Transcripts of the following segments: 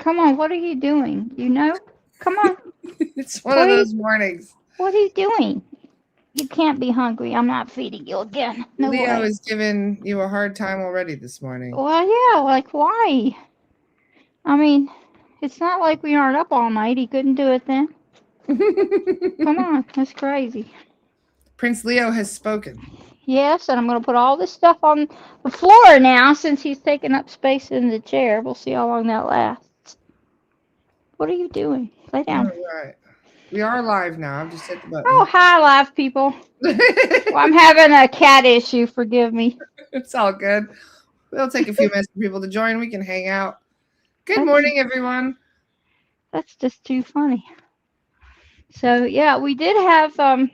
Come on, what are you doing? You know? Come on. It's one What of are you, those mornings. what are you doing? You can't be hungry. I'm not feeding you again. No Leo way. is giving you a hard time already this morning. Well, yeah, like why? I mean, it's not like we aren't up all night. He couldn't do it then. Come on, that's crazy. Prince Leo has spoken. Yes, and I'm going to put all this stuff on the floor now since he's taking up space in the chair. We'll see how long that lasts. What are you doing? Lay All down. right. We are live now. I've just hit the Oh, button. hi, live people. Well, I'm having a cat issue. Forgive me. It's all good. We'll take a few minutes for people to join. We can hang out. Good That's morning, everyone. that's just too funny. So yeah, we did have an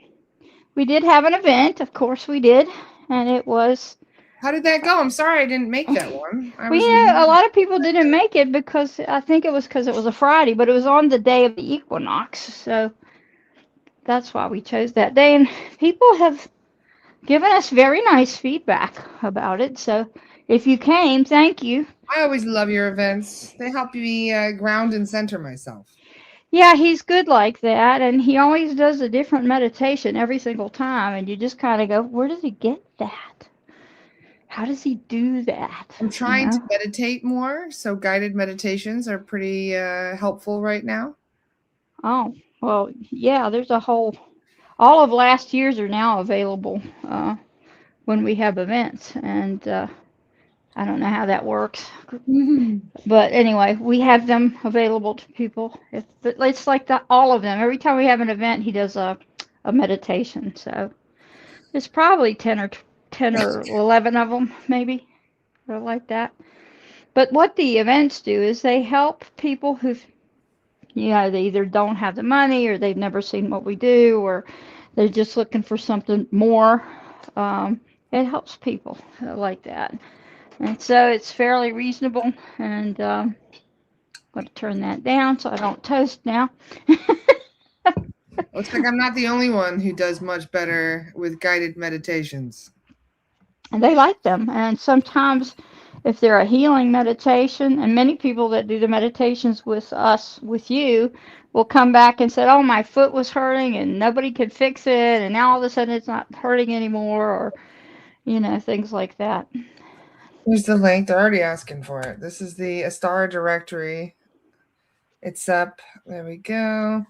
event. Of course, we did, and it was. How did that go? I'm sorry I didn't make that one. I Well, was you in. know, a lot of people didn't make it because I think it was because it was a Friday, but it was on the day of the equinox, so that's why we chose that day. And people have given us very nice feedback about it. So if you came, thank you. I always love your events. They help me ground and center myself. Yeah, he's good like that, and he always does a different meditation every single time, and you just kind of go, where does he get that? How does he do that? I'm You trying to know? meditate more, so guided meditations are pretty helpful right now. Oh, well, yeah, there's a whole, all of last year's are now available when we have events, and I don't know how that works. But anyway, we have them available to people. It's like that, all of them. Every time we have an event, he does a meditation. So it's probably 10 or 11 of them, maybe, or like that. But what the events do is they help people who, they either don't have the money or they've never seen what we do or they're just looking for something more. Um, it helps people like that. And so it's fairly reasonable. And I'm going to turn that down so I don't toast now. Looks like I'm not the only one who does much better with guided meditations. And they like them. And sometimes, if they're a healing meditation, and many people that do the meditations with us, with you, will come back and say, "Oh, my foot was hurting and nobody could fix it, and now all of a sudden it's not hurting anymore," or things like that. Here's the link. They're already asking for it. This is the Astara directory. It's up. There we go.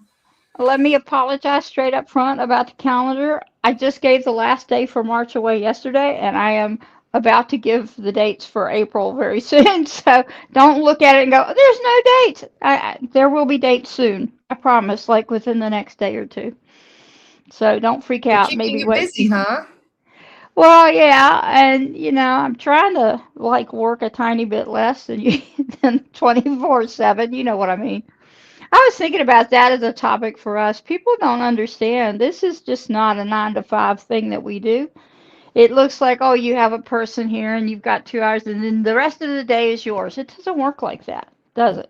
Let me apologize straight up front about the calendar. I just gave the last day for March away yesterday, and I am about to give the dates for April very soon. So don't look at it and go, "There's no dates." There will be dates soon. I promise, like within the next day or two. So don't freak They're out. keeping Maybe you wait. busy, huh? Well, yeah, and I'm trying to like work a tiny bit less than you than 24/7. You know what I mean? I was thinking about that as a topic for us. People don't understand. This is just not a 9 to 5 thing that we do. It looks like, oh, you have a person here and you've got 2 hours and then the rest of the day is yours. It doesn't work like that, does it?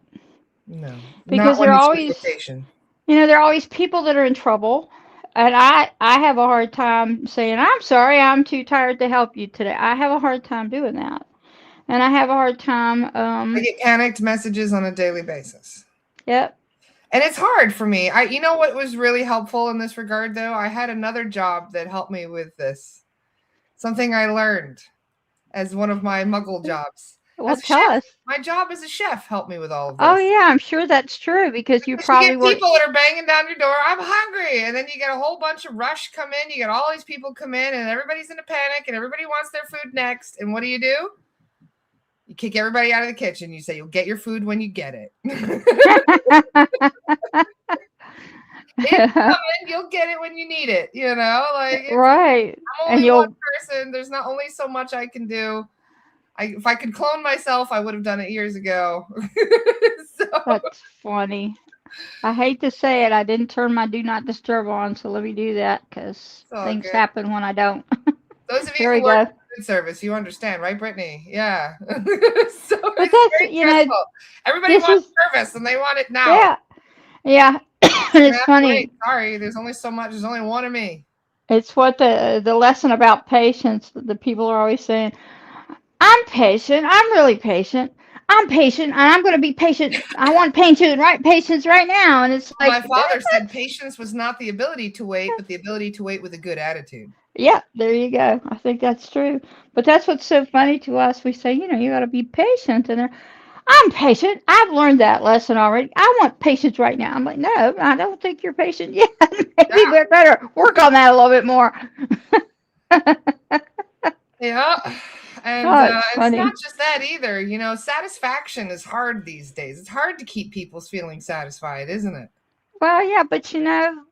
No, not Because when there are it's your always, vacation. there are always people that are in trouble. And I have a hard time saying, "I'm sorry, I'm too tired to help you today." I have a hard time doing that. And I have a hard time, I get panicked messages on a daily basis. yep. And it's hard for me. You know what was really helpful in this regard though? I had another job that helped me with this. Something I learned as one of my muggle jobs. Well, As a tell chef, us. my job as a chef helped me with all of Oh, this. yeah, I'm sure that's true because you Because you probably get work. people that are banging down your door, "I'm hungry," and then you get a whole bunch of rush come in. You get all these people come in, and everybody's in a panic, and everybody wants their food next. And what do? You kick everybody out of the kitchen. You say, "You'll get your food when you get it." It's coming. You'll get it when you need it. Like Right. I'm And only one you'll, person. There's not only so much I can do. If I could clone myself, I would have done it years ago. So, that's funny. I hate to say it. I didn't turn my do not disturb on, so let me do that because it's all things good. happen when I don't. Those of you There we who work go. in food service, you understand, right, Brittany? Yeah. So But it's that's, very stressful. Everybody this wants is, service and they want it now. yeah, yeah. You're It's gonna have to funny. wait. Sorry, there's only so much. There's only one of me. It's what the lesson about patience, the people are always saying, "I'm patient. I'm really patient. I'm patient and I'm going to be patient. I want patience right now. And it's My like, father said patience was not the ability to wait, but the ability to wait with a good attitude. yeah, there you go. I think that's true. But that's what's so funny to us. We say, you got to be patient. And I'm patient. I've learned that lesson already. I want patience right now. I'm like, no, I don't think you're patient yet. Maybe Yeah. we better work on that a little bit more. Yeah. And Oh, it's it's not funny. just that either. Satisfaction is hard these days. It's hard to keep people feeling satisfied, isn't it? Well, yeah, but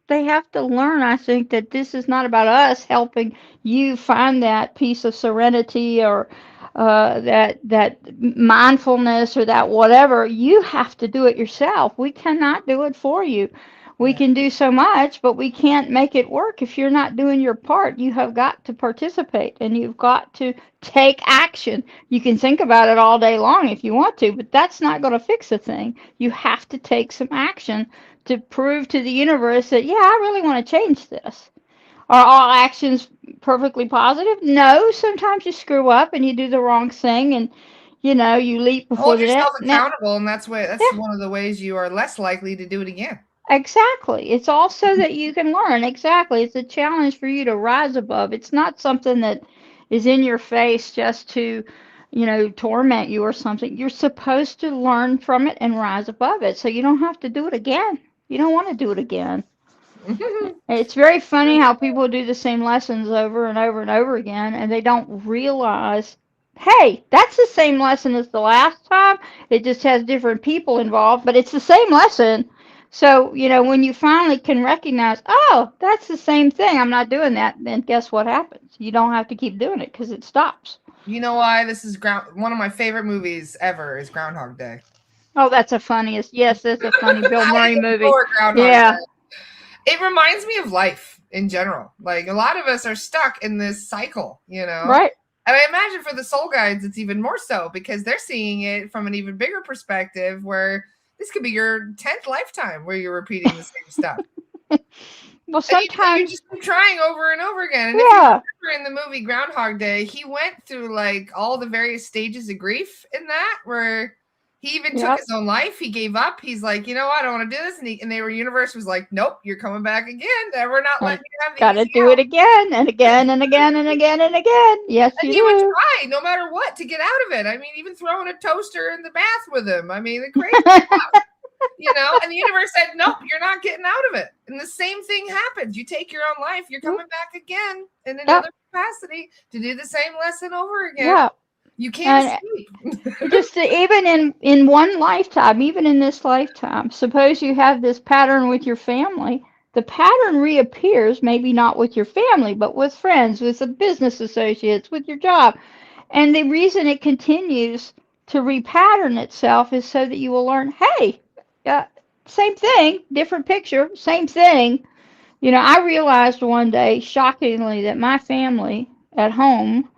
they have to learn, I think, that this is not about us helping you find that piece of serenity or that mindfulness or that whatever. You have to do it yourself. We cannot do it for you. We Yeah. can do so much, but we can't make it work if you're not doing your part. You have got to participate and you've got to take action. You can think about it all day long if you want to, but that's not going to fix a thing. You have to take some action to prove to the universe that, yeah, I really want to change this. Are all actions perfectly positive? No, sometimes you screw up and you do the wrong thing and, you leap before Hold the yourself net. accountable, and that's Yeah, one of the ways you are less likely to do it again. exactly. It's also that you can learn. Exactly. It's a challenge for you to rise above. It's not something that is in your face just to, torment you or something. You're supposed to learn from it and rise above it so you don't have to do it again. You don't want to do it again. It's very funny how people do the same lessons over and over and over again, and they don't realize, hey, that's the same lesson as the last time. It just has different people involved, but it's the same lesson. So, when you finally can recognize, oh, that's the same thing, I'm not doing that, then guess what happens? You don't have to keep doing it because it stops. You know why this is one of my favorite movies ever is Groundhog Day. Oh, that's the funniest. Yes, that's a funny Bill I Murray movie. adore Groundhog Yeah, Day. It reminds me of life in general. Like a lot of us are stuck in this cycle. right. And I imagine for the soul guides, it's even more so because they're seeing it from an even bigger perspective where this could be your 10th lifetime where you're repeating the same stuff. Well, And you sometimes, just keep trying over and over again. And if you yeah, remember in the movie Groundhog Day, he went through like all the various stages of grief in that, where he even took yep. his own life. He gave up. He's like, you know what? I don't want to do this. And the universe was like, nope, you're coming back again. And we're not I letting you have the gotta easy do it out. again and again and again and again and again. Yes, And you he would do. try no matter what to get out of it. I mean, even throwing a toaster in the bath with him. I mean, the crazy and the universe said, nope, you're not getting out of it. And the same thing happens. You take your own life, you're coming back again in Yep, another capacity to do the same lesson over again. yeah. You can't And escape. just even in one lifetime, even in this lifetime, suppose you have this pattern with your family. The pattern reappears, maybe not with your family, but with friends, with the business associates, with your job. And the reason it continues to repattern itself is so that you will learn, hey, uh, same thing, different picture, same thing. I realized one day, shockingly, that my family at home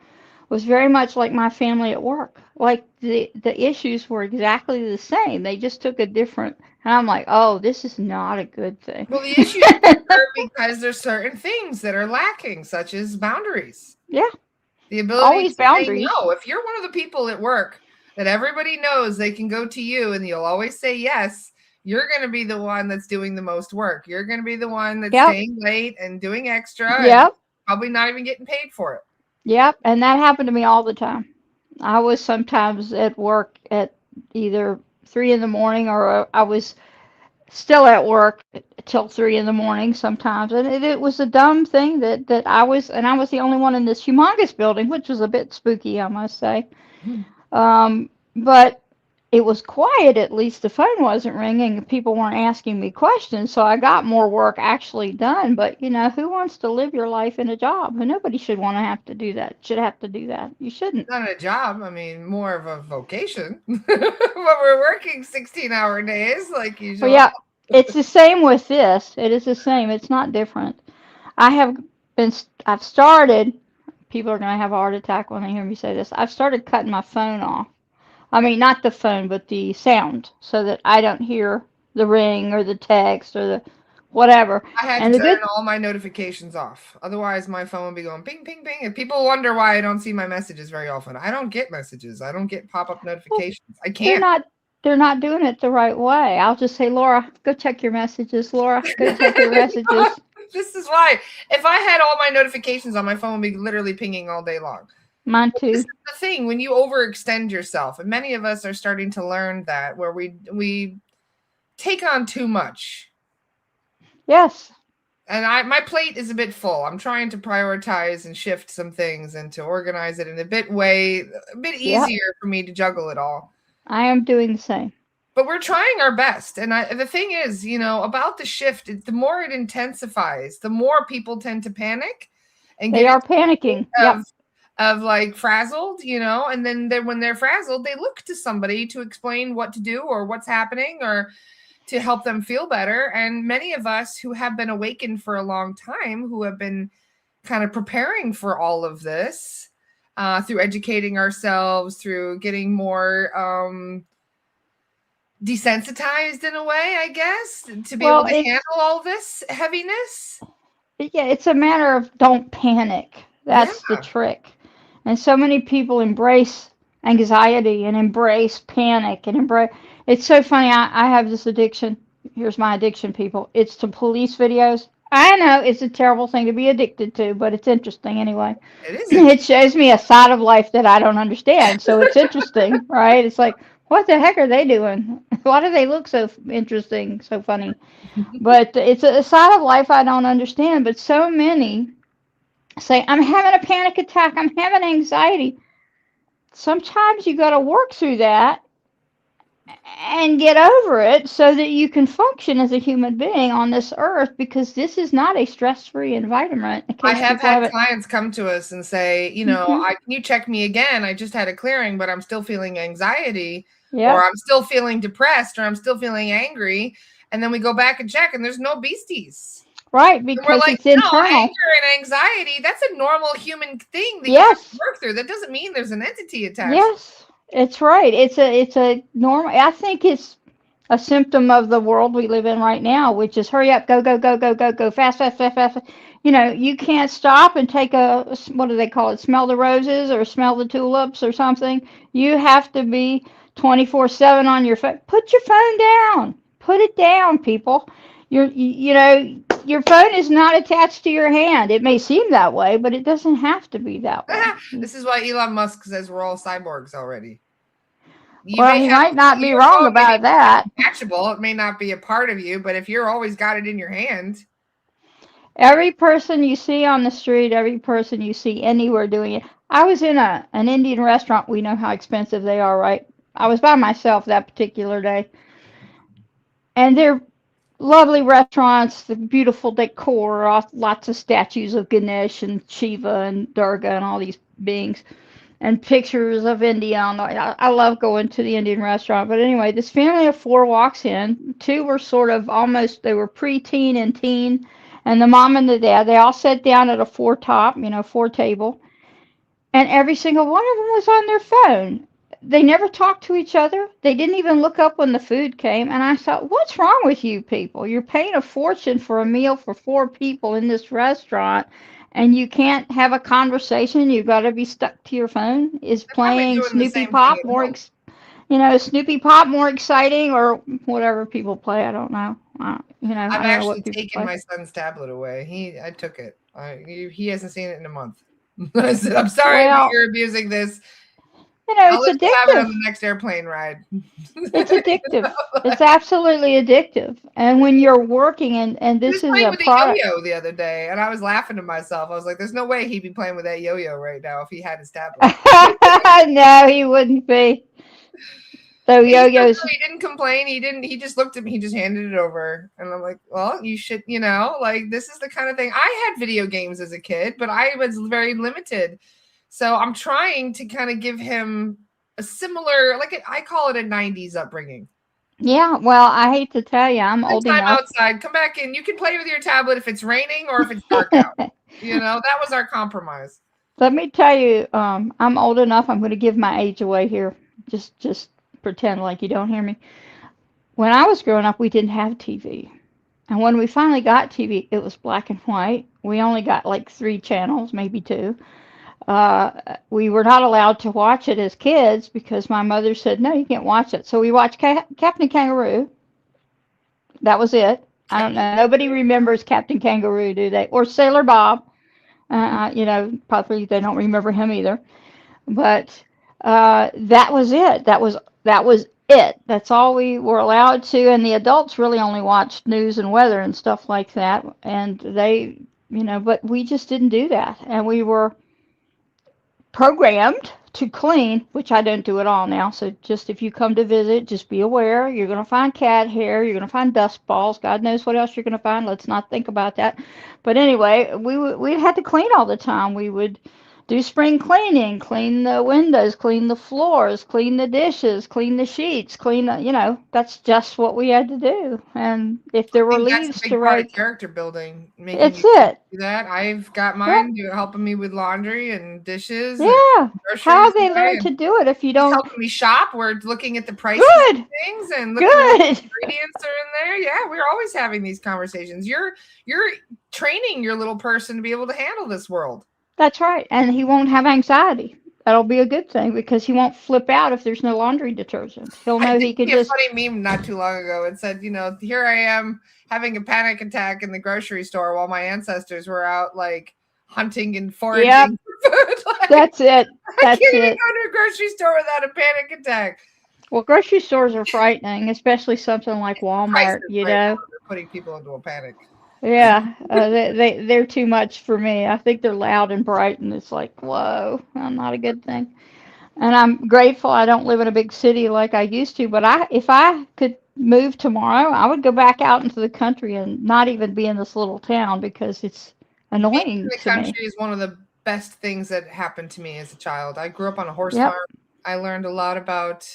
was very much like my family at work. Like the issues were exactly the same. They just took a different, and I'm like, oh, this is not a good thing. Well, the issues occur because there's certain things that are lacking, such as boundaries. Yeah, The ability always to say boundaries. no. If you're one of the people at work that everybody knows they can go to you and you'll always say yes, you're going to be the one that's doing the most work. You're going to be the one that's Yep, staying late and doing extra and yep, probably not even getting paid for it. yep. And that happened to me all the time. I was sometimes at work at either 3 in the morning or I was still at work till 3 in the morning sometimes, and it was a dumb thing that I was the only one in this humongous building, which was a bit spooky, I must say. But it was quiet. At least the phone wasn't ringing. People weren't asking me questions, so I got more work actually done. But who wants to live your life in a job? Nobody should want to have to do that. Should have to do that. You shouldn't. Not a job. I mean, more of a vocation. But we're working 16-hour days like Well, usual. yeah, it's the same with this. It is the same. It's not different. I have I've started, people are going to have a heart attack when they hear me say this. I've started cutting my phone off. I mean, not the phone, but the sound, so that I don't hear the ring or the text or the whatever. I had to And the turn good, all my notifications off. Otherwise, my phone would be going ping, ping, ping. And people wonder why I don't see my messages very often. I don't get messages. I don't get pop-up well, notifications. I they're can't. not they're not doing it the right way. I'll just say, Laura, go check your messages. Laura, go check your messages. This is why. If I had all my notifications on my phone, would be literally pinging all day long. Mine This is too. the thing when you overextend yourself, and many of us are starting to learn that where we take on too much. Yes. And my plate is a bit full. I'm trying to prioritize and shift some things and to organize it in a bit Yep. easier for me to juggle it all. I am doing the same. But we're trying our best. And the thing is, about the shift, the more it intensifies, the more people tend to panic and They get are into a panicking. state Yep. of like frazzled, and then when they're frazzled, they look to somebody to explain what to do or what's happening or to help them feel better. And many of us who have been awakened for a long time, who have been kind of preparing for all of this through educating ourselves, through getting more desensitized in a way, I guess, to be able Well, to handle all this heaviness. yeah, it's a matter of don't panic. Yeah, That's the trick. And so many people embrace anxiety and embrace panic and embrace. It's so funny. I have this addiction. Here's my addiction, people. It's to police videos. I know it's a terrible thing to be addicted to, but it's interesting anyway. it is It shows me a side of life that I don't understand, so it's interesting, right? It's like, what the heck are they doing? Why do they look so interesting, so funny? interesting. But it's a side of life I don't understand. But so many say, I'm having a panic attack, I'm having anxiety. Sometimes you got to work through that and get over it so that you can function as a human being on this earth because this is not a stress-free environment in I case have people had haven't. clients come to us and say, Hmm. can you check me again? I just had a clearing, but I'm still feeling anxiety, or Yep. I'm still feeling depressed, or I'm still feeling angry. And then we go back and check, and there's no beasties. Right, And we're because like, it's no, internal. anger and anxiety, that's a normal human thing that you have to Yes. work through. That doesn't mean there's an entity attached. Yes. It's right. It's a normal. I think it's a symptom of the world we live in right now, which is hurry up, go, go, go, go, go, go, fast, fast, fast, fast. You can't stop and take what do they call it, smell the roses or smell the tulips or something. You have to be 24/7 on your phone. Put your phone down. Put it down, people. Your phone is not attached to your hand. It may seem that way, but it doesn't have to be that way. This is why Elon Musk says we're all cyborgs already. You Well, may he have might not be your wrong phone may about that. be detachable. It may not be a part of you, but if you're always got it in your hand, Every person you see on the street, every person you see anywhere doing it. I was in an Indian restaurant. We know how expensive they are, right? I was by myself that particular day, and they're lovely restaurants, the beautiful decor, lots of statues of Ganesh and Shiva and Durga and all these beings, and pictures of India. I love going to the Indian restaurant. But anyway, this family of four walks in. Two were sort of almost, they were preteen and teen. And the mom and the dad, they all sat down at a four top, four table. And every single one of them was on their phone. They never talked to each other. They didn't even look up when the food came. And I thought, what's wrong with you people? You're paying a fortune for a meal for four people in this restaurant, and you can't have a conversation. You've got to be stuck to your phone. Is they're probably playing doing the Snoopy same thing Pop at home. Snoopy Pop more exciting or whatever people play? I don't know. I I've don't know what actually people taken play. my son's tablet away. I took it. He hasn't seen it in a month. I said, I'm sorry, but Well, you're abusing this. I'll it's let you have it on addictive. the next airplane ride. It's addictive. It's absolutely addictive. And when you're working, and He this was is playing a with a product. yo-yo the other day, and I was laughing to myself. I was like, "There's no way he'd be playing with that yo-yo right now if he had his tablet." No, he wouldn't be. So He said no, yo-yos. he didn't complain. He didn't. He just looked at me. He just handed it over, and I'm like, "Well, you should, like this is the kind of thing." I had video games as a kid, but I was very limited. So I'm trying to kind of give him a similar, like I call it a '90s upbringing. Yeah, well, I hate to tell you, I'm Spend old time enough. outside, come back in. You can play with your tablet if it's raining or if it's dark out. That was our compromise. Let me tell you, I'm old enough. I'm going to give my age away here. Just pretend like you don't hear me. When I was growing up, we didn't have TV. And when we finally got TV, it was black and white. We only got like 3 channels, maybe 2. We were not allowed to watch it as kids because my mother said, no, you can't watch it. So we watched Captain Kangaroo. That was it. I don't know. Nobody remembers Captain Kangaroo, do they? Or Sailor Bob. Probably they don't remember him either. But that was it. That was it. That's all we were allowed to, and the adults really only watched news and weather and stuff like that. And but we just didn't do that, and we were programmed to clean, which I don't do at all now. So just if you come to visit, just be aware. You're going to find cat hair. You're going to find dust balls. God knows what else you're going to find. Let's not think about that. But anyway, we had to clean all the time. We would do spring cleaning, clean the windows, clean the floors, clean the dishes, clean the sheets, that's just what we had to do. And if there I were think that's a leaves to big part of rake, character building, making it's you it. do that. I've got Yeah. mine helping me with laundry and dishes and Yeah. How groceries have they away, learned and to do it if you he's don't? helping me shop. We're looking at the prices of Good. things and looking at what Good. ingredients are in there. Yeah, we're always having these conversations. You're training your little person to be able to handle this world. That's right. And he won't have anxiety. That'll be a good thing because he won't flip out if there's no laundry detergent. He'll I know did he can see a just. funny meme not too long ago. It said, here I am having a panic attack in the grocery store while my ancestors were out like hunting and Yep. foraging for food. Like, That's it. I can't That's even it. go to a grocery store without a panic attack. Well, grocery stores are frightening, especially something like Walmart, Prices you right now know. are putting people into a panic. Yeah, they're too much for me. I think they're loud and bright, and it's like, whoa, not a good thing. And I'm grateful I don't live in a big city like I used to. But if I could move tomorrow, I would go back out into the country and not even be in this little town because it's Being in annoying the to me. country is one of the best things that happened to me as a child. I grew up on a horse Yep. farm. I learned a lot about,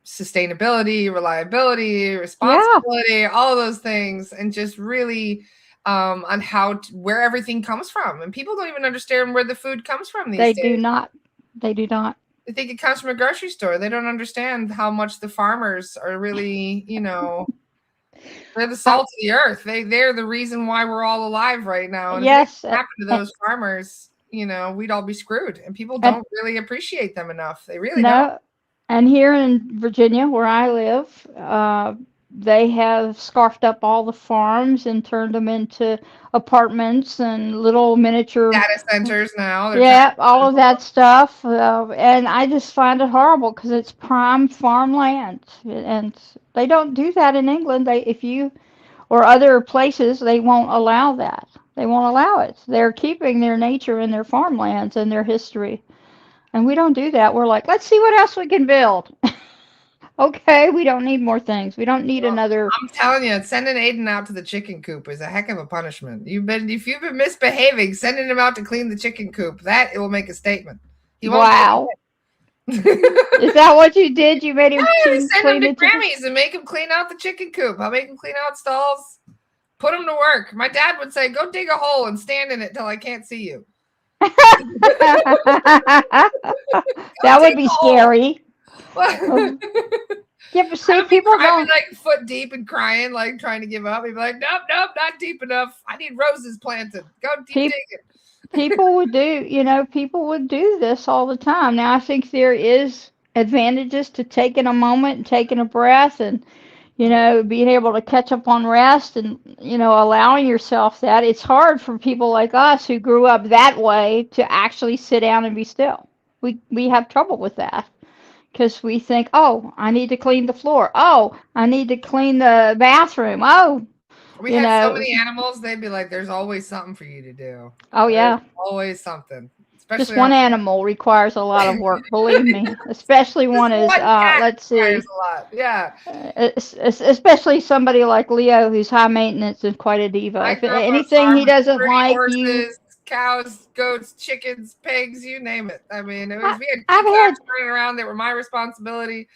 sustainability, reliability, Yeah. responsibility, all of those things, and just really on where everything comes from. And people don't even understand where the food comes from these They do days. not. They do not. They think it comes from a grocery store. They don't understand how much the farmers are really, they're the I, salt of the earth. They're the reason why we're all alive right now. And if anything yes. happened to those farmers, we'd all be screwed. And people And don't really appreciate them enough. They really don't. no. And here in Virginia, where I live, they have scarfed up all the farms and turned them into apartments and little miniature. Data centers now. They're trying Yeah, all of that stuff, and I just find it horrible because it's prime farmland, and they don't do that in England. If you or other places, they won't allow that. They won't allow it. They're keeping their nature and their farmlands and their history, and we don't do that. We're like, let's see what else we can build. Okay, we don't need more things. We don't need well, another. I'm telling you, sending Aiden out to the chicken coop is a heck of a punishment. If you've been misbehaving, sending him out to clean the chicken coop, that it will make a statement. He won't Wow, do is it. that what you did? You made him Send him clean to the chicken? Grammys and make him clean out the chicken coop. I'll make him clean out stalls. Put him to work. My dad would say, "Go dig a hole and stand in it till I can't see you." That would be scary. Yeah, but see, I'd be people don't. like foot deep and crying, like trying to give up. He'd be like, "Nope, nope, not deep enough. I need roses planted. Go deep digging." People would do this all the time. Now, I think there is advantages to taking a moment and taking a breath and, being able to catch up on rest and, allowing yourself that. It's hard for people like us who grew up that way to actually sit down and be still. We have trouble with that because we think, oh, I need to clean the floor. Oh, I need to clean the bathroom. Oh, We had so many animals. They'd be like, "There's always something for you to do. oh There's yeah. always something." Just Especially one animal requires a lot of work, believe me. Especially just one is, one cat let's requires see, a lot. Yeah. especially somebody like Leo who's high maintenance and quite a diva. I If grew up on a anything farm he with doesn't 30 like, horses, cows, goats, chickens, pigs, you name it. I mean, I, we had I've had, peacocks running around that were my responsibility.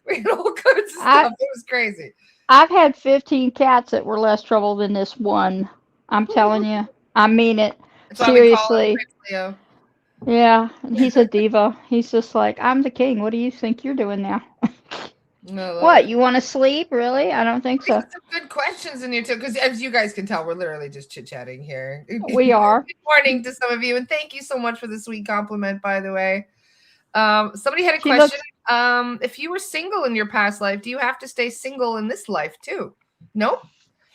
We had all kinds of I, stuff. It was crazy. I've had 15 cats that were less trouble than this one. I'm telling you, I mean it. That's why we call him Seriously. Prince Leo. Yeah, he's a diva. He's just like, I'm the king. What do you think you're doing now? No, I love What, it. you want to sleep? Really? I don't think These so. are some good questions in here too, because as you guys can tell, we're literally just chit chatting here. Good We are. morning to some of you, and thank you so much for the sweet compliment, by the way. Somebody had a She question. looks, If you were single in your past life, do you have to stay single in this life too? Nope.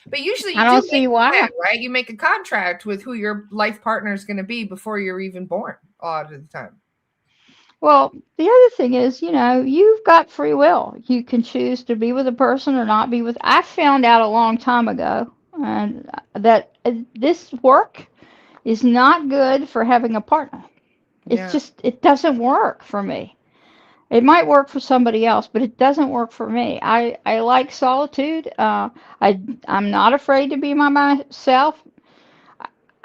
But usually I you do don't make see a plan, why. right? You make a contract with who your life partner is going to be before you're even born a lot of the time. Well, the other thing is, you've got free will. You can choose to be with a person or not be with. I found out a long time ago, and that this work is not good for having a partner. It's Yeah. just, it doesn't work for me. It might work for somebody else, but it doesn't work for me. I like solitude. I'm not afraid to be by myself.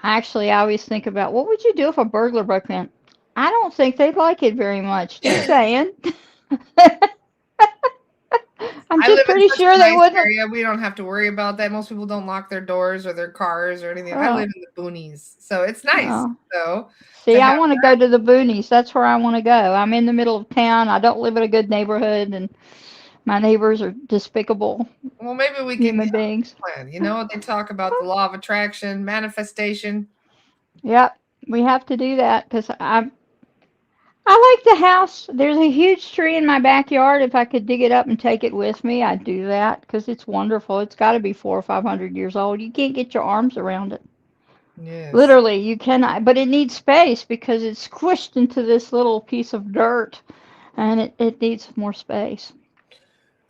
Actually, I always think about what would you do if a burglar broke in? I don't think they'd like it very much. Just saying. I'm I just live in pretty such a sure they nice wouldn't. area. We don't have to worry about that. Most people don't lock their doors or their cars or anything. I Oh, live in the boonies. So it's nice oh. though to See, I have. want to go to the boonies. That's where I want to go. I'm in the middle of town. I don't live in a good neighborhood, and my neighbors are despicable Well, maybe we can human beings. plan. You know, they talk about the law of attraction, manifestation. Yep, we have to do that because I like the house. There's a huge tree in my backyard. If I could dig it up and take it with me, I'd do that because it's wonderful. It's got to be 400 or 500 years old. You can't get your arms around it. Yes. Literally, you cannot. But it needs space because it's squished into this little piece of dirt, and it needs more space.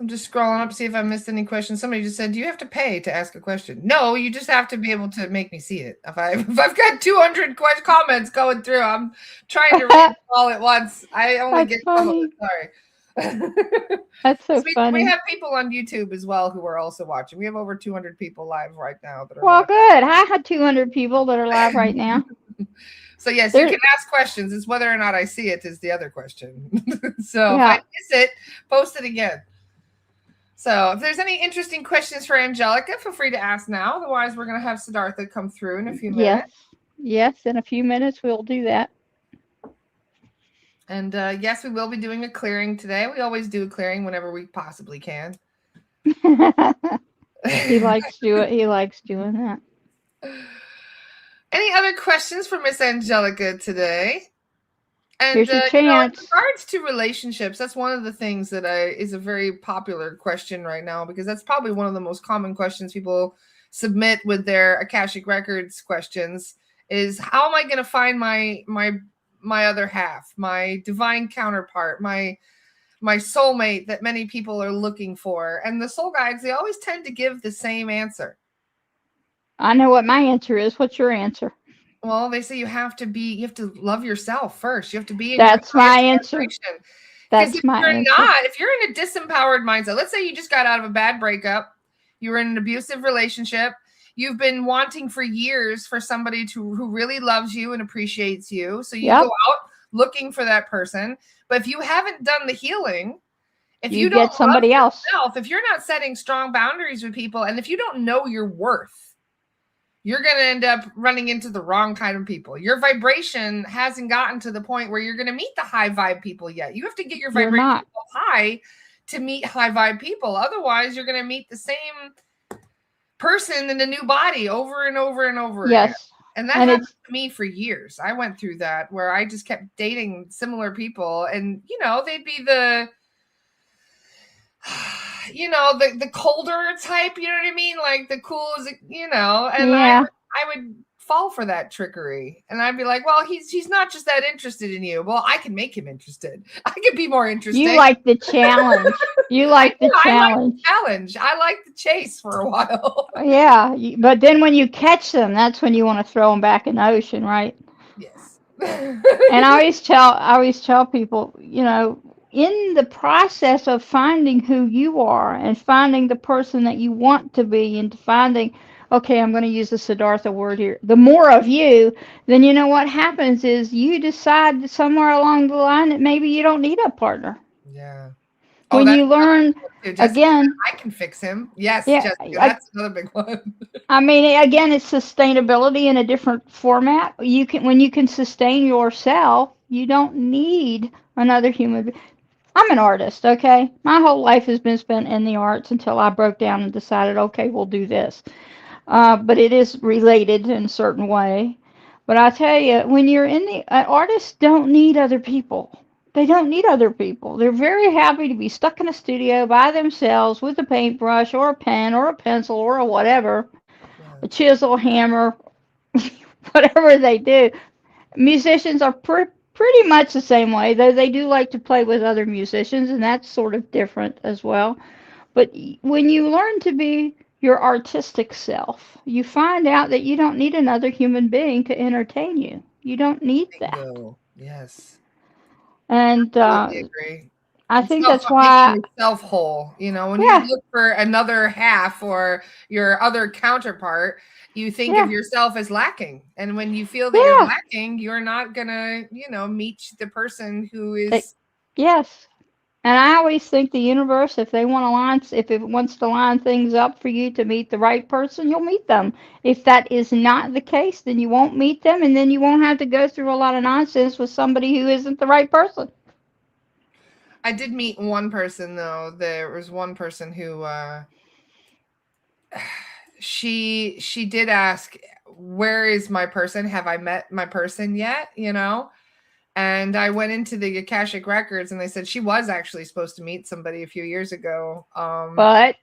I'm just scrolling up to see if I missed any questions. Somebody just said, "Do you have to pay to ask a question?" No, you just have to be able to make me see it. If I've got 200 comments going through, I'm trying to read them all at once. I only That's get some of funny. it. Sorry. That's so So we funny. have people on YouTube as well who are also watching. We have over 200 people live right now that are Well, watching. good. I had 200 people that are live right now. So yes, you There, can ask questions. It's whether or not I see it is the other question. So if I yeah. miss it, post it again. So if there's any interesting questions for Angelica, feel free to ask now. Otherwise, we're going to have Siddhartha come through in a few Yes. minutes. Yes. In a few minutes, we'll do that. And yes, we will be doing a clearing today. We always do a clearing whenever we possibly can. He likes doing. He likes doing that. Any other questions for Miss Angelica today? And Here's your in chance. regards to relationships, that's one of the things that is a very popular question right now because that's probably one of the most common questions people submit with their Akashic Records questions is how am I going to find my other half, my divine counterpart, my soulmate that many people are looking for. And the soul guides, they always tend to give the same answer. I know what my answer is. What's your answer? Well, they say you have to love yourself first. You have to be in your That's my highest answer. vibration. Because That's my answer. if you're in a disempowered mindset, let's say you just got out of a bad breakup, you were in an abusive relationship, you've been wanting for years for somebody who really loves you and appreciates you. So you go Yep. out looking for that person. But if you haven't done the healing, if You you don't get love somebody else. yourself, if you're not setting strong boundaries with people, and if you don't know your worth, you're going to end up running into the wrong kind of people. Your vibration hasn't gotten to the point where you're going to meet the high vibe people yet. You have to get your You're vibration not. high to meet high vibe people. Otherwise, you're going to meet the same person in a new body over and over and over again. Yes. And that And happened it's to me for years. I went through that where I just kept dating similar people, and they'd be the the colder type, you know what I mean? Like the cool is, and yeah. I would fall for that trickery. And I'd be like, well, he's not just that interested in you. Well, I can make him interested. I can be more You interesting. like the challenge. You like the I like the challenge. challenge. I like the chase for a while. Yeah. But then when you catch them, that's when you want to throw them back in the ocean, right? Yes. And I always tell people, in the process of finding who you are and finding the person that you want to be and finding, okay, I'm going to use the Siddhartha word here, the more of you, then you know what happens is you decide somewhere along the line that maybe you don't need a partner. Yeah. Oh, When that's you another learn, big one too. Jessica again, said, I can fix him. Yes, yeah, Jessica, that's another big one. I mean, again, it's sustainability in a different format. When you can sustain yourself, you don't need another human being. I'm an artist, okay? My whole life has been spent in the arts until I broke down and decided, okay, we'll do this. But it is related in a certain way. But I tell you, when you're in the artists don't need other people. They don't need other people. They're very happy to be stuck in a studio by themselves with a paintbrush or a pen or a pencil or a whatever, Yeah. a chisel, hammer, whatever they do. Musicians are pretty much the same way, though they do like to play with other musicians, and that's sort of different as well. But when you learn to be your artistic self, you find out that you don't need another human being to entertain you. You don't need that. Bingo. Yes. And Absolutely agree. I It's think self that's making why, yourself whole. You know, when you yeah, look for another half or your other counterpart, you think of yeah, yourself as lacking. And when you feel that you're yeah, lacking, you're not gonna, meet the person who it, is. yes. And I always think the universe, if they want to line, if it wants to line things up for you to meet the right person, you'll meet them. If that is not the case, then you won't meet them, and then you won't have to go through a lot of nonsense with somebody who isn't the right person. I did meet one person though. There was one person who she did ask, where is my person? Have I met my person yet? And I went into the Akashic records and they said she was actually supposed to meet somebody a few years ago. But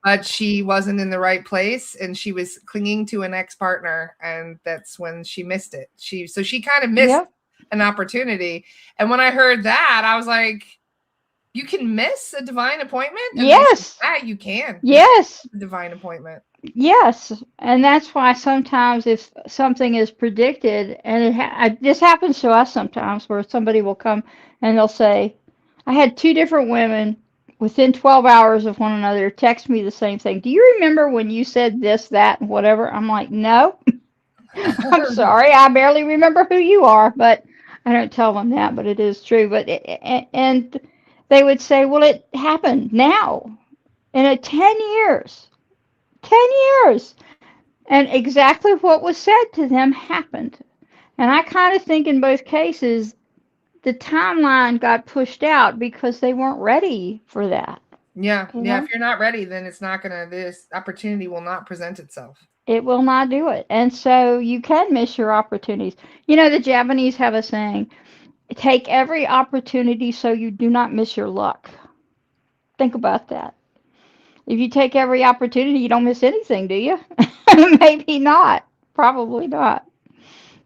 But she wasn't in the right place and she was clinging to an ex-partner, and that's when she missed it. She kind of missed yep, an opportunity. And when I heard that, I was like, you can miss a divine appointment? And they said, yes, yeah, you can. You can yes, miss a divine appointment. yes, and that's why sometimes if something is predicted, and this happens to us sometimes, where somebody will come and they'll say, I had two different women within 12 hours of one another text me the same thing. Do you remember when you said this, that, and whatever? I'm like, no, I'm sorry, I barely remember who you are, but I don't tell them that, but it is true. But and they would say, well, it happened now in 10 years. 10 years. And exactly what was said to them happened. And I kind of think in both cases, the timeline got pushed out because they weren't ready for that. Yeah, You yeah. If know, you're not ready, then it's not gonna. This opportunity will not present itself. it will not do it. And so you can miss your opportunities. You know, the Japanese have a saying, take every opportunity so you do not miss your luck. Think about that. If you take every opportunity, you don't miss anything, do you? Maybe not. Probably not.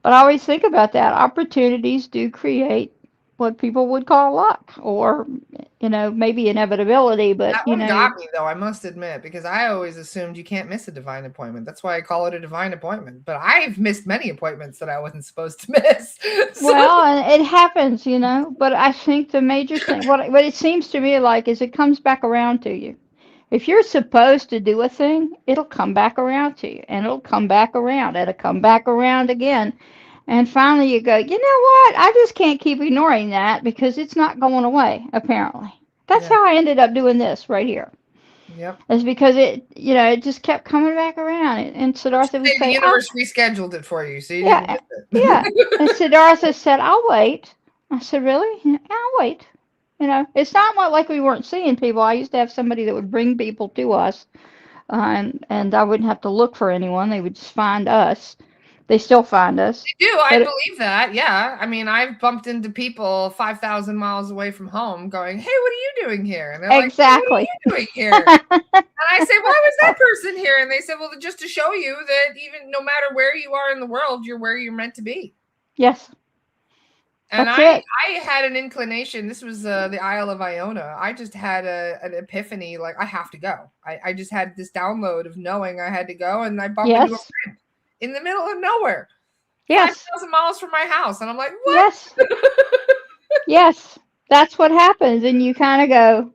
But I always think about that. Opportunities do create what people would call luck, or, maybe inevitability, but, That one got me though, I must admit, because I always assumed you can't miss a divine appointment. That's why I call it a divine appointment. But I've missed many appointments that I wasn't supposed to miss. So well, and it happens. But I think the major thing, what it seems to me like, is it comes back around to you. If you're supposed to do a thing, it'll come back around to you, and it'll come back around, and it'll come back around again. And finally you go, you know what? I just can't keep ignoring that because it's not going away, apparently. That's yeah, how I ended up doing this right here. yep. It's because it just kept coming back around. And Let's Siddhartha just would say the say, oh, universe rescheduled it for you, so you didn't yeah, miss yeah. And it. Siddhartha said, I'll wait. I said, really? Yeah, I'll wait. It's not like we weren't seeing people. I used to have somebody that would bring people to us, and I wouldn't have to look for anyone. They would just find us. They still find us. Do I But believe that? Yeah. I mean, I've bumped into people 5,000 miles away from home going, hey, what are you doing here? And they're like, hey, what are exactly. you doing here? And I say, why was that person here? And they said, well, just to show you that even no matter where you are in the world, you're where you're meant to be. Yes, And that's I it. I had an inclination. This was the Isle of Iona. I just had an epiphany, like I have to go. I just had this download of knowing I had to go, and I bump into a Yes, friend in the middle of nowhere, yes, 5,000 miles from my house, and I'm like, what? yes, yes. That's what happens. And you kind of go,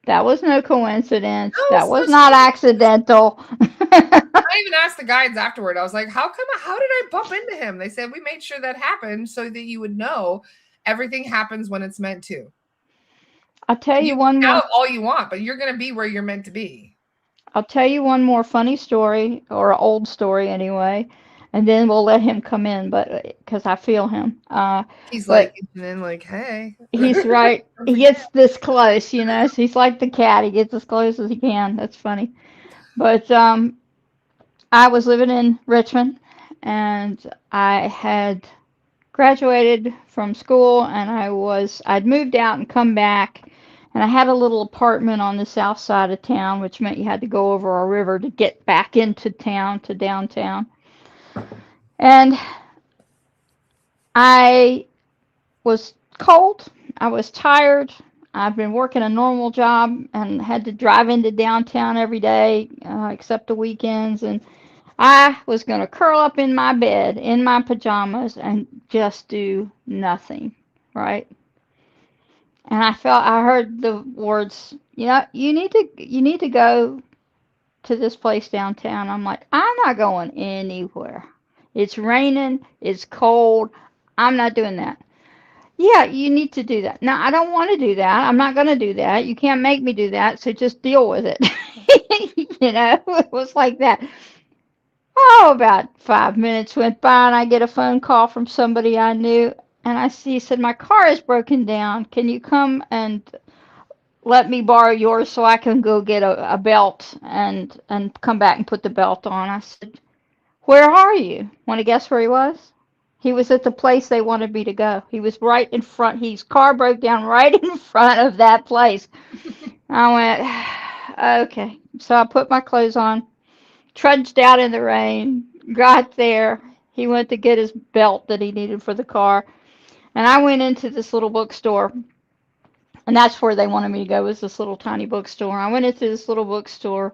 that was no coincidence. Oh, That so was not strange. accidental. I even asked the guides afterward. I was like, how did I bump into him? They said, we made sure that happened so that you would know everything happens when it's meant to. I'll tell You you one can more. doubt all you want, but you're going to be where you're meant to be. I'll tell you one more funny story, or an old story anyway. and then we'll let him come in, but because I feel him. He's like, But and then like, hey, he's right. don't He forget. gets this close, you know. So he's like the cat. He gets as close as he can. That's funny. But I was living in Richmond, and I had graduated from school, and I'd moved out and come back, and I had a little apartment on the south side of town, which meant you had to go over a river to get back into town to downtown. And I was cold. I was tired. I've been working a normal job and had to drive into downtown every day, except the weekends. And I was going to curl up in my bed in my pajamas and just do nothing, right? And I heard the words, you need to go to this place downtown. I'm like, I'm not going anywhere. It's raining, it's cold. I'm not doing that. Yeah, you need to do that. No, I don't want to do that. I'm not going to do that. You can't make me do that, so just deal with it. It was like that. Oh, about 5 minutes went by, and I get a phone call from somebody I knew, and he said, my car is broken down. Can you come and let me borrow yours so I can go get a belt and come back and put the belt on? I said, where are you? Want to guess where he was? He was at the place they wanted me to go. He was right in front. His car broke down right in front of that place. I went, okay. So I put my clothes on, trudged out in the rain, got there. He went to get his belt that he needed for the car. And I went into this little bookstore, and that's where they wanted me to go, was this little tiny bookstore. I went into this little bookstore,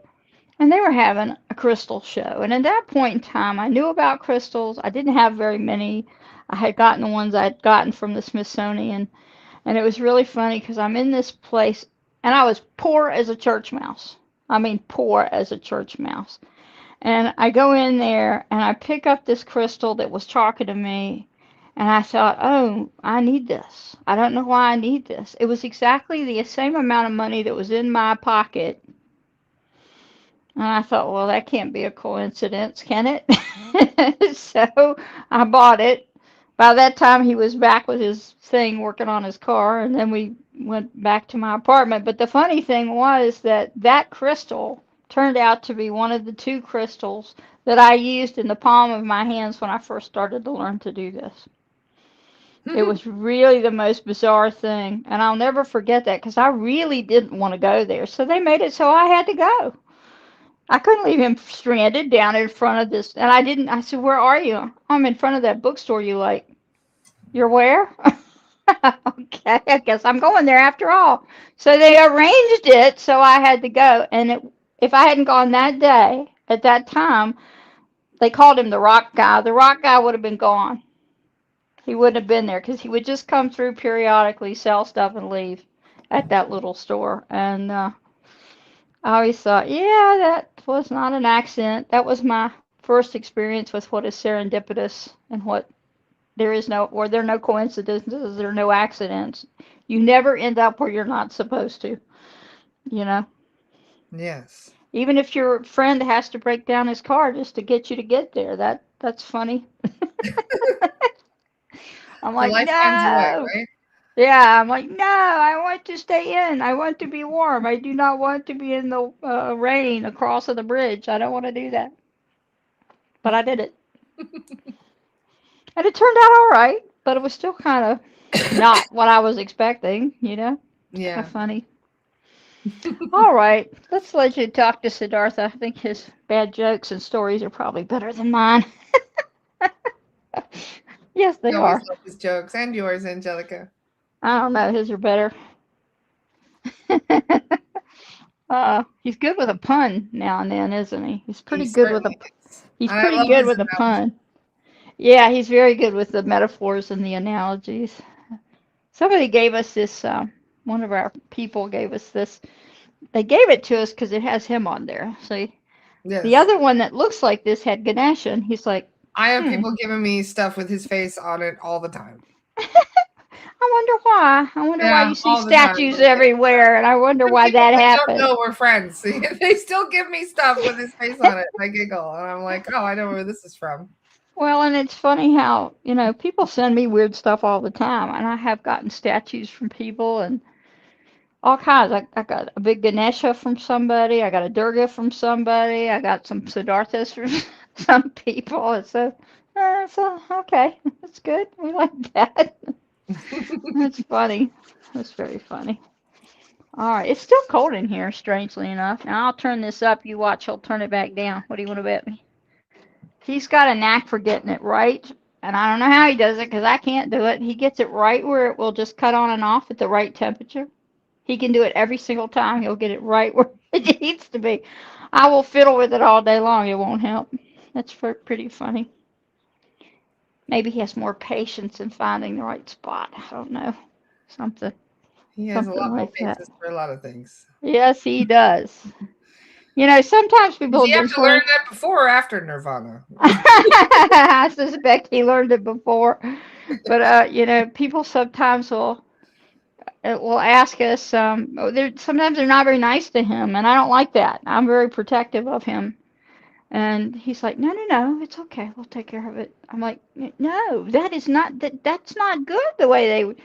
and they were having a crystal show. And at that point in time, I knew about crystals. I didn't have very many. I had gotten the ones I'd gotten from the Smithsonian. And it was really funny because I'm in this place, and I was poor as a church mouse. I mean, poor as a church mouse. And I go in there, and I pick up this crystal that was talking to me. And I thought, oh, I need this. I don't know why I need this. It was exactly the same amount of money that was in my pocket. And I thought, well, that can't be a coincidence, can it? So I bought it. By that time, he was back with his thing working on his car, and then we went back to my apartment. But the funny thing was that crystal turned out to be one of the two crystals that I used in the palm of my hands when I first started to learn to do this. It was really the most bizarre thing, and I'll never forget that because I really didn't want to go there. So they made it so I had to go. I couldn't leave him stranded down in front of this. And I didn't. I said, where are you? I'm in front of that bookstore you like. You're where? Okay, I guess I'm going there after all. So they arranged it so I had to go. And if I hadn't gone that day, at that time, they called him the rock guy. The rock guy would have been gone. He wouldn't have been there because he would just come through periodically, sell stuff, and leave at that little store. And I always thought, yeah, that was not an accident. That was my first experience with what is serendipitous and what there are no coincidences, there are no accidents. You never end up where you're not supposed to, you know. Yes. Even if your friend has to break down his car just to get you to get there, that's funny. I'm So like, life finds a way, no. right? Yeah, I'm like, no, I want to stay in. I want to be warm. I do not want to be in the rain across of the bridge. I don't want to do that. But I did it. And it turned out all right, but it was still kind of not what I was expecting, you know? Kind of Yeah. funny. All right, let's let you talk to Siddhartha. I think his bad jokes and stories are probably better than mine. Yes, they I always are. love his jokes and yours, Angelica. I don't know, his are better. He's good with a pun now and then, isn't he? He's He pretty good with certainly a is. he's And I pretty love good his with a analogy. pun. Yeah, he's very good with the metaphors and the analogies. Somebody gave us this. One of our people gave us this. They gave it to us because it has him on there. So the Yes. other one that looks like this had Ganesha, and he's like, I have hmm. people giving me stuff with his face on it all the time. I wonder why. I wonder why Yeah, you see all the time. statues everywhere, and I wonder Even why people that that don't happened. know we're friends. They still give me stuff with his face on it. I giggle and I'm like, oh, I know where this is from. Well, and it's funny how, people send me weird stuff all the time, and I have gotten statues from people and all kinds. I got a big Ganesha from somebody, I got a Durga from somebody, I got some Siddharthas from some people. And so okay, that's good. We like that. That's funny. That's very funny. All right, it's still cold in here, strangely enough. Now I'll turn this up. You watch, he'll turn it back down. What do you want to bet me? He's got a knack for getting it right, and I don't know how he does it because I can't do it. He gets it right where it will just cut on and off at the right temperature. He can do it every single time. He'll get it right where it needs to be. I will fiddle with it all day long. It won't help. That's pretty funny. Maybe he has more patience in finding the right spot. I don't know. Something, He has a something lot more like that. patience for a lot of things. Yes, he does. Sometimes Did people you have just to learn want that before or after Nirvana? I suspect he learned it before. But people sometimes will ask us. Sometimes they're not very nice to him, and I don't like that. I'm very protective of him. And he's like, no, no, no, it's okay. We'll take care of it. I'm like, no, that is not that. That's not good. The way they.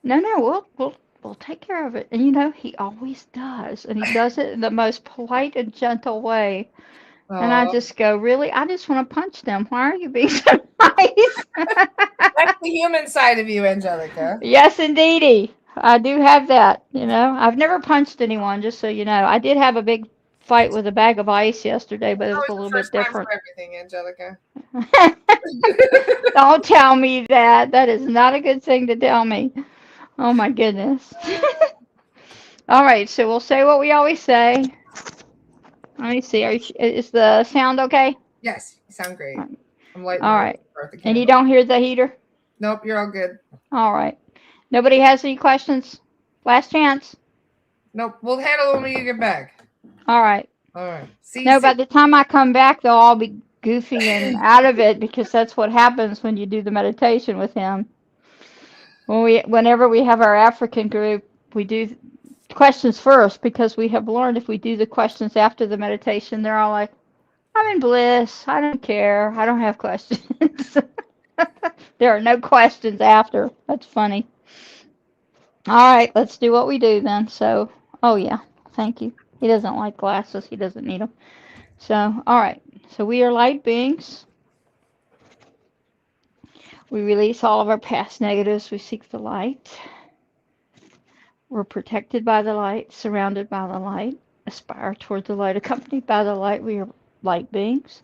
No, no, we'll take care of it. And he always does, and he does it in the most polite and gentle way. And I Oh, just go, really? I just want to punch them. Why are you being so nice? that's the human side of you, Angelica. Yes, indeedy. I do have that. I've never punched anyone, just so you know. I did have a big fight with a bag of ice yesterday, but it was Always a the little bit first time different. for everything, Angelica. Don't tell me that. That is not a good thing to tell me. Oh my goodness. All right, so we'll say what we always say. Let me see. Is the sound okay? Yes, you sound great. All I'm lighting my right. birthday And you candle. don't hear the heater? Nope, you're all good. All right. Nobody has any questions? Last chance. Nope, we'll handle it when you get back. All right. All right. See you No, soon. by the time I come back, they'll all be goofy and out of it because that's what happens when you do the meditation with him. Whenever we have our African group, we do questions first because we have learned if we do the questions after the meditation, they're all like, "I'm in bliss. I don't care. I don't have questions." There are no questions after. That's funny. All right, let's do what we do then. So, oh yeah, thank you. He doesn't like glasses. He doesn't need them. So, all right. So we are light beings. We release all of our past negatives. We seek the light. We're protected by the light, surrounded by the light, aspire toward the light, accompanied by the light. We are light beings.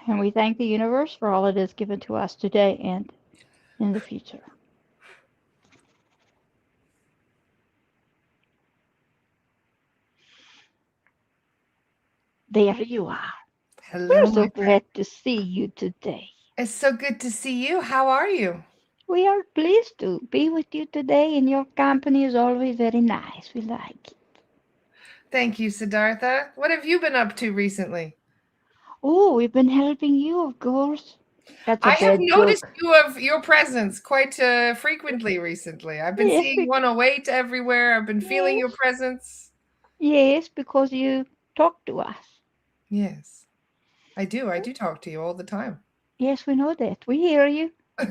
And we thank the universe for all it has given to us today and in the future. There you are. We're Hello, so my friend. glad to see you today. It's so good to see you. How are you? We are pleased to be with you today, and your company is always very nice. We like it. Thank you, Siddhartha. What have you been up to recently? Oh, we've been helping you, of course. That's a I have bad noticed joke. you of your presence quite frequently recently. I've been Yes, seeing 108 everywhere. I've been feeling your yes, presence. yes, because you talk to us. Yes, I do. I do talk to you all the time. Yes, we know that. We hear you. I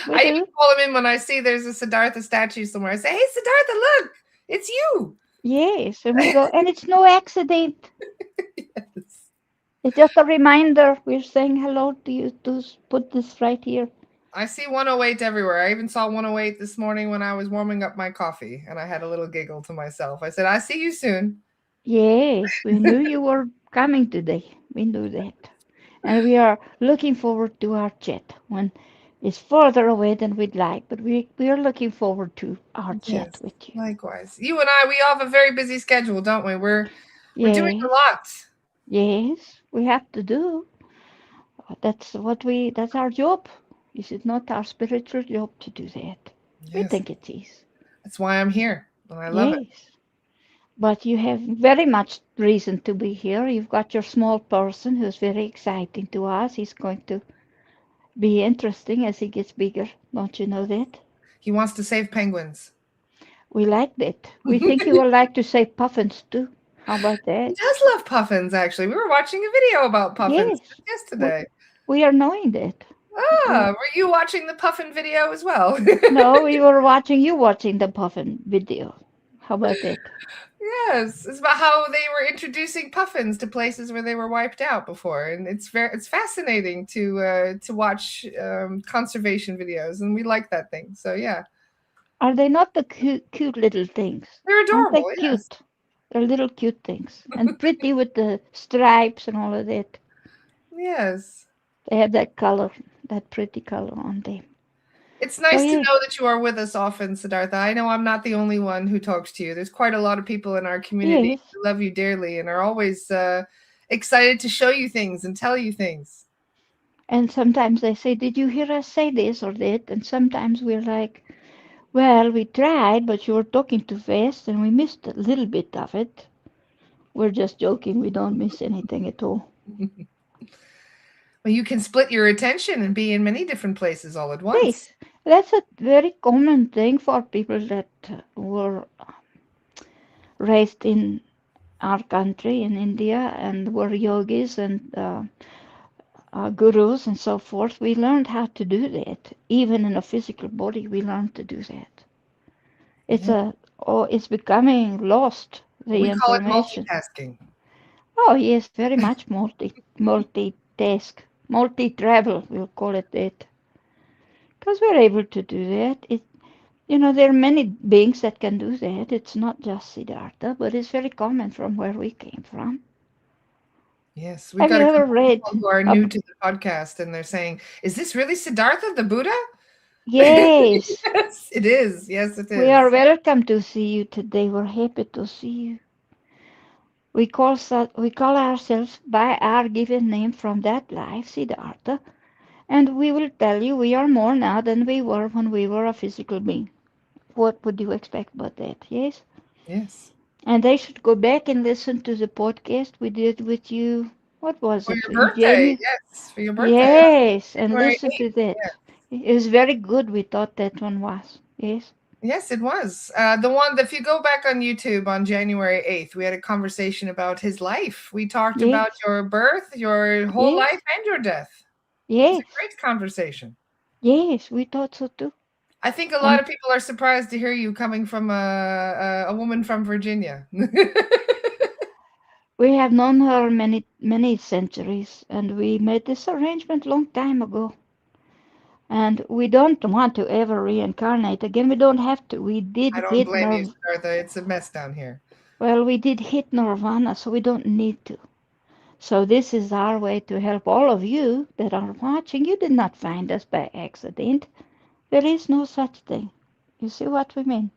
We even do. call him in when I see there's a Siddhartha statue somewhere. I say, "Hey, Siddhartha, look, it's you." Yes, and we go, and it's no accident. Yes. It's just a reminder. We're saying hello to you to put this right here. I see 108 everywhere. I even saw 108 this morning when I was warming up my coffee, and I had a little giggle to myself. I said, "I see you soon." Yes, we knew you were coming today. We knew that. And we are looking forward to our chat when it's further away than we'd like, but we are looking forward to our chat Yes, with you. likewise. You and I, we all have a very busy schedule, don't we? We're doing a Yes, lot. yes, we have to do. That's our job. Is it not our spiritual job to do that? We Yes, think it is. that's why I'm here, and I love it. Yes. But you have very much reason to be here. You've got your small person who's very exciting to us. He's going to be interesting as he gets bigger. Don't you know that? He wants to save penguins. We like that. We think you will like to say puffins too. How about He that? does love puffins, actually. We were watching a video about puffins Yes, just we, yesterday. we are knowing that. We Ah, were you watching the puffin video as well? no, we were watching you watching the puffin video. How about that? Yes, it's about how they were introducing puffins to places where they were wiped out before, and it's fascinating to watch conservation videos, and we like that thing. So yeah, Are they not the cute little things? they're Aren't they adorable. Yes, cute? They're little cute things and pretty with the stripes and all of that. yes. They have that color, that pretty color on them. It's So nice to yes, know that you are with us often, Siddhartha. I know I'm not the only one who talks to you. There's quite a lot of people in our community yes. who love you dearly and are always excited to show you things and tell you things. And sometimes they say, "Did you hear us say this or that?" And sometimes we're like, "Well, we tried, but you were talking too fast, and we missed a little bit of it." We're just joking. We don't miss anything at all. Well, you can split your attention and be in many different places all at once. Yes, that's a very common thing for people that were raised in our country in India and were yogis and gurus and so forth. We learned how to do that. Even in a physical body, we learned to do that. It's Yeah. a it's becoming lost the We call it information. multitasking. Oh yes, very much multitask, multi travel. We'll call it that because we're able to do that. There are many beings that can do that. It's not just Siddhartha, but it's very common from where we came from. Yes, we've Have got you a ever couple of read? people who are Up, new to the podcast and they're saying, "Is this really Siddhartha the Buddha?" yes, Yes, it is. Yes, it we are is. welcome to see you today. We're happy to see you. We call ourselves by our given name from that life, Siddhartha, and we will tell you we are more now than we were when we were a physical being. What would you expect about that? Yes? Yes. And they should go back and listen to the podcast we did with you. What was For it? your In birthday. January? Yes, for your birthday on Yes, and January listen to 8th. that. It was very good. We thought that one was. Yes? Yes, it was. The one, if you go back on YouTube on January 8th, we had a conversation about his life. We talked about Yes? your birth, your whole Yes? life, and your death. It was a Yes? great conversation. Yes, we thought so too. I think a lot And of people are surprised to hear you coming from a woman from Virginia. we have known her many, many centuries, and we made this arrangement long time ago. And we don't want to ever reincarnate again. We don't have to. We did I don't hit blame you, nerve. Siddhartha. It's a mess down here. Well, we did hit nirvana, so we don't need to. So this is our way to help all of you that are watching. You did not find us by accident. There is no such thing. You see what we mean?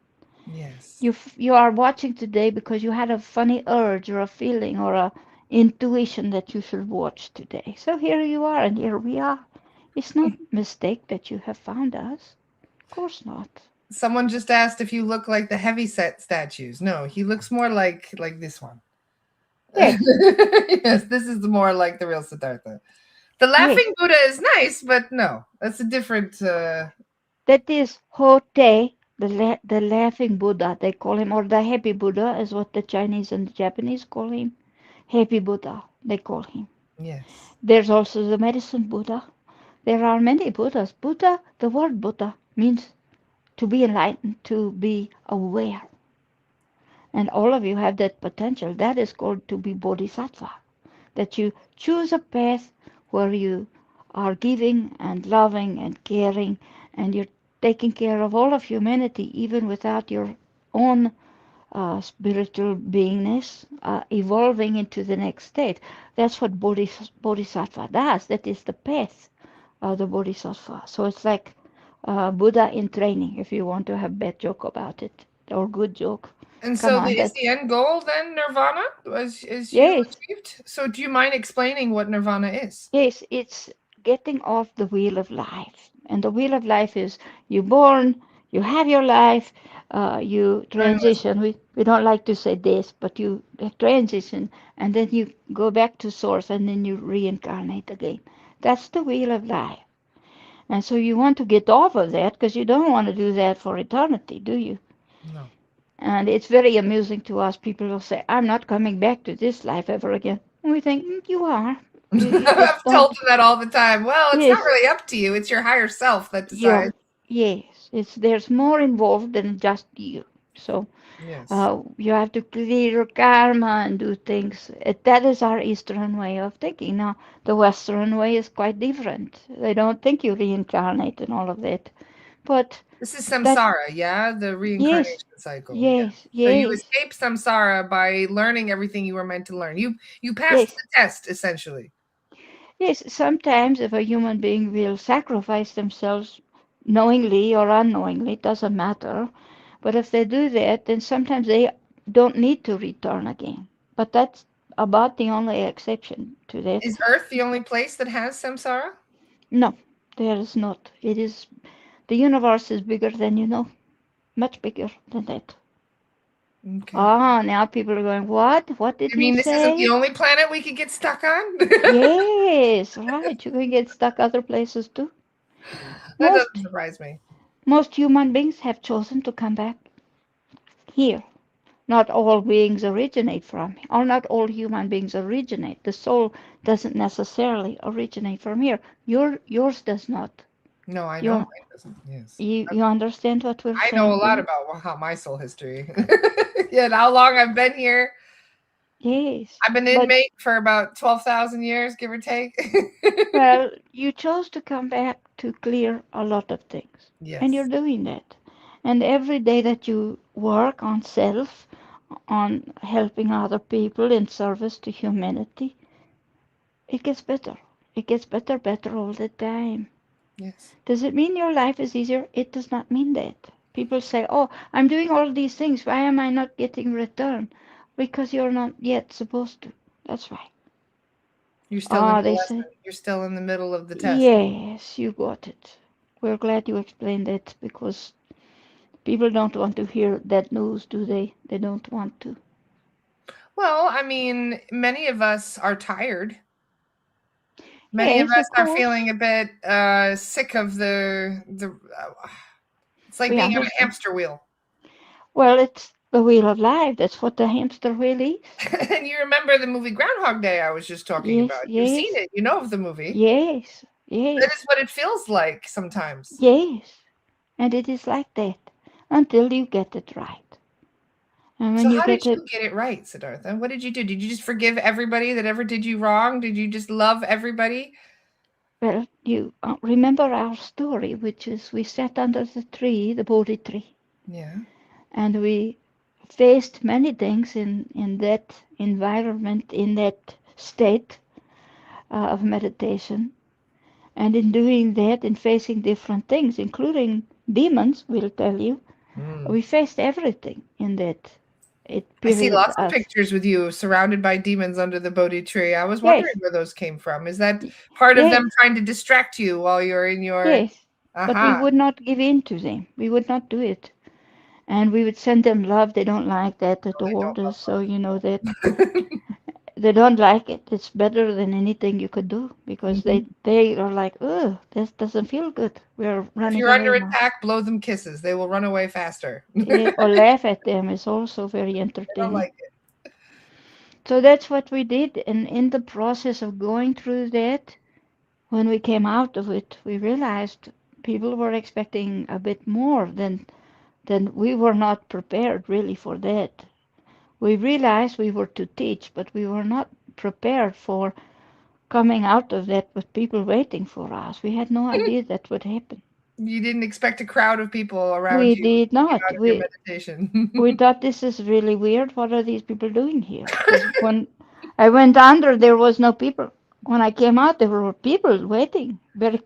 Yes. You are watching today because you had a funny urge or a feeling or a intuition that you should watch today. So here you are and here we are. It's not a mistake that you have found us. Of course not. Someone just asked if you look like the heavy set statues. No, he looks more like this one. Yes, Yes, this is more like the real Siddhartha. The yes. laughing Buddha is nice, but no, that's a different. That is Hote, the laughing Buddha, they call him, or the happy Buddha is what the Chinese and the Japanese call him. Happy Buddha, they call him. Yes. There's also the medicine Buddha. There are many Buddhas. Buddha, the word Buddha means to be enlightened, to be aware. And all of you have that potential. That is called to be bodhisattva. That you choose a path where you are giving and loving and caring and you're taking care of all of humanity even without your own spiritual beingness evolving into the next state. That's what bodhisattva does. That is the path of the bodhisattva. So it's like Buddha in training, if you want to have a bad joke about it or good joke. And Come so on, is the that's end goal then nirvana? Is you yes, achieved? So do you mind explaining what nirvana is? yes, it's getting off the wheel of life. And the wheel of life is you born, you have your life, you Learn wisdom. transition. We don't like to say this, but you transition and then you go back to source and then you reincarnate again. That's the wheel of life. And so you want to get off of that because you don't want to do that for eternity, do you? No. And it's very amusing to us. People will say, I'm not coming back to this life ever again. And we think, you are. You just I've told don't. them that all the time. Well, it's not Yes, really up to you. It's your higher self that decides. you're. Yes, there's more involved than just you. So Yes. you have to clear your karma and do things. That is our Eastern way of thinking. Now, the Western way is quite different. They don't think you reincarnate and all of that. But This is that, samsara, yeah? The yes, reincarnation cycle. Yeah. yes, So you yes, escape samsara by learning everything you were meant to learn. You passed yes, the test, essentially. yes. Sometimes if a human being will sacrifice themselves knowingly or unknowingly, it doesn't matter. But if they do that, then sometimes they don't need to return again. But that's about the only exception to that. Is Earth the only place that has samsara? No, there is not. It is the universe is bigger than you know, much bigger than that. Okay. Ah, now people are going, what? What did You he mean this isn't the say? only planet we could get stuck on? Yes, right. You can get stuck other places too. That doesn't Most surprise me. most human beings have chosen to come back here. Not all beings originate from, or not all human beings originate. The soul doesn't necessarily originate from here. Yours does not. No, I know You mine doesn't. Yes. you understand what we're I know a saying, do lot you? about how my soul history. Yeah, and how long I've been here. Yes, I've been an but inmate for about 12,000 years, give or take. well, you chose to come back to clear a lot of things, and you're Yes. doing that. And every day that you work on self, on helping other people in service to humanity, it gets better. It gets better, better all the time. Yes. Does it mean your life is easier? It does not mean that. People say, oh, I'm doing all these things. Why am I not getting return? Because you're not yet supposed to. That's why. You're still in Ah, the they lesson. say, You're still in the middle of the test. yes, you got it. We're glad you explained that because people don't want to hear that news, do they? They don't want to. Well, I mean, many of us are tired. Many of Yes, us of are course. feeling a bit sick of it's like We being on a understand. hamster wheel. Well, it's the wheel of life. That's what the hamster wheel is. And you remember the movie Groundhog Day I was just talking Yes, about. You've seen yes, it. You know of the movie. yes, That is yes, what it feels like sometimes. yes. And it is like that until you get it right. And So when you how did get it, you get it right, Siddhartha? What did you do? Did you just forgive everybody that ever did you wrong? Did you just love everybody? well, you remember our story, which is we sat under the tree, the Bodhi tree, Yeah. and we faced many things in that environment, in that state of meditation. And in doing that, in facing different things, including demons, we'll tell you, Mm. we faced everything in that I see period. lots of pictures with you surrounded by demons under the Bodhi tree. I was wondering Yes, where those came from. Is that part of them yes, trying to distract you while you're in your yes. But we aha? would not give in to them. We would not do it. And we would send them love. They don't like that at No, they all. don't So you know that love love. they don't like it. It's better than anything you could do because Mhm. they are like, oh, this doesn't feel good. We're If running you're under away now. attack, blow them kisses. They will run away faster. Yeah, or laugh at them is also very They don't entertaining. like it. So that's what we did. And in the process of going through that, when we came out of it, we realized people were expecting a bit more than we were not prepared really for that. We realized we were to teach, but we were not prepared for coming out of that with people waiting for us. We had no idea that would happen. You didn't expect a crowd of people around We you when did you came not. out of your We meditation. thought this is really weird. What are these people doing here? Because when I went under, there was no people. When I came out, there were people waiting very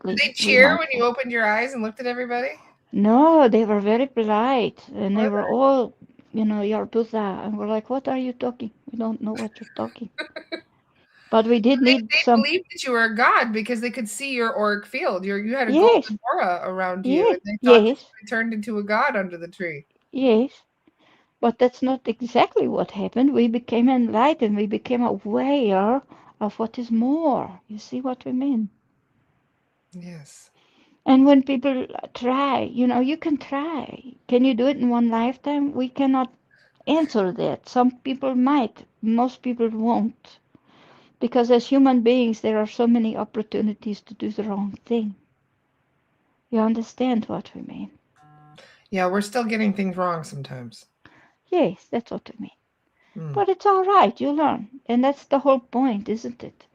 Did quietly, they we cheer might when say. you opened your eyes and looked at everybody? No, they were very polite, and they Were were all, you're Buddha, and we're like, what are you talking? We don't know what you're talking. But we did need They some. believed that you were a god because they could see your auric field. You had a Yes, golden aura around you, yes, and they thought that yes, you had turned into a god under the tree. yes. But that's not exactly what happened. We became enlightened. We became aware of what is more. You see what we mean? Yes. And when people try, you can try. Can you do it in one lifetime? We cannot answer that. Some people might, most people won't. Because as human beings, there are so many opportunities to do the wrong thing. You understand what we mean? Yeah, we're still getting things wrong sometimes. Yes, that's what I mean. Hmm. But it's all right, you learn. And that's the whole point, isn't it?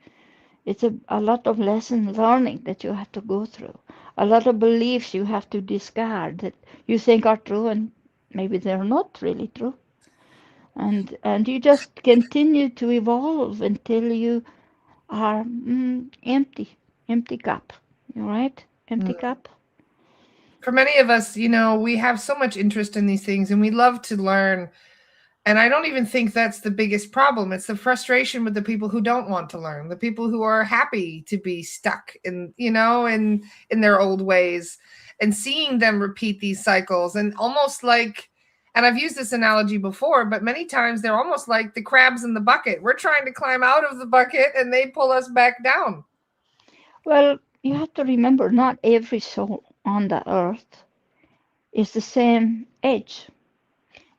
It's a lot of lesson learning that you have to go through. A lot of beliefs you have to discard that you think are true and maybe they're not really true. And you just continue to evolve until you are empty cup. You right? Empty Hmm. cup. For many of us, we have so much interest in these things and we love to learn. And I don't even think that's the biggest problem. It's the frustration with the people who don't want to learn, the people who are happy to be stuck in their old ways, and seeing them repeat these cycles and almost like, and I've used this analogy before, but many times they're almost like the crabs in the bucket. We're trying to climb out of the bucket and they pull us back down. Well, you have to remember not every soul on the earth is the same age.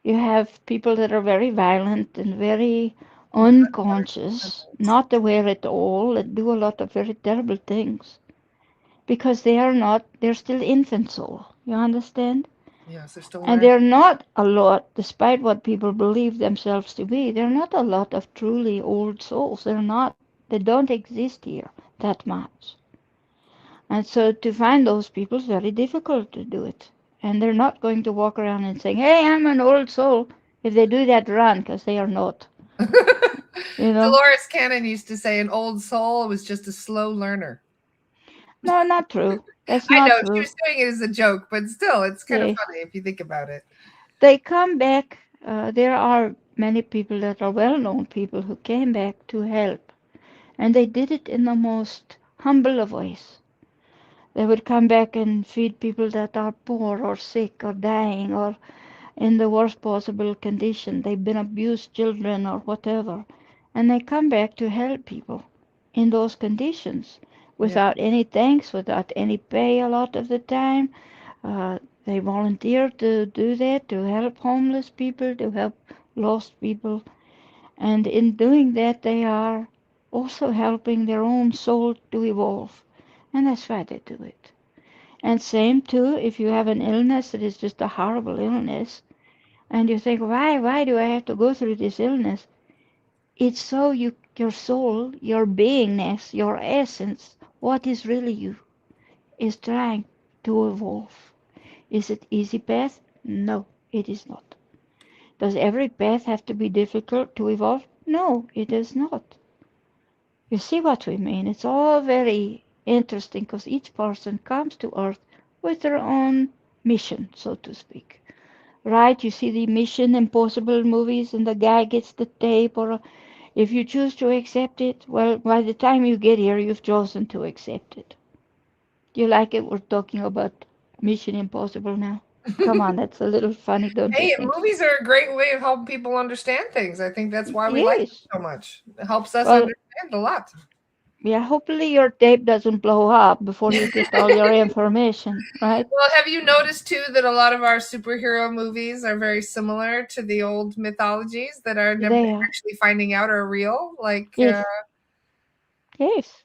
You have people that are very violent and very unconscious, not aware at all, that do a lot of very terrible things because they're still infant soul. You understand? Yes, they're still And learning. they're not a lot, despite what people believe themselves to be, they're not a lot of truly old souls. They don't exist here that much. And so to find those people is very difficult to do it. And they're not going to walk around and saying, hey, I'm an old soul. If they do that, run, because they are not. You know? Dolores Cannon used to say an old soul was just a slow learner. No, not true. That's I not know she true. was doing it as a joke, but still, it's kind of They, funny if you think about it. they come back. There are many people that are well known people who came back to help. And they did it in the most humble of ways. They would come back and feed people that are poor or sick or dying or in the worst possible condition. They've been abused children or whatever. And they come back to help people in those conditions Yeah, without any thanks, without any pay a lot of the time. They volunteer to do that, to help homeless people, to help lost people. And in doing that, they are also helping their own soul to evolve. And that's why they do it. And same too, if you have an illness that is just a horrible illness, and you think, why do I have to go through this illness? It's so your soul, your beingness, your essence, what is really you, is trying to evolve. Is it easy path? No, it is not. Does every path have to be difficult to evolve? No, it is not. You see what we mean? It's all very interesting because each person comes to Earth with their own mission, so to speak. Right? You see the Mission Impossible movies, and the guy gets the tape, or if you choose to accept it, well, by the time you get here, you've chosen to accept it. Do you like it? We're talking about Mission Impossible now. Come on, that's a little funny, don't you hey, think? movies are a great way of helping people understand things. I think that's why we like Yes. them so much. It helps us Well, understand a lot. yeah, hopefully your tape doesn't blow up before you get all your information, right? Well, have you noticed too that a lot of our superhero movies are very similar to the old mythologies that are never They are. actually finding out are real? Yes, yes,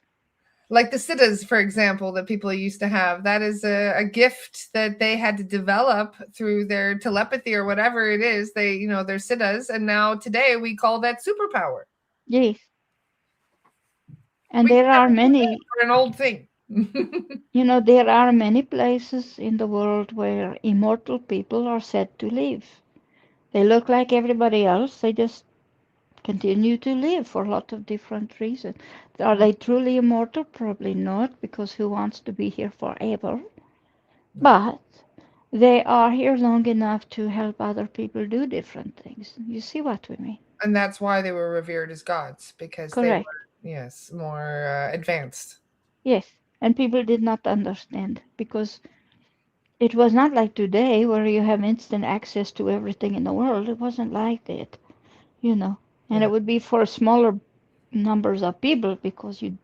Like the siddhas, for example, that people used to have. That is a gift that they had to develop through their telepathy or whatever it is. They're siddhas, and now today we call that superpower. yes. And We there are never knew that many, for an old thing. there are many places in the world where immortal people are said to live. They look like everybody else, they just continue to live for a lot of different reasons. Are they truly immortal? Probably not, because who wants to be here forever? No. But they are here long enough to help other people do different things. You see what we mean? And that's why they were revered as gods because they Correct. were, yes, more advanced. Yes. And people did not understand because it was not like today where you have instant access to everything in the world. It wasn't like that, you know. And Yeah. it would be for smaller numbers of people because you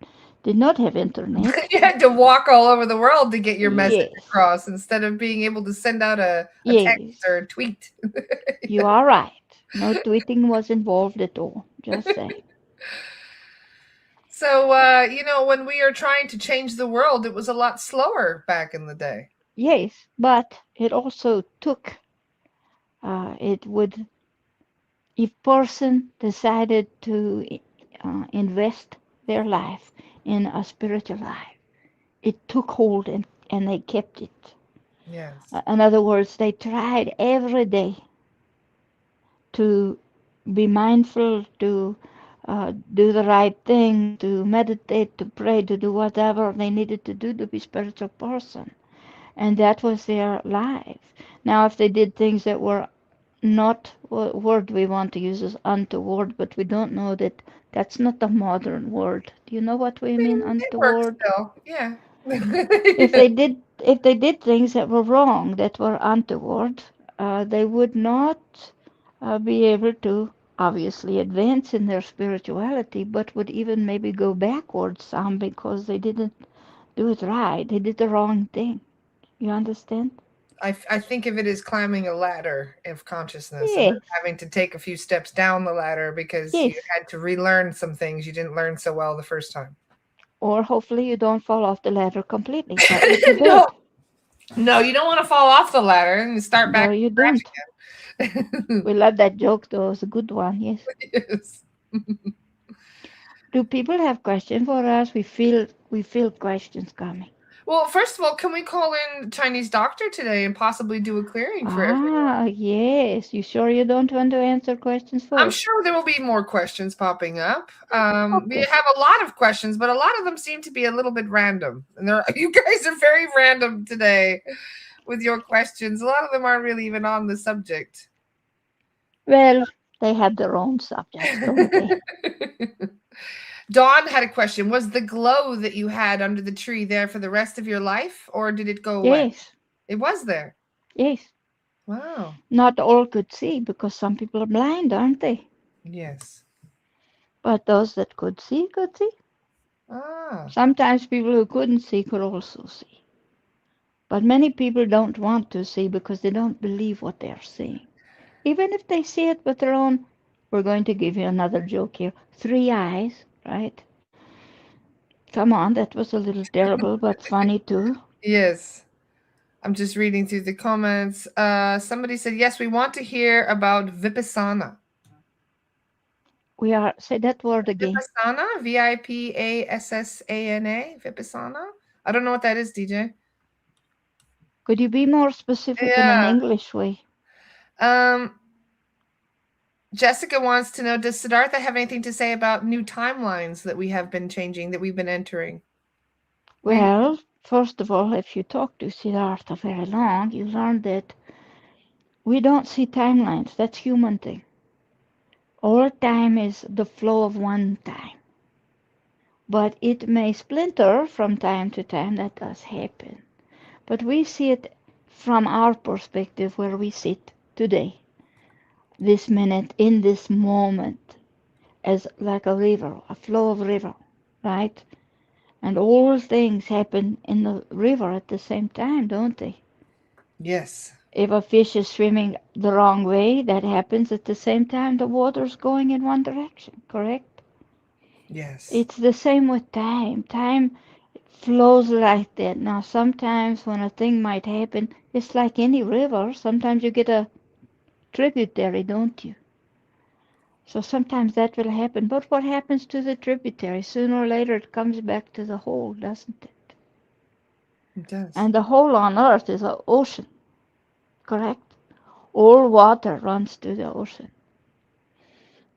did not have internet. You had to walk all over the world to get your message Yes, across instead of being able to send out a text or yes, a tweet. you are right. No tweeting was involved at all. Just say. So, when we are trying to change the world, it was a lot slower back in the day. Yes, but it also took, it would, if person decided to invest their life in a spiritual life, it took hold and they kept it. Yes. In other words, they tried every day to be mindful, to do the right things, to meditate, to pray, to do whatever they needed to do to be spiritual person. And that was their life. Now, if they did things that were not what word we want to use is untoward, but we don't know that that's not the modern word. Do you know what we mean It works untoward? still. Yeah. If they did things that were wrong, that were untoward, they would not be able to obviously advance in their spirituality, but would even maybe go backwards some because they didn't do it right. They did the wrong thing. You understand? I think of it as climbing a ladder of consciousness and then Yes, having to take a few steps down the ladder because you yes. had to relearn some things you didn't learn so well the first time. Or hopefully you don't fall off the ladder completely. That would be No, good. no, you don't want to fall off the ladder and start No, back you from don't. scratch again. We love that joke though. It's a good one. Yes. Yes. Do people have questions for us? We feel questions coming. Well, first of all, can we call in Chinese doctor today and possibly do a clearing for everyone? Ah, yes. You sure you don't want to answer questions I'm first? sure there will be more questions popping up. We Okay. have a lot of questions, but a lot of them seem to be a little bit random. And you guys are very random today with your questions. A lot of them aren't really even on the subject. Well, they have their own subjects, don't they? Dawn had a question. Was the glow that you had under the tree there for the rest of your life, or did it go away? Yes, It was there. yes. Wow. Not all could see because some people are blind, aren't they? Yes. But those that could see could see. Ah, Sometimes people who couldn't see could also see. But many people don't want to see because they don't believe what they're seeing. Even if they see it with their own, we're going to give you another joke here. 3 eyes, right? Come on, that was a little terrible, but funny too. yes. I'm just reading through the comments. Somebody said, yes, we want to hear about Vipassana. Say that word again. Vipassana, Vipassana, Vipassana. I don't know what that is, DJ. Could you be more specific in an Yeah. English way? Um, Jessica wants to know, does Siddhartha have anything to say about new timelines that we have been changing, that we've been entering? Well, first of all, if you talk to Siddhartha very long, you learn that we don't see timelines. That's human thing. All time is the flow of one time. But it may splinter from time to time. That does happen. But we see it from our perspective where we sit today, this minute, in this moment, as like a river, a flow of river, right? And all things happen in the river at the same time, don't they? Yes. If a fish is swimming the wrong way, that happens at the same time the water's going in one direction, correct? Yes. It's the same with time. Time flows like that. Now, sometimes when a thing might happen, it's like any river. Sometimes you get a tributary, don't you? So sometimes that will happen. But what happens to the tributary? Sooner or later it comes back to the whole, doesn't it? It does. And the whole on earth is an ocean, correct? All water runs to the ocean.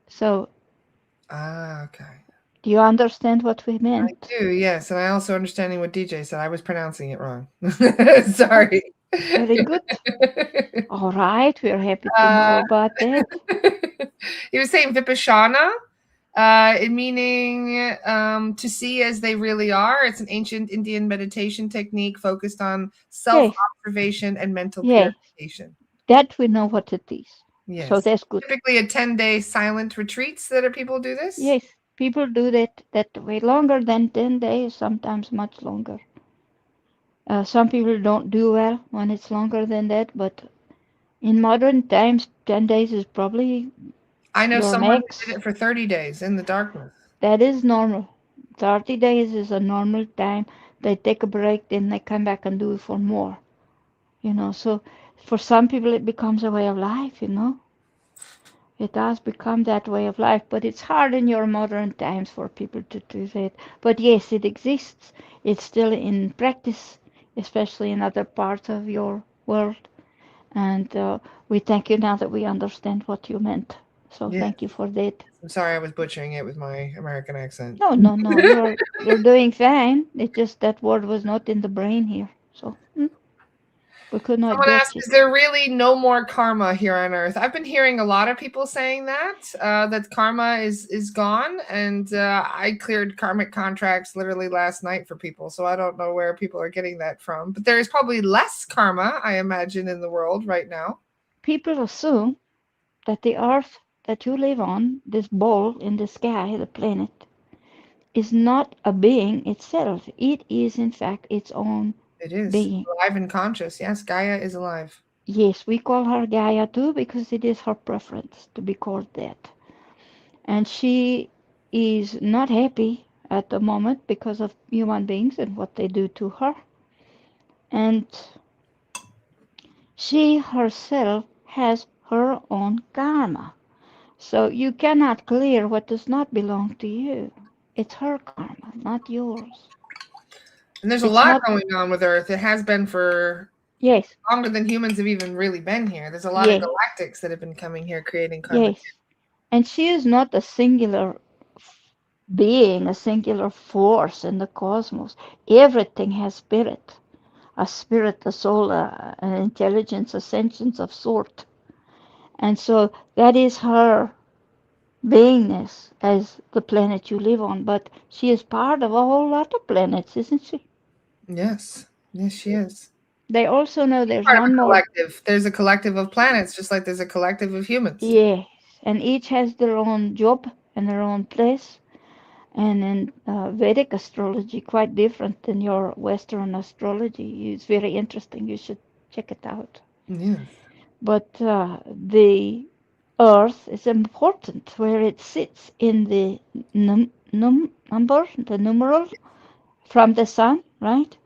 So, Ah, okay. do you understand what we I meant? do, yes. And I also understanding what DJ said. I was pronouncing it wrong. Oh, Sorry. very good. All right, we're happy to know uh, about that. he was saying Vipassana, meaning to see as they really are. It's an ancient Indian meditation technique focused on self Yes, observation and mental yes, purification. that we know what it is. So Yes. that's good. Typically a 10-day silent retreats that people do this. Yes, People do that way longer than 10 days, sometimes much longer. Some people don't do well when it's longer than that, but in modern times, 10 days is probably I know your someone who did max. it for 30 days in the darkness. That is normal. 30 days is a normal time. They take a break, then they come back and do it for more. So for some people it becomes a way of life. It does become that way of life, but it's hard in your modern times for people to do that. But yes, it exists. It's still in practice, especially in other parts of your world. And we thank you now that we understand what you meant. So Yeah. thank you for that. I'm sorry I was butchering it with my American accent. No, no, no. You're doing fine. It's just that word was not in the brain here, so we could not Someone asked, get is it. there really no more karma here on Earth? I've been hearing a lot of people saying that karma is gone, and I cleared karmic contracts literally last night for people, so I don't know where people are getting that from. But there is probably less karma, I imagine, in the world right now. People assume that the Earth that you live on, this ball in the sky, the planet, is not a being itself. It is, in fact, its own It is being. alive and conscious. Yes, Gaia is alive. Yes, we call her Gaia too because it is her preference to be called that. And she is not happy at the moment because of human beings and what they do to her. And she herself has her own karma. So you cannot clear what does not belong to you. It's her karma, not yours. And there's a It's lot not, going on with Earth. It has been for yes, longer than humans have even really been here. There's a lot of yes, galactics that have been coming here creating karma. yes. And she is not a singular being, a singular force in the cosmos. Everything has spirit. A spirit, a soul, an intelligence, a sentience of sort. And so that is her beingness as the planet you live on. But she is part of a whole lot of planets, isn't she? Yes. Yes, she is. They also know there's Part of one a more. collective. There's a collective of planets, just like there's a collective of humans. Yes, and each has their own job and their own place. And in Vedic astrology, quite different than your Western astrology. It's very interesting. You should check it out. Yes. But the Earth is important where it sits in the number, the numeral from the sun, right?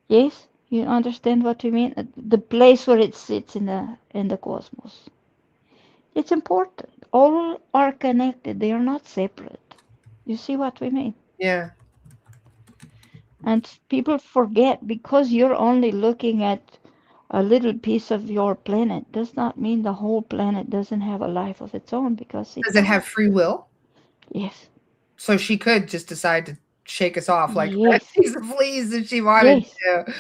Yes, you understand what you mean. The place where it sits in the cosmos. It's important. All are connected. They are not separate. You see what we mean? Yeah. And people forget because you're only looking at a little piece of your planet does not mean the whole planet doesn't have a life of its own because it Does it have does. free will? Yes. So she could just decide to shake us off like that Yes. piece of fleas if she wanted Yes. to.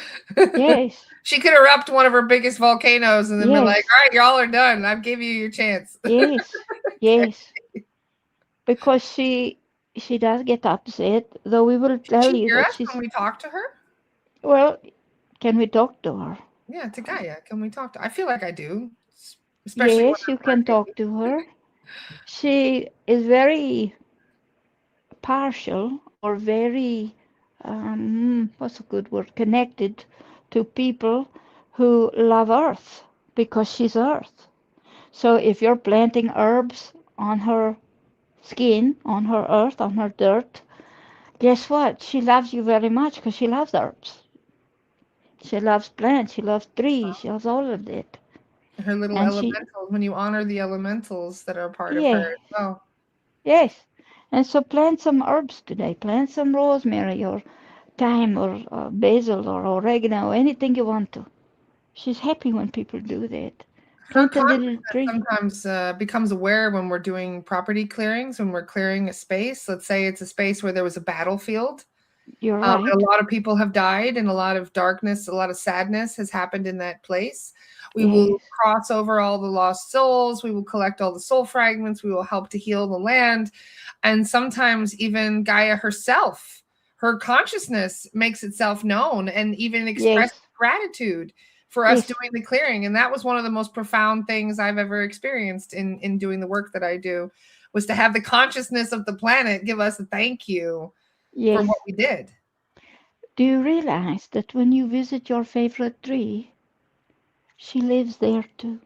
Yes. She could erupt one of her biggest volcanoes and then be like, Yes. all right, y'all are done. I've given you your chance. Yes. Okay. Yes. Because she does get upset, though we will Can tell she you hear that us she's when we talk to her? well, can we talk to her? Yeah, to Gaia. Can we talk to I feel like I do, especially when Yes, you I'm can working. talk to her. She is very partial or very, what's a good word, connected to people who love Earth because she's Earth. So if you're planting herbs on her skin, on her earth, on her dirt, guess what? She loves you very much because she loves herbs. She loves plants, she loves trees, she loves all of that. Her little And she, elementals, when you honor the elementals that are part of her yeah, as well. yes. And so plant some herbs today. Plant some rosemary or thyme or basil or oregano, anything you want to. She's happy when people do that. Her Plant a little consciousness tree. sometimes becomes aware when we're doing property clearings, when we're clearing a space. Let's say it's a space where there was a battlefield. You're A right. lot of people have died, and a lot of darkness, a lot of sadness has happened in that place. We will Yes, cross over all the lost souls. We will collect all the soul fragments. We will help to heal the land. And sometimes even Gaia herself, her consciousness makes itself known and even expresses yes, gratitude for us yes, doing the clearing. And that was one of the most profound things I've ever experienced in doing the work that I do. was to have the consciousness of the planet give us a thank you for Yes. what we did. Do you realize that when you visit your favorite tree, she lives there too?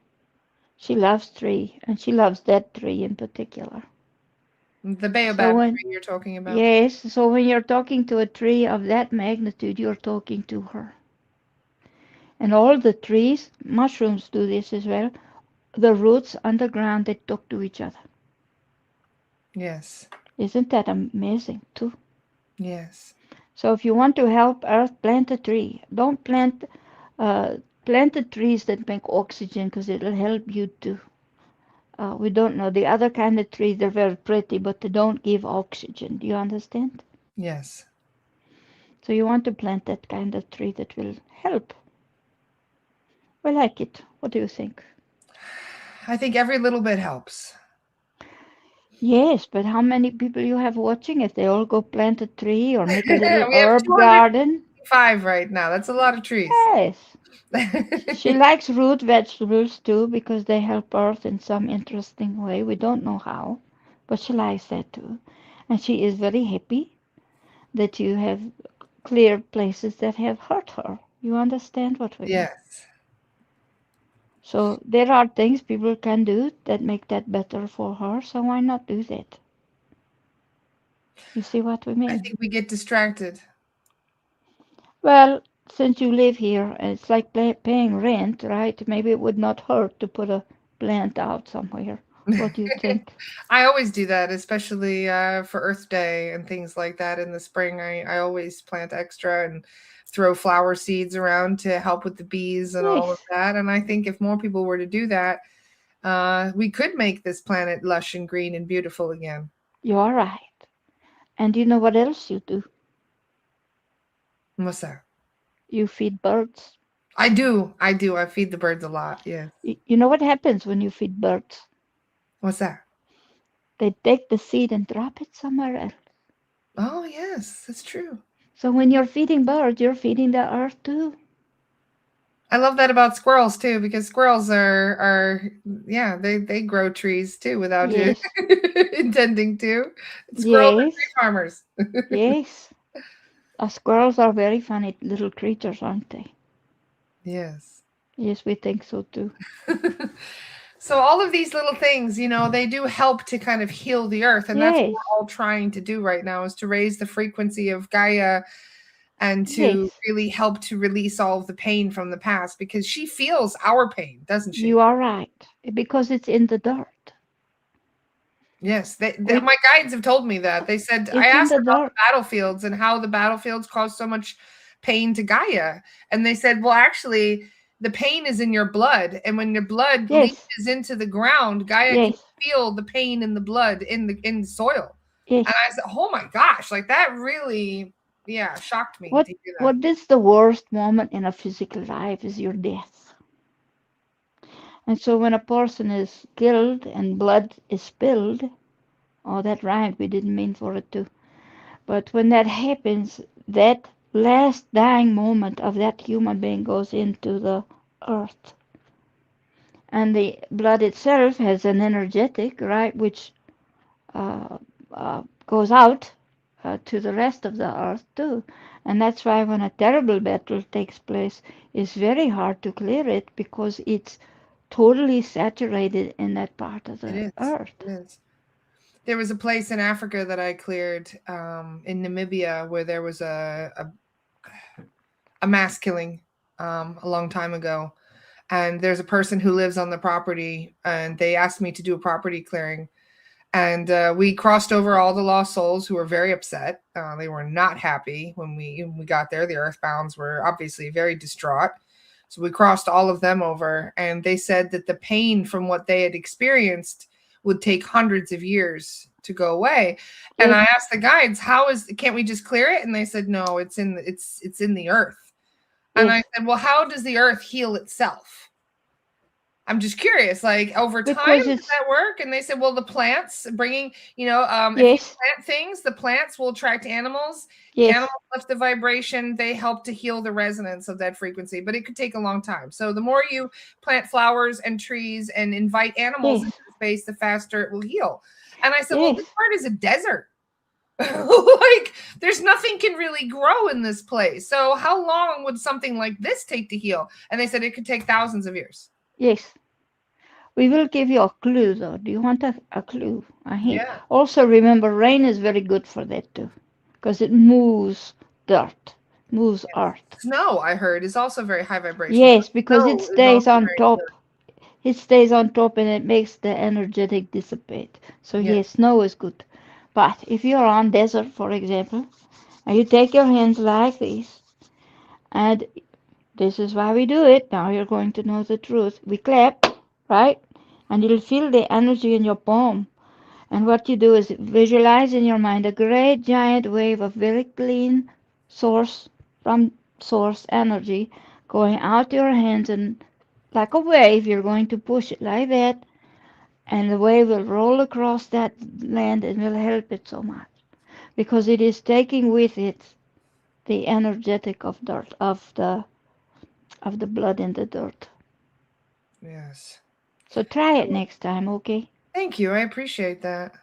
She loves tree, and she loves that tree in particular. The So baobab when tree you're talking about. yes, so when you're talking to a tree of that magnitude, you're talking to her. And all the trees, mushrooms do this as well. The roots underground, they talk to each other. Yes. Isn't that amazing too? Yes. So if you want to help Earth, plant a tree. Don't uh, plant the trees that make oxygen because it'll help you too. We don't know the other kind of trees. They're very pretty, but they don't give oxygen. Do you understand? Yes. So you want to plant that kind of tree that will help. We like it. What do you think? I think every little bit helps. Yes, but how many people you have watching? If they all go plant a tree or make a little We have herb 205 garden. right now. That's a lot of trees. Yes. She likes root vegetables too because they help Earth in some interesting way. We don't know how, but she likes that too. And she is very happy that you have cleared places that have hurt her. You understand what we mean? Yes. So there are things people can do that make that better for her, so why not do that? You see what we I mean? think we get distracted. Well, since you live here, it's like paying rent, right? Maybe it would not hurt to put a plant out somewhere. What do you think? I always do that, especially for Earth Day and things like that in the spring. I always plant extra and throw flower seeds around to help with the bees and all of Yes, that. And I think if more people were to do that, we could make this planet lush and green and beautiful again. you are right. And you know what else you do? What's that? You feed birds. I do. I do. I feed the birds a lot. Yes. You know what happens when you feed birds? What's that? They take the seed and drop it somewhere else. Oh, yes, that's true. So when you're feeding birds, you're feeding the earth too. I love that about squirrels too, because squirrels are yeah, they grow trees too without you Yes, intending to. Squirrels are tree yes, farmers. yes. Squirrels are very funny little creatures, aren't they? Yes. Yes, we think so too. So all of these little things, they do help to kind of heal the earth, and that's what Yes, we're all trying to do right now is to raise the frequency of Gaia and to yes. really help to release all of the pain from the past because she feels our pain, doesn't You she? are right. Because it's in the dirt. Yes, We, my guides have told me that. They said I it's in asked the about the dirt. battlefields and how the battlefields cause so much pain to Gaia, and they said, well, actually, the pain is in your blood, and when your blood Yes, leaches into the ground, Gaia can yes, feel the pain in the blood in the soil. And yes. I said, oh my gosh, like that really, yeah, shocked me What to hear that. what is the worst moment in a physical life is your death. And so when a person is killed and blood is spilled, oh, that rhymed. We didn't mean for it to. But when that happens, that last dying moment of that human being goes into the earth. And the blood itself has an energetic, right, which goes out to the rest of the earth too. And that's why when a terrible battle takes place, it's very hard to clear it because it's totally saturated in that part of It the is. earth. It is. There was a place in Africa that I cleared in Namibia where there was a mass killing a long time ago. And there's a person who lives on the property, and they asked me to do a property clearing. And we crossed over all the lost souls who were very upset. They were not happy when we got there. The Earthbounds were obviously very distraught. So we crossed all of them over, and they said that the pain from what they had experienced would take hundreds of years to go away. And I Yes, asked the guides, can't we just clear it? And they said, no, it's in the earth. And I yes. said, well, how does the earth heal itself? I'm just curious, like over time, Because does it's, that work? And they said, well, the plants bringing, if you yes, plant things, the plants will attract animals. The animals yes, lift the vibration. They help to heal the resonance of that frequency, but it could take a long time. So the more you plant flowers and trees and invite animals yes, into the space, the faster it will heal. And I said, well, this Yes. part is a desert. Like, there's nothing can really grow in this place. So how long would something like this take to heal? And they said it could take thousands of years. Yes. We will give you a clue though. Do you want a clue? A hint? Yeah. Also remember rain is very good for that too. Because it moves dirt, moves earth. Snow, I heard, is also very high vibration. So Yes, because it snow is stays also on very top. good. It stays on top and it makes the energetic dissipate. So Yeah. yes, snow is good. But if you're on desert, for example, and you take your hands like this, and this is why we do it. Now you're going to know the truth. We clap, right? And you'll feel the energy in your palm. And what you do is visualize in your mind a great giant wave of very clean source from source energy going out your hands, and like a wave you're going to push it like that, and the wave will roll across that land and will help it so much because it is taking with it the energetic of dirt of the blood in the dirt. Yes. So try it next time, okay? Thank you. I appreciate that.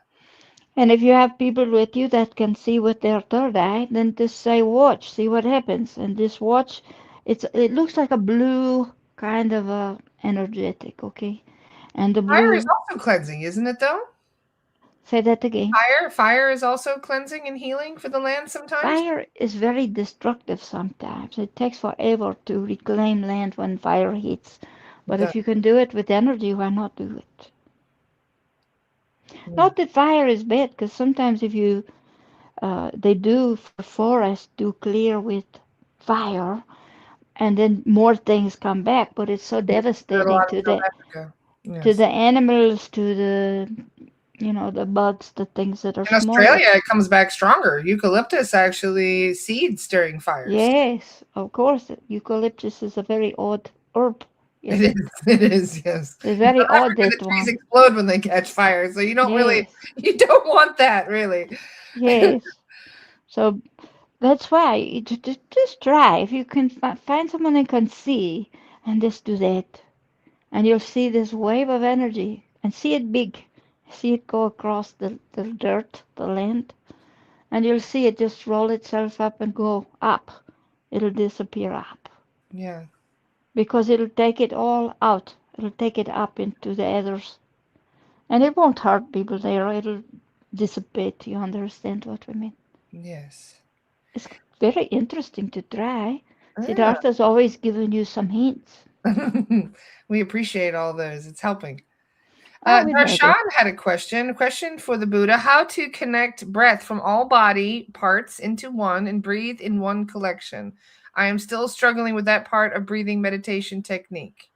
And if you have people with you that can see with their third eye, then just say watch, see what happens. And this watch, it looks like a blue kind of energetic, okay? And the Fire is blue, also cleansing, isn't it though? say that again. Fire is also cleansing and healing for the land sometimes. Fire is very destructive sometimes. It takes forever to reclaim land when fire hits. It But does. if you can do it with energy, why not do it? Yeah. Not that fire is bad, because sometimes if you, they do for forest do clear with fire, and then more things come back. But it's so Heard a devastating lot in South Africa. to Yes. the animals, to the the bugs, the things that are In smaller. Australia, it comes back stronger. Eucalyptus actually seeds during fires. Yes, of course. Eucalyptus is a very odd herb. It Yes, is. It is. Yes. it's In very South odd Africa, the that trees one. explode when they catch fire, so you don't really, Yes, you don't want that, really. yes. So that's why just try. If you can find someone that can see, and just do that, and you'll see this wave of energy, and see it big. See it go across the dirt, the land, and you'll see it just roll itself up and go up. It'll disappear up Yeah. because it'll take it all out. It'll take it up into the others, and it won't hurt people there. It'll dissipate. You understand what I mean? Yes. It's very interesting to try. Yeah. Siddhartha's always given you some hints. We appreciate all those. It's helping. Oh, we know Darshan that. had a question. A question for the Buddha: how to connect breath from all body parts into one and breathe in one collection. I am still struggling with that part of breathing meditation technique.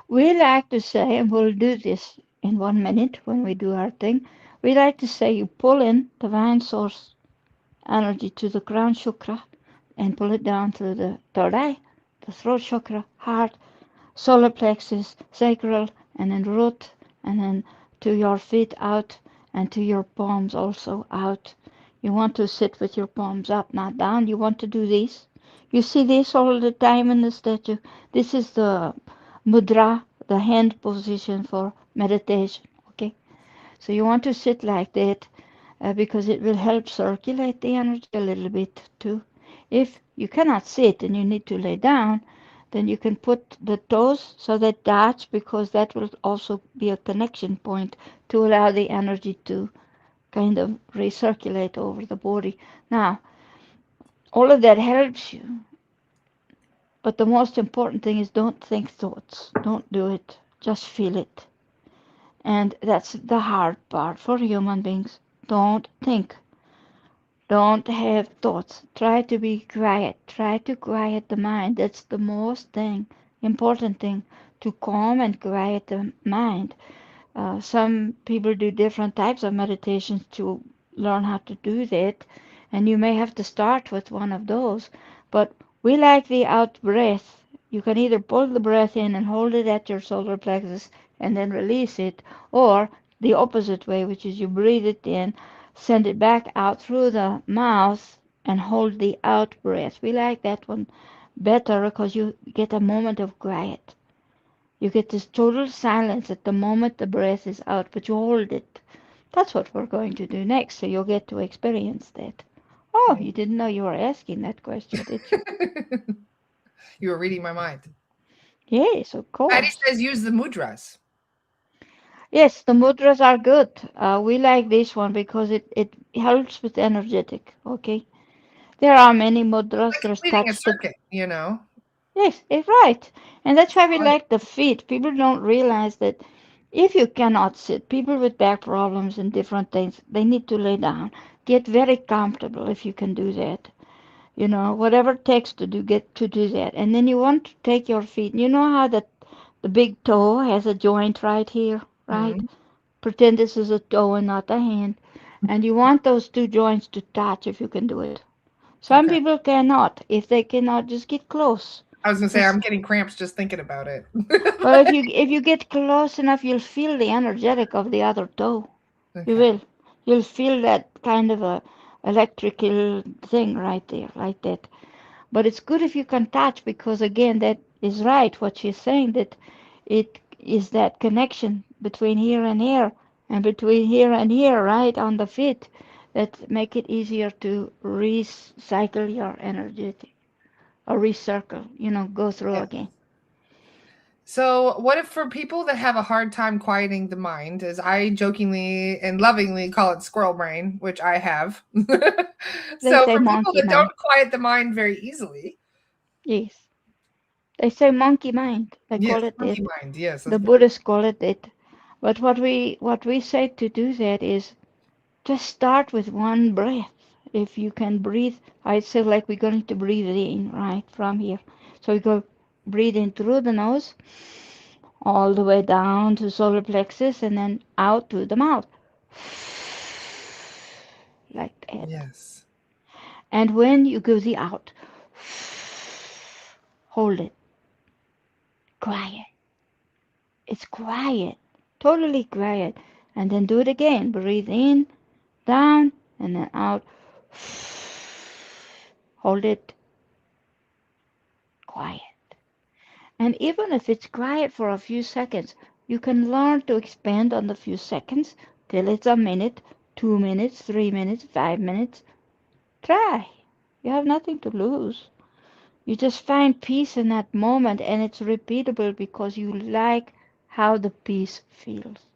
We like to say, and we'll do this in 1 minute when we do our thing. We like to say you pull in divine source energy to the crown chakra and pull it down through the third eye, the throat chakra, heart, solar plexus, sacral, and then root, and then to your feet out, and to your palms also out. You want to sit with your palms up, not down. You want to do this. You see this all the time in the statue. This is the mudra, the hand position for meditation. Okay, so you want to sit like that because it will help circulate the energy a little bit too. If you cannot sit and you need to lay down, then you can put the toes so that touch, because that will also be a connection point to allow the energy to kind of recirculate over the body. Now, all of that helps you, but the most important thing is don't think thoughts. Don't do it. Just feel it. And that's the hard part for human beings. Don't think. Don't have thoughts. Try to be quiet. Try to quiet the mind. That's the most important thing, to calm and quiet the mind. Some people do different types of meditations to learn how to do that, and you may have to start with one of those. But we like the out breath. You can either pull the breath in and hold it at your solar plexus and then release it, or the opposite way, which is you breathe it in, send it back out through the mouth, and hold the out breath. We like that one better because you get a moment of quiet. You get this total silence at the moment the breath is out, but you hold it. That's what we're going to do next, so you'll get to experience that. Oh, Okay. you didn't know you were asking that question, did you? You were reading my mind. Yes, of Patty course. says use the mudras. Yes, the mudras are good. We like this one because it helps with energetic. Okay. There are many mudras. Like There's completing a touch the. circuit, you know. Yes, it's right. And that's why we Fun. like the feet. People don't realize that if you cannot sit, people with back problems and different things, they need to lay down. Get very comfortable if you can do that. Whatever it takes to get to do that. And then you want to take your feet. You know how the big toe has a joint right here, right? Mhm. Pretend this is a toe and not a hand. And you want those two joints to touch if you can do it. Some Okay. people cannot. If they cannot, just get close. I was gonna say I'm Just getting cramps just thinking about it. well, if you get close enough, you'll feel the energetic of the other toe. You Okay. will. You'll feel that kind of a electrical thing right there, like that. But it's good if you can touch because again, that is right what she's saying that it is that connection between here and here and between here and here, right on the feet, that make it easier to recycle your energy or recircle, go through Yeah. again. So, what if for people that have a hard time quieting the mind, as I jokingly and lovingly call it squirrel brain, which I have. They So, say for people monkey that mind. don't quiet the mind very easily, Yes. They say monkey mind. They yes, call it monkey that. mind. Yes, The that's very Buddhists call it that. But what we say to do that is just start with one breath. If you can breathe, I say like we're going to breathe in, right, from here. So we go breathe in through the nose, all the way down to solar plexus, and then out to the mouth. Like that. yes, And when you go the out, hold it. Quiet. It's quiet. Totally quiet. And then do it again. Breathe in, down, and then out. Hold it quiet. And even if it's quiet for a few seconds, you can learn to expand on the few seconds till it's a minute, 2 minutes, 3 minutes, 5 minutes. Try. You have nothing to lose. You just find peace in that moment, and it's repeatable because you like how the peace feels.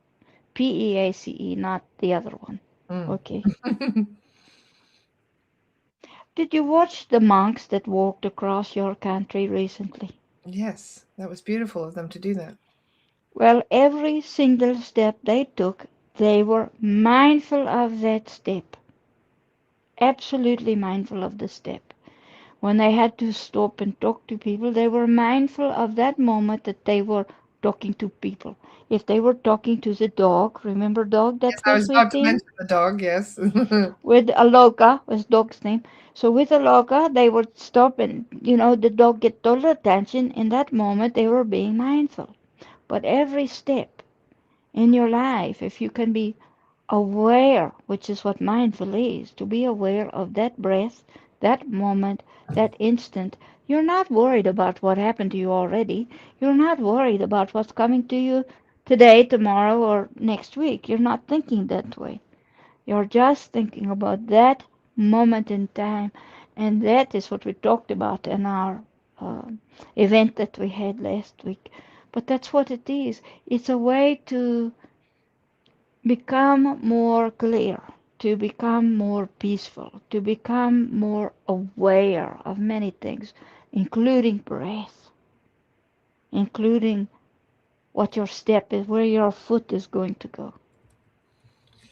PEACE, not the other one. mm. Okay. Did you watch the monks that walked across your country recently? Yes, that was beautiful of them to do that. Well, every single step they took, they were mindful of that step. Absolutely mindful of the step. When they had to stop and talk to people, they were mindful of that moment that they were talking to people. If they were talking to the dog, remember dog Yes, that I was was with about to them? mention the dog. Yes. With Aloka was dog's name. So with Aloka, they would stop and the dog get total attention. In that moment, they were being mindful. But every step in your life, if you can be aware, which is what mindful is, to be aware of that breath, that moment, that instant. You're not worried about what happened to you already. You're not worried about what's coming to you today, tomorrow, or next week. You're not thinking that way. You're just thinking about that moment in time. And that is what we talked about in our uh, event that we had last week. But that's what it is. It's a way to become more clear, to become more peaceful, to become more aware of many things, including breath, including what your step is, where your foot is going to go.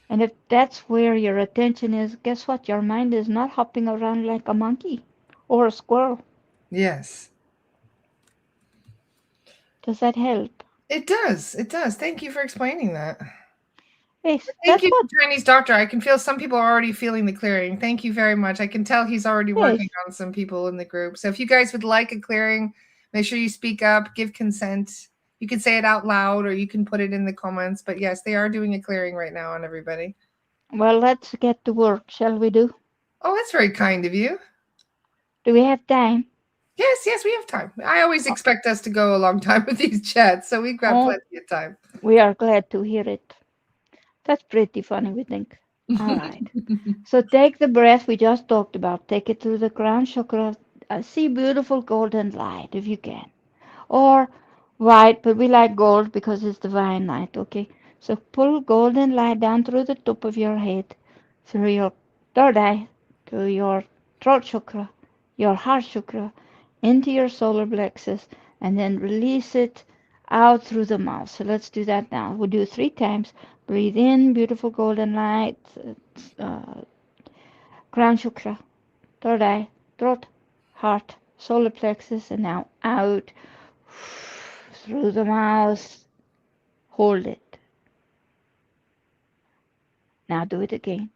And if that's where your attention is, guess what? Your mind is not hopping around like a monkey or a squirrel. Yes, Does that help? it does. It does. Thank you for explaining that. Yes, Thank that's you, what. Chinese doctor. I can feel some people are already feeling the clearing. Thank you very much. I can tell he's already Yes. working on some people in the group. So if you guys would like a clearing, make sure you speak up, give consent. You can say it out loud or you can put it in the comments. But yes, they are doing a clearing right now on everybody. Well, let's get to work, shall we do? Oh, that's very kind of you. Do we have time? Yes, yes, we have time. I always Oh, expect us to go a long time with these chats, so we've got oh, plenty of time. we are glad to hear it. That's pretty funny, we think. All right. So take the breath we just talked about. Take it through the crown chakra. See beautiful golden light if you can. Or white, but we like gold because it's divine light, okay? So pull golden light down through the top of your head, through your third eye, to your throat chakra, your heart chakra, into your solar plexus, and then release it out through the mouth. So let's do that now. We'll do it 3 times. Breathe in, beautiful golden light, uh, crown chakra, third eye, throat, heart, solar plexus, and now out through the mouth. Hold it. Now do it again.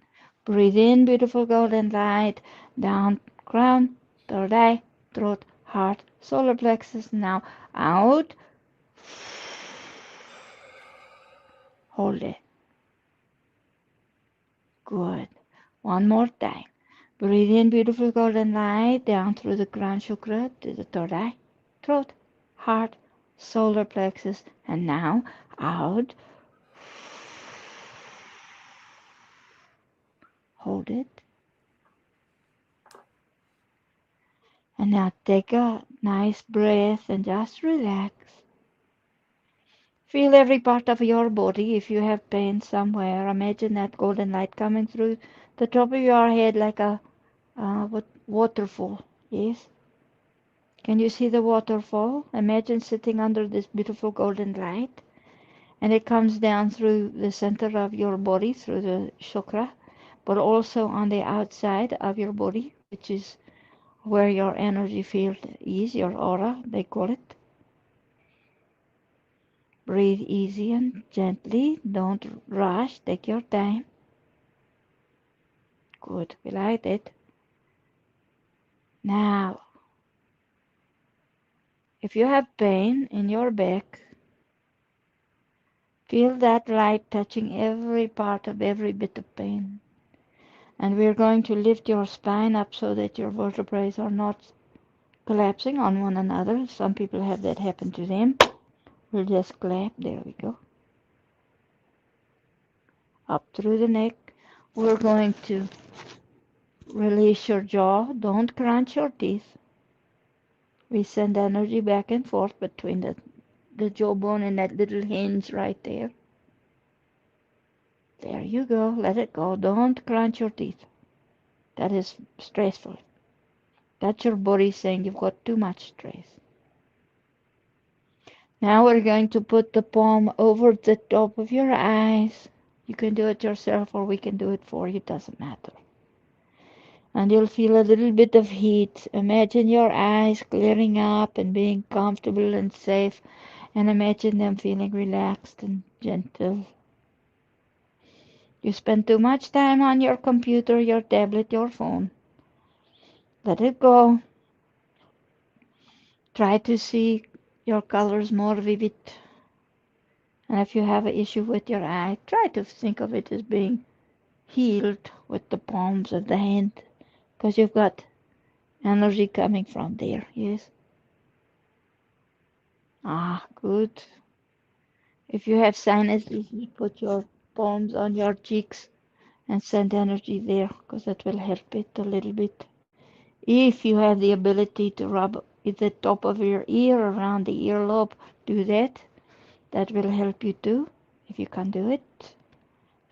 Breathe in, beautiful golden light, down, crown, third eye, throat, heart, solar plexus. Now out. Hold it. Good. One more time. Breathe in, beautiful golden light, down through the crown chakra to the third eye, throat, heart, solar plexus, and now out. Hold it. And now take a nice breath and just relax. Feel every part of your body. If you have pain somewhere, imagine that golden light coming through the top of your head like a waterfall. Yes? Can you see the waterfall? Imagine sitting under this beautiful golden light, and it comes down through the center of your body, through the chakra, but also on the outside of your body, which is where your energy field is, your aura, they call it. Breathe easy and gently. Don't rush. Take your time. Good. We like it. Now, if you have pain in your back, feel that light touching every part of every bit of pain. And we're going to lift your spine up so that your vertebrae are not collapsing on one another. Some people have that happen to them. We'll just clap. There we go. Up through the neck. We're going to release your jaw. Don't crunch your teeth. We send energy back and forth between the jawbone and that little hinge right there. There you go. Let it go. Don't crunch your teeth. That is stressful. That's your body saying you've got too much stress. Now we're going to put the palm over the top of your eyes. You can do it yourself or we can do it for you. It doesn't matter. And you'll feel a little bit of heat. Imagine your eyes clearing up and being comfortable and safe. And imagine them feeling relaxed and gentle. You spend too much time on your computer, your tablet, your phone. Let it go. Try to see your colors more vivid. And if you have an issue with your eye, try to think of it as being healed with the palms of the hand, because you've got energy coming from there. Yes. Ah, good. If you have sinuses, you put your palms on your cheeks and send energy there, because that will help it a little bit. If you have the ability to rub at the top of your ear around the earlobe, do that. That will help you too, if you can do it.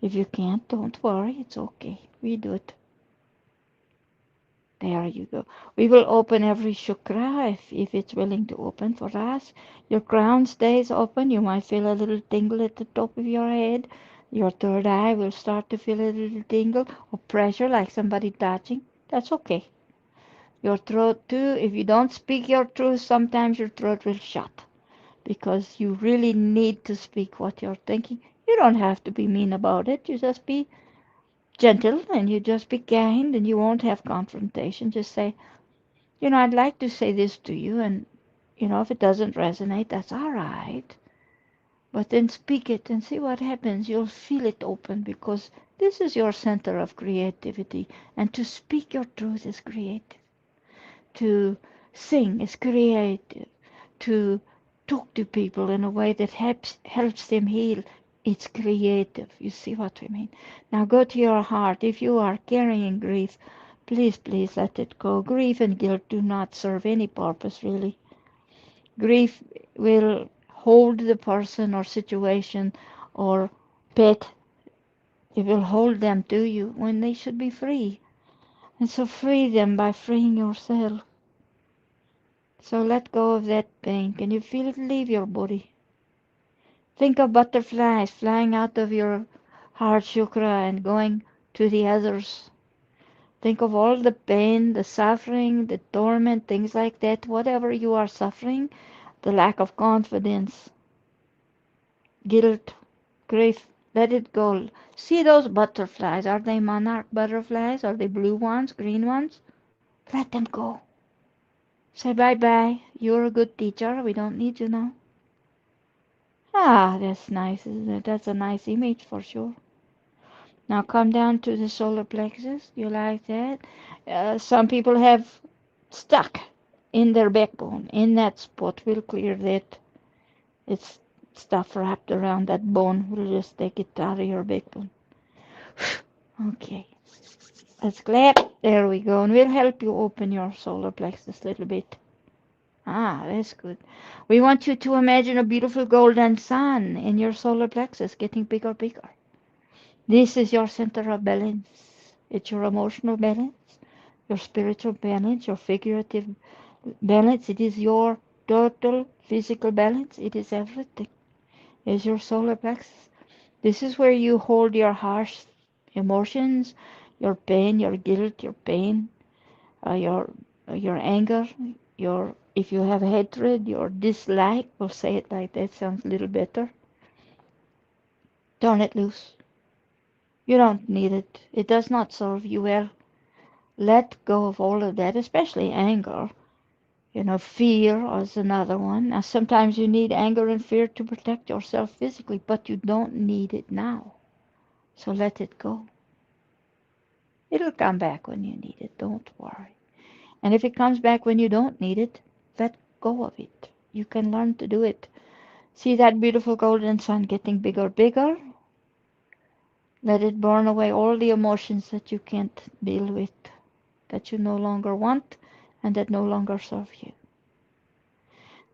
If you can't, don't worry, it's okay. We do it. There you go. We will open every chakra if it's willing to open for us. Your crown stays open. You might feel a little tingle at the top of your head. Your third eye will start to feel a little tingle or pressure like somebody touching. That's okay. Your throat too. If you don't speak your truth, sometimes your throat will shut because you really need to speak what you're thinking. You don't have to be mean about it. You just be gentle and you just be kind and you won't have confrontation. Just say, I'd like to say this to you, and, if it doesn't resonate, that's all right. But then speak it and see what happens. You'll feel it open because this is your center of creativity. And to speak your truth is creative. To sing is creative. To talk to people in a way that helps them heal It's creative. You see what we mean? Now go to your heart. If you are carrying grief, please, please let it go. Grief and guilt do not serve any purpose, really. Grief will hold the person or situation or pet. It will hold them to you when they should be free. And so free them by freeing yourself. So let go of that pain. Can you feel it leave your body? Think of butterflies flying out of your heart chakra and going to the others. Think of all the pain, the suffering, the torment, things like that, whatever you are suffering, the lack of confidence, guilt, grief, let it go. See those butterflies. Are they monarch butterflies? Are they blue ones, green ones? Let them go. Say bye bye. You're a good teacher. We don't need you now. Ah, that's nice, isn't it? That's a nice image for sure. Now come down to the solar plexus. You like that? Some people have stuck in their backbone. In that spot, we'll clear that. It's stuff wrapped around that bone. We'll just take it out of your backbone. Okay. Let's clap. There we go. And we'll help you open your solar plexus a little bit. Ah, that's good. We want you to imagine a beautiful golden sun in your solar plexus getting bigger, bigger. This is your center of balance. It's your emotional balance, your spiritual balance, your figurative balance. It is your total physical balance. It is everything. It's your solar plexus. This is where you hold your harsh emotions, your pain, your guilt, your pain, your anger, your if you have hatred, your dislike. We'll say it like that. Sounds a little better. Turn it loose. You don't need it. It does not serve you well. Let go of all of that, especially anger. Fear is another one. Now, sometimes you need anger and fear to protect yourself physically, but you don't need it now. So let it go. It'll come back when you need it. Don't worry. And if it comes back when you don't need it, let go of it. You can learn to do it. See that beautiful golden sun getting bigger, bigger? Let it burn away all the emotions that you can't deal with, that you no longer want, and that no longer serve you.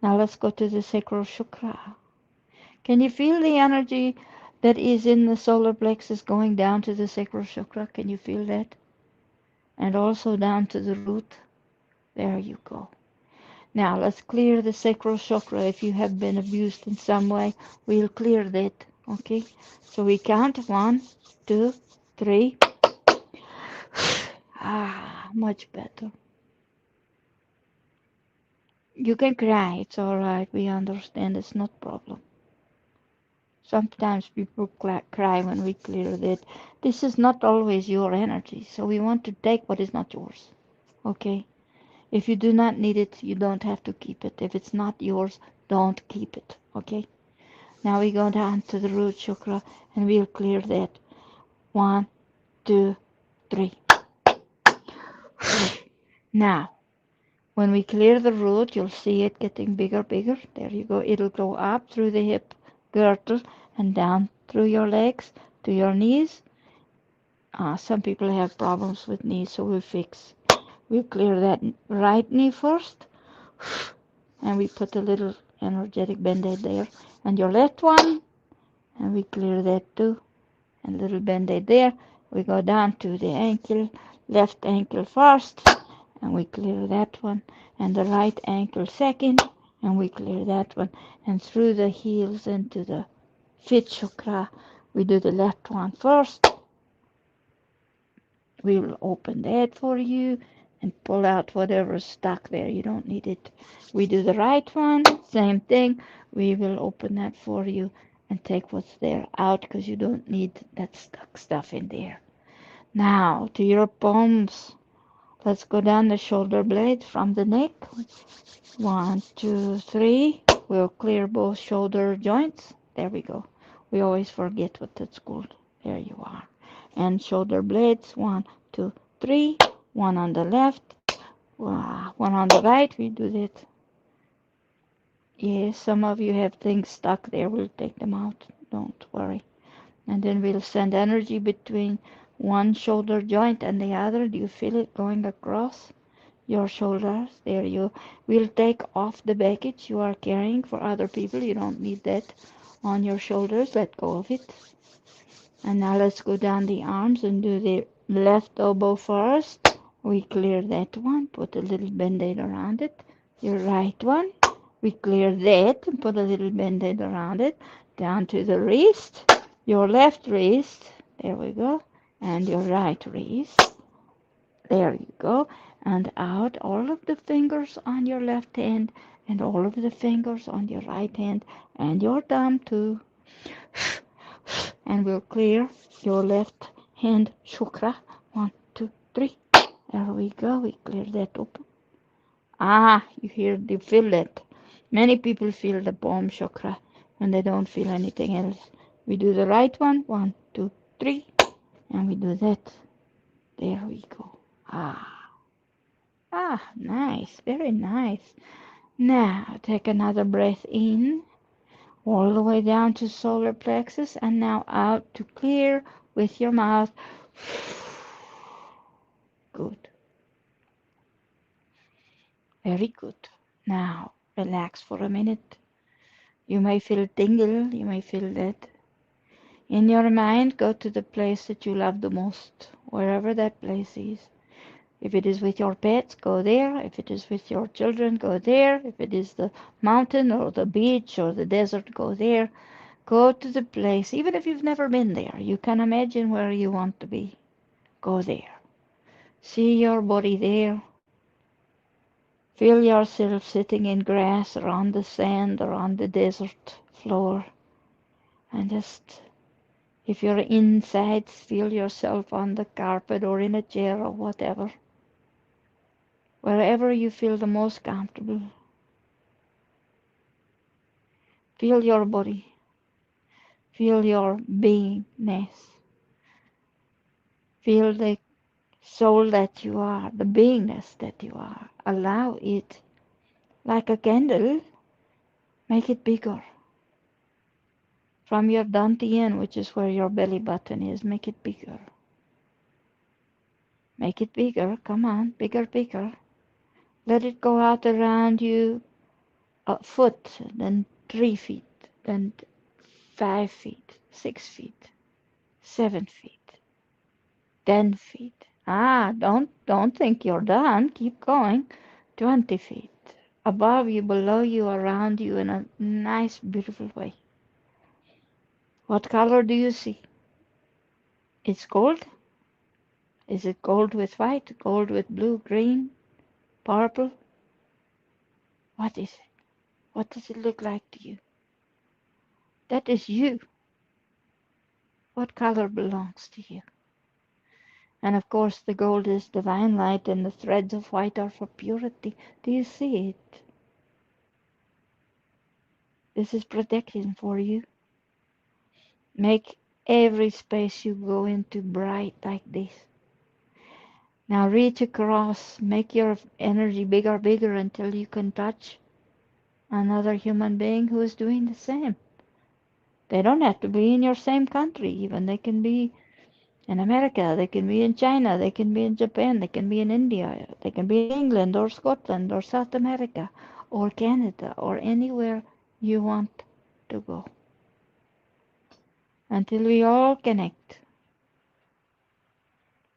Now let's go to the sacral chakra. Can you feel the energy that is in the solar plexus going down to the sacral chakra? Can you feel that? And also down to the root. There you go. Now let's clear the sacral chakra. If you have been abused in some way, we'll clear that. Okay? So we count 1, 2, 3. Ah, much better. You can cry. It's all right. We understand. It's not a problem. Sometimes people cry when we clear that. This is not always your energy. So we want to take what is not yours. Okay? If you do not need it, you don't have to keep it. If it's not yours, don't keep it. Okay? Now we go down to the root chakra and we'll clear that. 1, 2, 3. Now, when we clear the root, you'll see it getting bigger, bigger. There you go. It'll go up through the hip girdle and down through your legs to your knees. Some people have problems with knees, so we'll fix. We'll clear that right knee first. And we put a little energetic band-aid there. And your left one. And we clear that too. And a little band-aid there. We go down to the ankle, left ankle first, and we clear that one, and the right ankle second, and we clear that one, and through the heels into the feet chakra, we do the left one first. We will open that for you and pull out whatever's stuck there. You don't need it. We do the right one, same thing. We will open that for you and take what's there out because you don't need that stuck stuff in there. Now to your palms. Let's go down the shoulder blades from the neck. 1, 2, 3. We'll clear both shoulder joints. There we go. We always forget what that's called. There you are. And shoulder blades. 1, 2, 3. One on the left. One on the right. We do that. Yes, some of you have things stuck there. We'll take them out. Don't worry. And then we'll send energy between one shoulder joint and the other. Do you feel it going across your shoulders? There you will take off the baggage you are carrying for other people. You don't need that on your shoulders. Let go of it. And now let's go down the arms and do the left elbow first. We clear that one, put a little band-aid around it. Your right one, we clear that and put a little band-aid around it. Down to the wrist, your left wrist, there we go, and your right wrist, there you go. And out all of the fingers on your left hand and all of the fingers on your right hand and your thumb too. And we'll clear your left hand chakra. 1, 2, 3. There we go. We clear that open. Ah, you feel that. Many people feel the palm chakra when they don't feel anything else. We do the right one. 1, 2, 3. And we do that. There we go. Nice. Very nice. Now, take another breath in, all the way down to solar plexus, and now out to clear with your mouth. Good. Very good. Now, relax for a minute. You may feel tingle, you may feel that. In your mind, go to the place that you love the most, wherever that place is. If it is with your pets, go there. If it is with your children, go there. If it is the mountain or the beach or the desert, go there. Go to the place, even if you've never been there. You can imagine where you want to be. Go there. See your body there. Feel yourself sitting in grass or on the sand or on the desert floor. And just, if you're inside, feel yourself on the carpet or in a chair or whatever. Wherever you feel the most comfortable. Feel your body. Feel your beingness. Feel the soul that you are, the beingness that you are. Allow it, like a candle, make it bigger. From your dantian, which is where your belly button is, make it bigger. Make it bigger. Come on, bigger, bigger. Let it go out around you a foot, then 3 feet, then 5 feet, 6 feet, 7 feet, 10 feet. Don't think you're done. Keep going. 20 feet. Above you, below you, around you in a nice, beautiful way. What color do you see? It's gold? Is it gold with white, gold with blue, green, purple? What is it? What does it look like to you? That is you. What color belongs to you? And of course, the gold is divine light, and the threads of white are for purity. Do you see it? This is protection for you. Make every space you go into bright like this. Now reach across, make your energy bigger, bigger until you can touch another human being who is doing the same. They don't have to be in your same country even. They can be in America, they can be in China, they can be in Japan, they can be in India, they can be in England or Scotland or South America or Canada or anywhere you want to go. Until we all connect.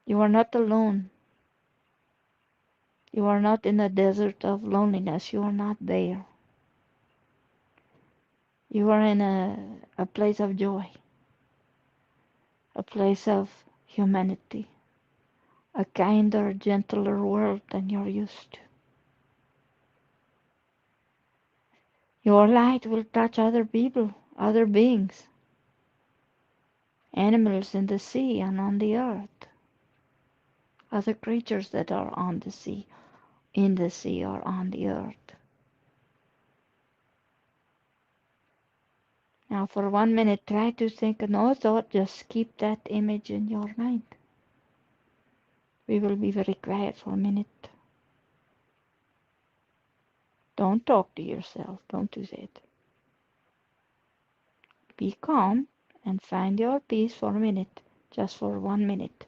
You are not alone. You are not in a desert of loneliness. You are not there. You are in a place of joy, a place of humanity, a kinder, gentler world than you're used to. Your light will touch other people, other beings, animals in the sea and on the earth, other creatures that are on the sea, in the sea or on the earth. Now for 1 minute, try to think no thought, just keep that image in your mind. We will be very quiet for a minute. Don't talk to yourself, don't do that. Be calm and find your peace for a minute, just for 1 minute.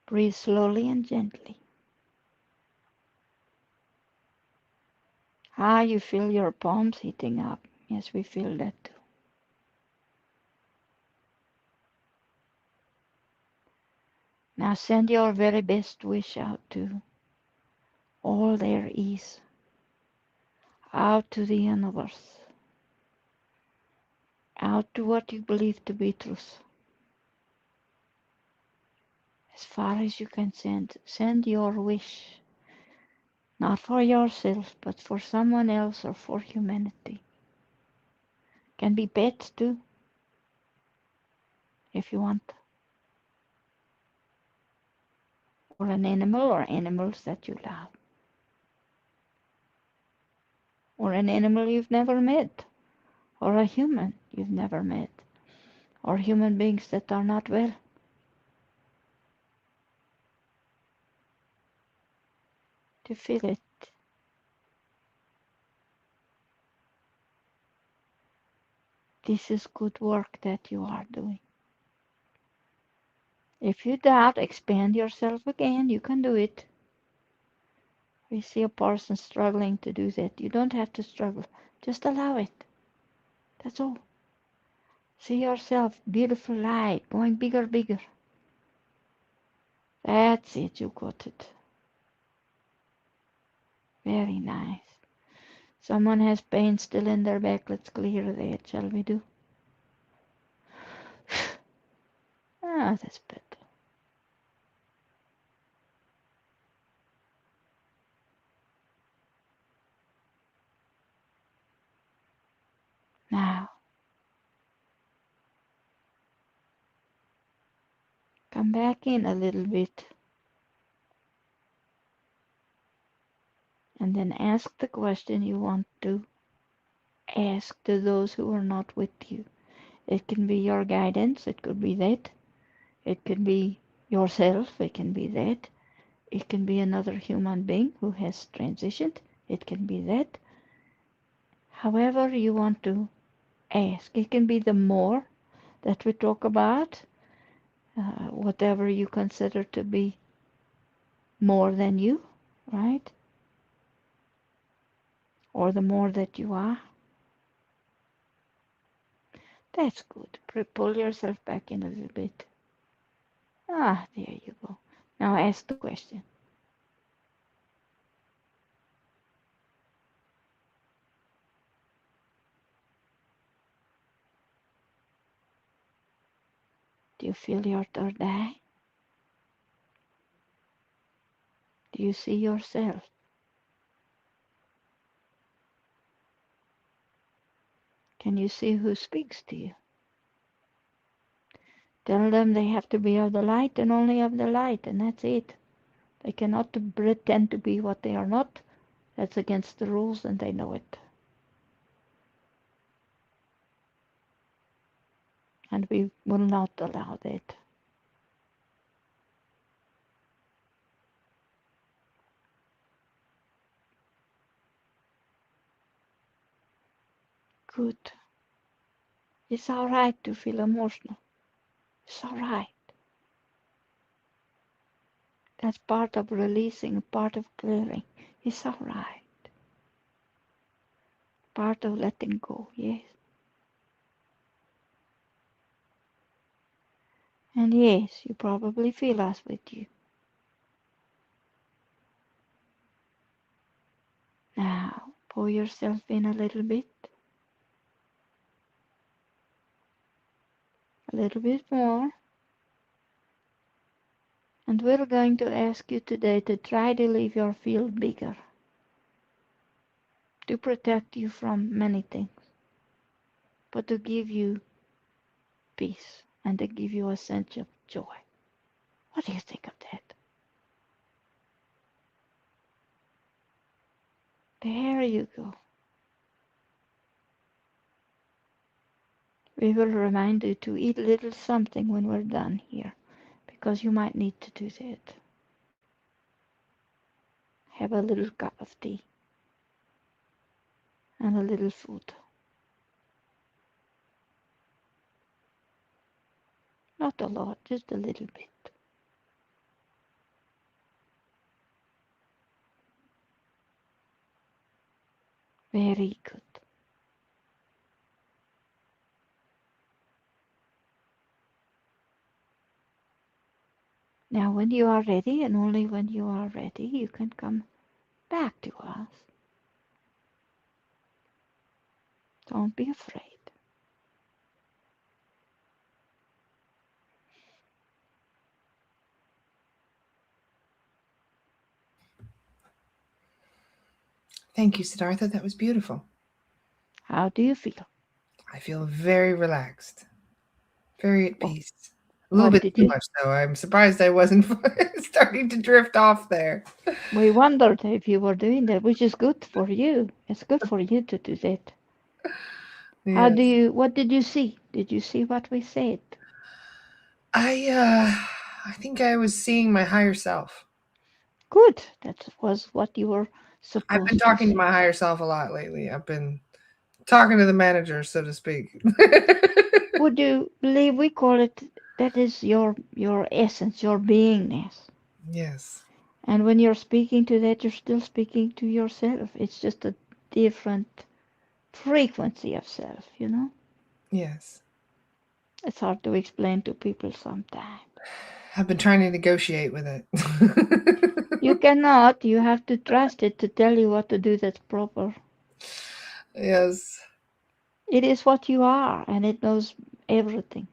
Breathe slowly and gently. Ah, you feel your palms heating up. Yes, we feel that too. Now send your very best wish out to all there is, out to the universe, out to what you believe to be truth. As far as you can send your wish, not for yourself, but for someone else or for humanity. Can be pets too, if you want, or an animal or animals that you love, or an animal you've never met, or a human you've never met, or human beings that are not well. To feel it. This is good work that you are doing. If you doubt, expand yourself again. You can do it. We see a person struggling to do that. You don't have to struggle. Just allow it. That's all. See yourself, beautiful light, going bigger, bigger. That's it. You got it. Very nice. Someone has pain still in their back. Let's clear that, shall we do? Ah, that's better. Now, come back in a little bit. And then ask the question you want to ask to those who are not with you. It can be your guidance, it could be that. It could be yourself, it can be that. It can be another human being who has transitioned, it can be that. However you want to ask. It can be the more that we talk about, whatever you consider to be more than you, right? Or the more that you are. That's good. Pull yourself back in a little bit. Ah, there you go. Now ask the question. Do you feel your third eye? Do you see yourself? Can you see who speaks to you? Tell them they have to be of the light and only of the light, and that's it. They cannot pretend to be what they are not. That's against the rules, and they know it. And we will not allow that. Good. It's all right to feel emotional. It's all right. That's part of releasing, part of clearing. It's all right. Part of letting go, yes. And yes, you probably feel us with you. Now, pull yourself in a little bit more. And we're going to ask you today to try to leave your field bigger, to protect you from many things, but to give you peace and to give you a sense of joy. What do you think of that? There you go. We will remind you to eat a little something when we're done here, because you might need to do that. Have a little cup of tea and a little food. Not a lot, just a little bit. Very good. Now, when you are ready, and only when you are ready, you can come back to us. Don't be afraid. Thank you, Siddhartha. That was beautiful. How do you feel? I feel very relaxed, very at What, peace. A little what bit did too you? much, though. I'm surprised I wasn't starting to drift off there. We wondered if you were doing that, which is good for you. It's good for you to do that. How do Yes. you? What did you see? Did you see what we said? I think I was seeing my higher self. Good. That was what you were I've been supposed to talking to see. my higher self a lot lately. I've been talking to the manager, so to speak. Would you believe we call it? That is your essence, your beingness. Yes. And when you're speaking to that, you're still speaking to yourself. It's just a different frequency of self, you know? Yes. It's hard to explain to people sometimes. I've been trying to negotiate with it. You cannot, you have to trust it to tell you what to do that's proper. Yes. It is what you are, and it knows everything.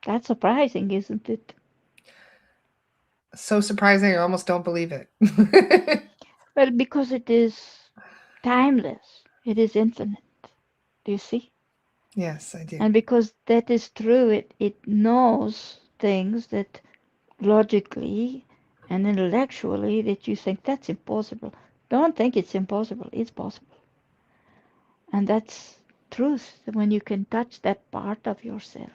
That's surprising, isn't it? So surprising. I almost don't believe it. Well, because it is timeless, it is infinite. Do you see? Yes, I do. And because that is true, it knows things that logically and intellectually that you think that's impossible. Don't think it's impossible. It's possible. And that's truth when you can touch that part of yourself.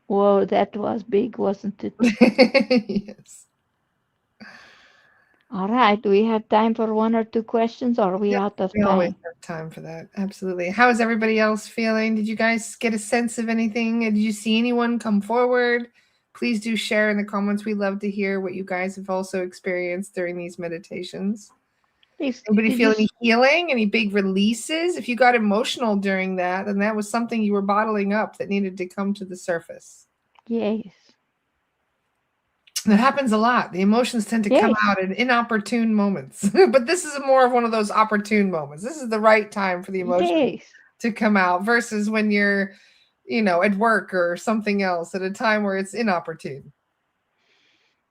Whoa, that was big, wasn't it? Yes. All right, do we have time for one or two questions, or are we Yep. out of We always time? have time for that. Absolutely. How is everybody else feeling? Did you guys get a sense of anything? Did you see anyone come forward? Please do share in the comments. We love to hear what you guys have also experienced during these meditations. Please, Anybody did you? feel any healing, any big releases? If you got emotional during that, then that was something you were bottling up that needed to come to the surface. Yes. That happens a lot. The emotions tend to come Yes. out in inopportune moments. But this is more of one of those opportune moments. This is the right time for the emotion Yes. to come out versus when you're, at work or something else at a time where it's inopportune.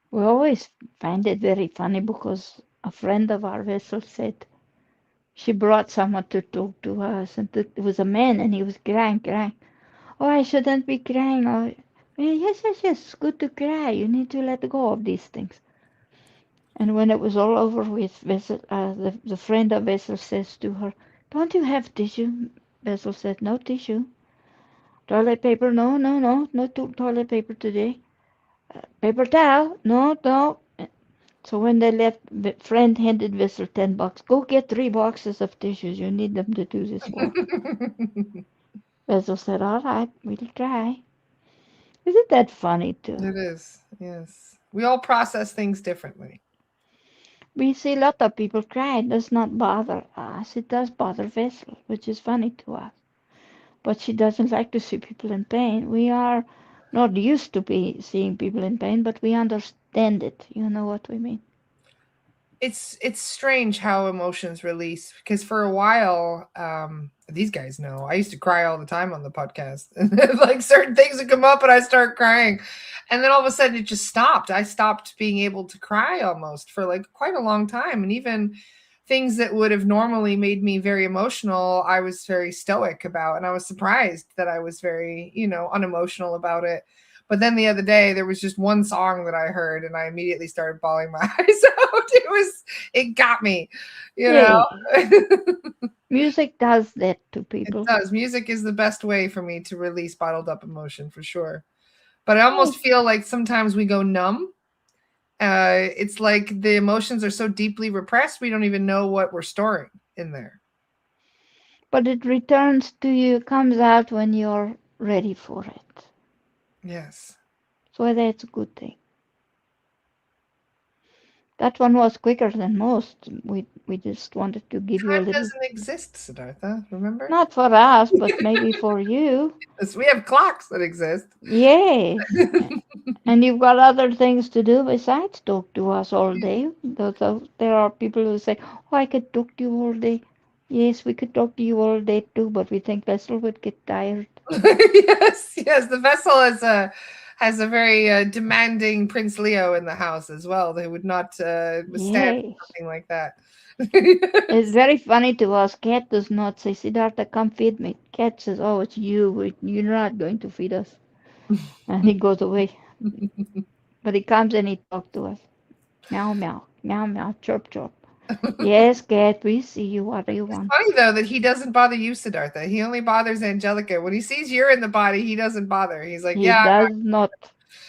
We always find it very funny because a friend of our vessel said she brought someone to talk to us, and it was a man, and he was crying, crying. Oh, I shouldn't be crying. Oh, yes, yes, yes. It's good to cry. You need to let go of these things. And when it was all over with, Vessel, the friend of Vessel says to her, "Don't you have tissue?" Vessel said, "No tissue." Toilet paper? No, no, no, no toilet paper today. Paper towel? No, no. So when they left, the friend handed Vessel $10. Go get 3 boxes of tissues. You need them to do this work. Vessel said, "All right, we'll try." Isn't that funny too? It is, yes. We all process things differently. We see a lot of people cry. It does not bother us. It does bother Vessel, which is funny to us. But she doesn't like to see people in pain. We are not used to be seeing people in pain, but we understand it. You know what we mean? It's strange how emotions release because for a while, these guys know I used to cry all the time on the podcast. Like certain things would come up and I start crying, and then all of a sudden it just stopped. I stopped being able to cry almost for like quite a long time, and even things that would have normally made me very emotional, I was very stoic about, and I was surprised that I was very, unemotional about it. But then the other day, there was just one song that I heard, and I immediately started bawling my eyes out. It got me, you know. Yeah, music does that to It people. does. Music is the best way for me to release bottled up emotion for sure. But I almost Yes, feel like sometimes we go numb. It's like the emotions are so deeply repressed, we don't even know what we're storing in there. but it returns to you, comes out when you're ready for it. Yes. So that's a good thing. That one was quicker than most. We just wanted to give you a Time little, doesn't exist, Siddhartha. Remember? not for us, but maybe for you. Yes, we have clocks that exist. Yes. And you've got other things to do besides talk to us all day. There are people who say, "Oh, I could talk to you all day." Yes, we could talk to you all day too, but we think Vessel would get tired. Yes, yes. The vessel has a very demanding Prince Leo in the house as well. They would not withstand Yes. something like that. It's very funny to us. Cat does not say, Siddhartha, come feed me. Cat says, oh, it's you. You're not going to feed us. And he goes away. But he comes and he talks to us. Meow, meow, meow, meow, chirp, chirp. Yes, cat, we see you. What do you It's want? funny though that he doesn't bother you, Siddhartha. He only bothers Angelica. When he sees you're in the body, he doesn't bother. He's like, He yeah, does not.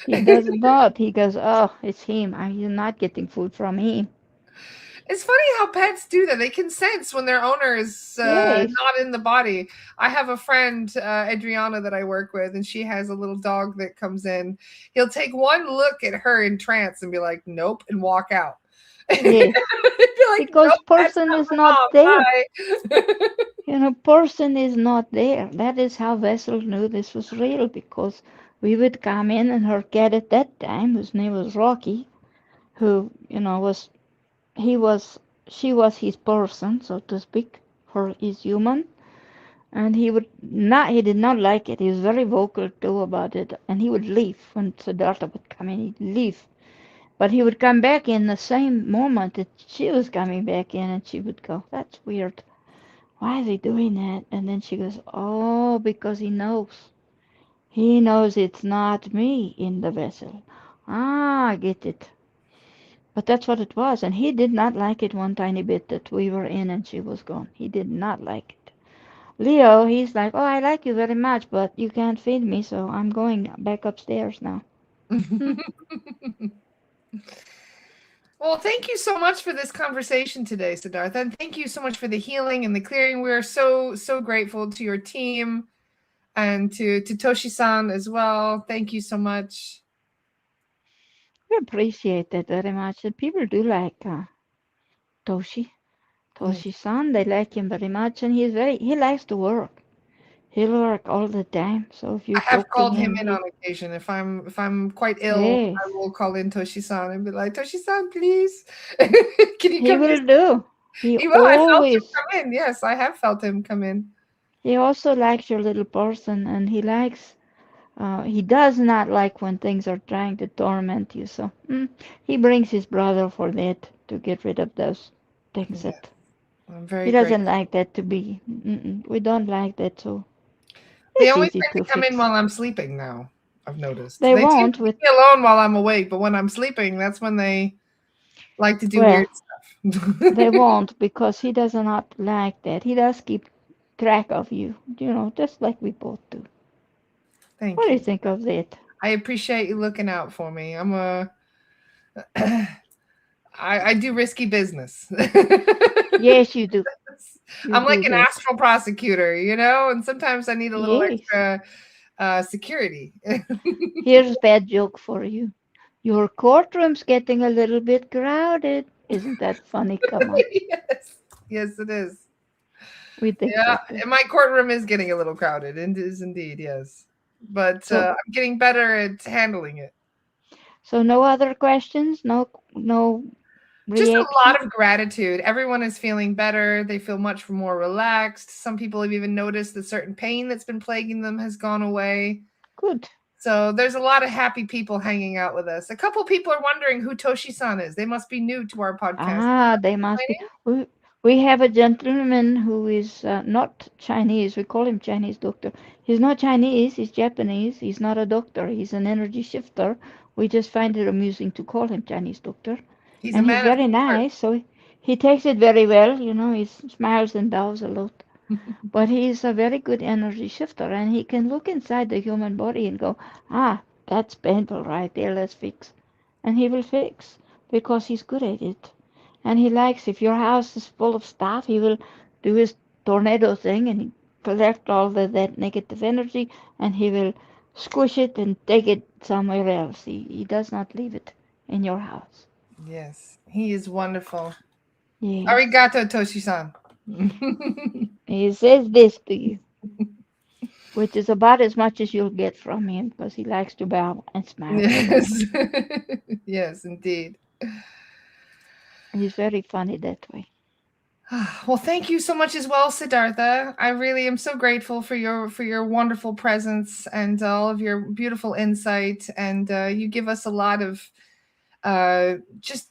He does not. He goes, oh, it's him. I'm not getting food from him. it's funny how pets do that. They can sense when their owner is Yes. not in the body. I have a friend, Adriana, that I work with, and she has a little dog that comes in. He'll take one look at her in trance and be like, nope, and walk out. He'd be Yes. like, Because nope, that's person not is my not mom. there. Bye. Person is not there. That is how Vessel knew this was real, because we would come in and her cat at that time, whose name was Rocky, who, he was, she was his person, so to speak, for his human, and he did not like it. He was very vocal too about it, and he would leave when Siddhartha would come in. He'd leave, but he would come back in the same moment that she was coming back in, and she would go, "That's weird. Why is he doing that?" And then she goes, "Oh, because he knows. He knows it's not me in the vessel. Ah, I get it." But that's what it was, and he did not like it one tiny bit that we were in and she was gone. He did not like it. Leo, he's like, "Oh, I like you very much, but you can't feed me, so I'm going back upstairs now." Hmm. Well, thank you so much for this conversation today, Siddhartha. And thank you so much for the healing and the clearing. We are so, so grateful to your team and to Toshi-san as well. Thank you so much. We appreciate that very much. And people do like Toshi. Yes. Toshi-san, they like him very much, and he likes to work. He'll work all the time. So if you I have talk to called him him, in on occasion. If I'm quite ill, yes, I will call in Toshi-san and be like, Toshi-san, please. Can you he come will visit? do. He He will. I felt him always, come in. Yes, I have felt him come in. he also likes your little person, and he does not like when things are trying to torment you. So he brings his brother for that, to get rid of those things Yeah, that I'm he very doesn't grateful. like that to be. We don't like that, so They it's only easy tend to to come in fix. while I'm sleeping now. I've noticed. They They seem won't to leave with me alone while I'm awake, but when I'm sleeping, that's when they like to do weird well, stuff. they won't, because he does not like that. He does keep track of you, just like we both do. What Thank do you you. think of that? I appreciate you looking out for me. I do risky business. Yes, you do. You I'm like do an that. astral prosecutor, and sometimes I need a little Yes. extra security. Here's a bad joke for you. Your courtroom's getting a little bit crowded. Isn't that funny? Come on. Yes, yes, it is. We think Yeah, so too. and my courtroom is getting a little crowded. It is indeed, yes. But So, I'm getting better at handling it. so no other questions? No Just a reaction? lot of gratitude. Everyone is feeling better. They feel much more relaxed. Some people have even noticed that certain pain that's been plaguing them has gone away. Good. So there's a lot of happy people hanging out with us. A couple people are wondering who Toshi-san is. They must be new to our podcast. Ah, they must be. We have a gentleman who is not Chinese. We call him Chinese doctor. He's not Chinese, he's Japanese. He's not a doctor, he's an energy shifter. We just find it amusing to call him Chinese doctor. He's a And he's man of very nice, so he takes it very well. He smiles and bows a lot. his But he's a very good energy shifter, and he can look inside the human body and go, ah, that's painful right there, let's fix. And he will fix, because he's good at it. And he likes, if your house is full of stuff, he will do his tornado thing and he collect all that negative energy, and he will squish it and take it somewhere else. He does not leave it in your house. Yes, he is wonderful. Yes. Arigato, Toshi-san. He says this to you, which is about as much as you'll get from him because he likes to bow and smile a lot. Yes. Yes, indeed. He's very funny that way. Well, thank you so much as well, Siddhartha. I really am so grateful for your wonderful presence and all of your beautiful insight. And you give us a lot of just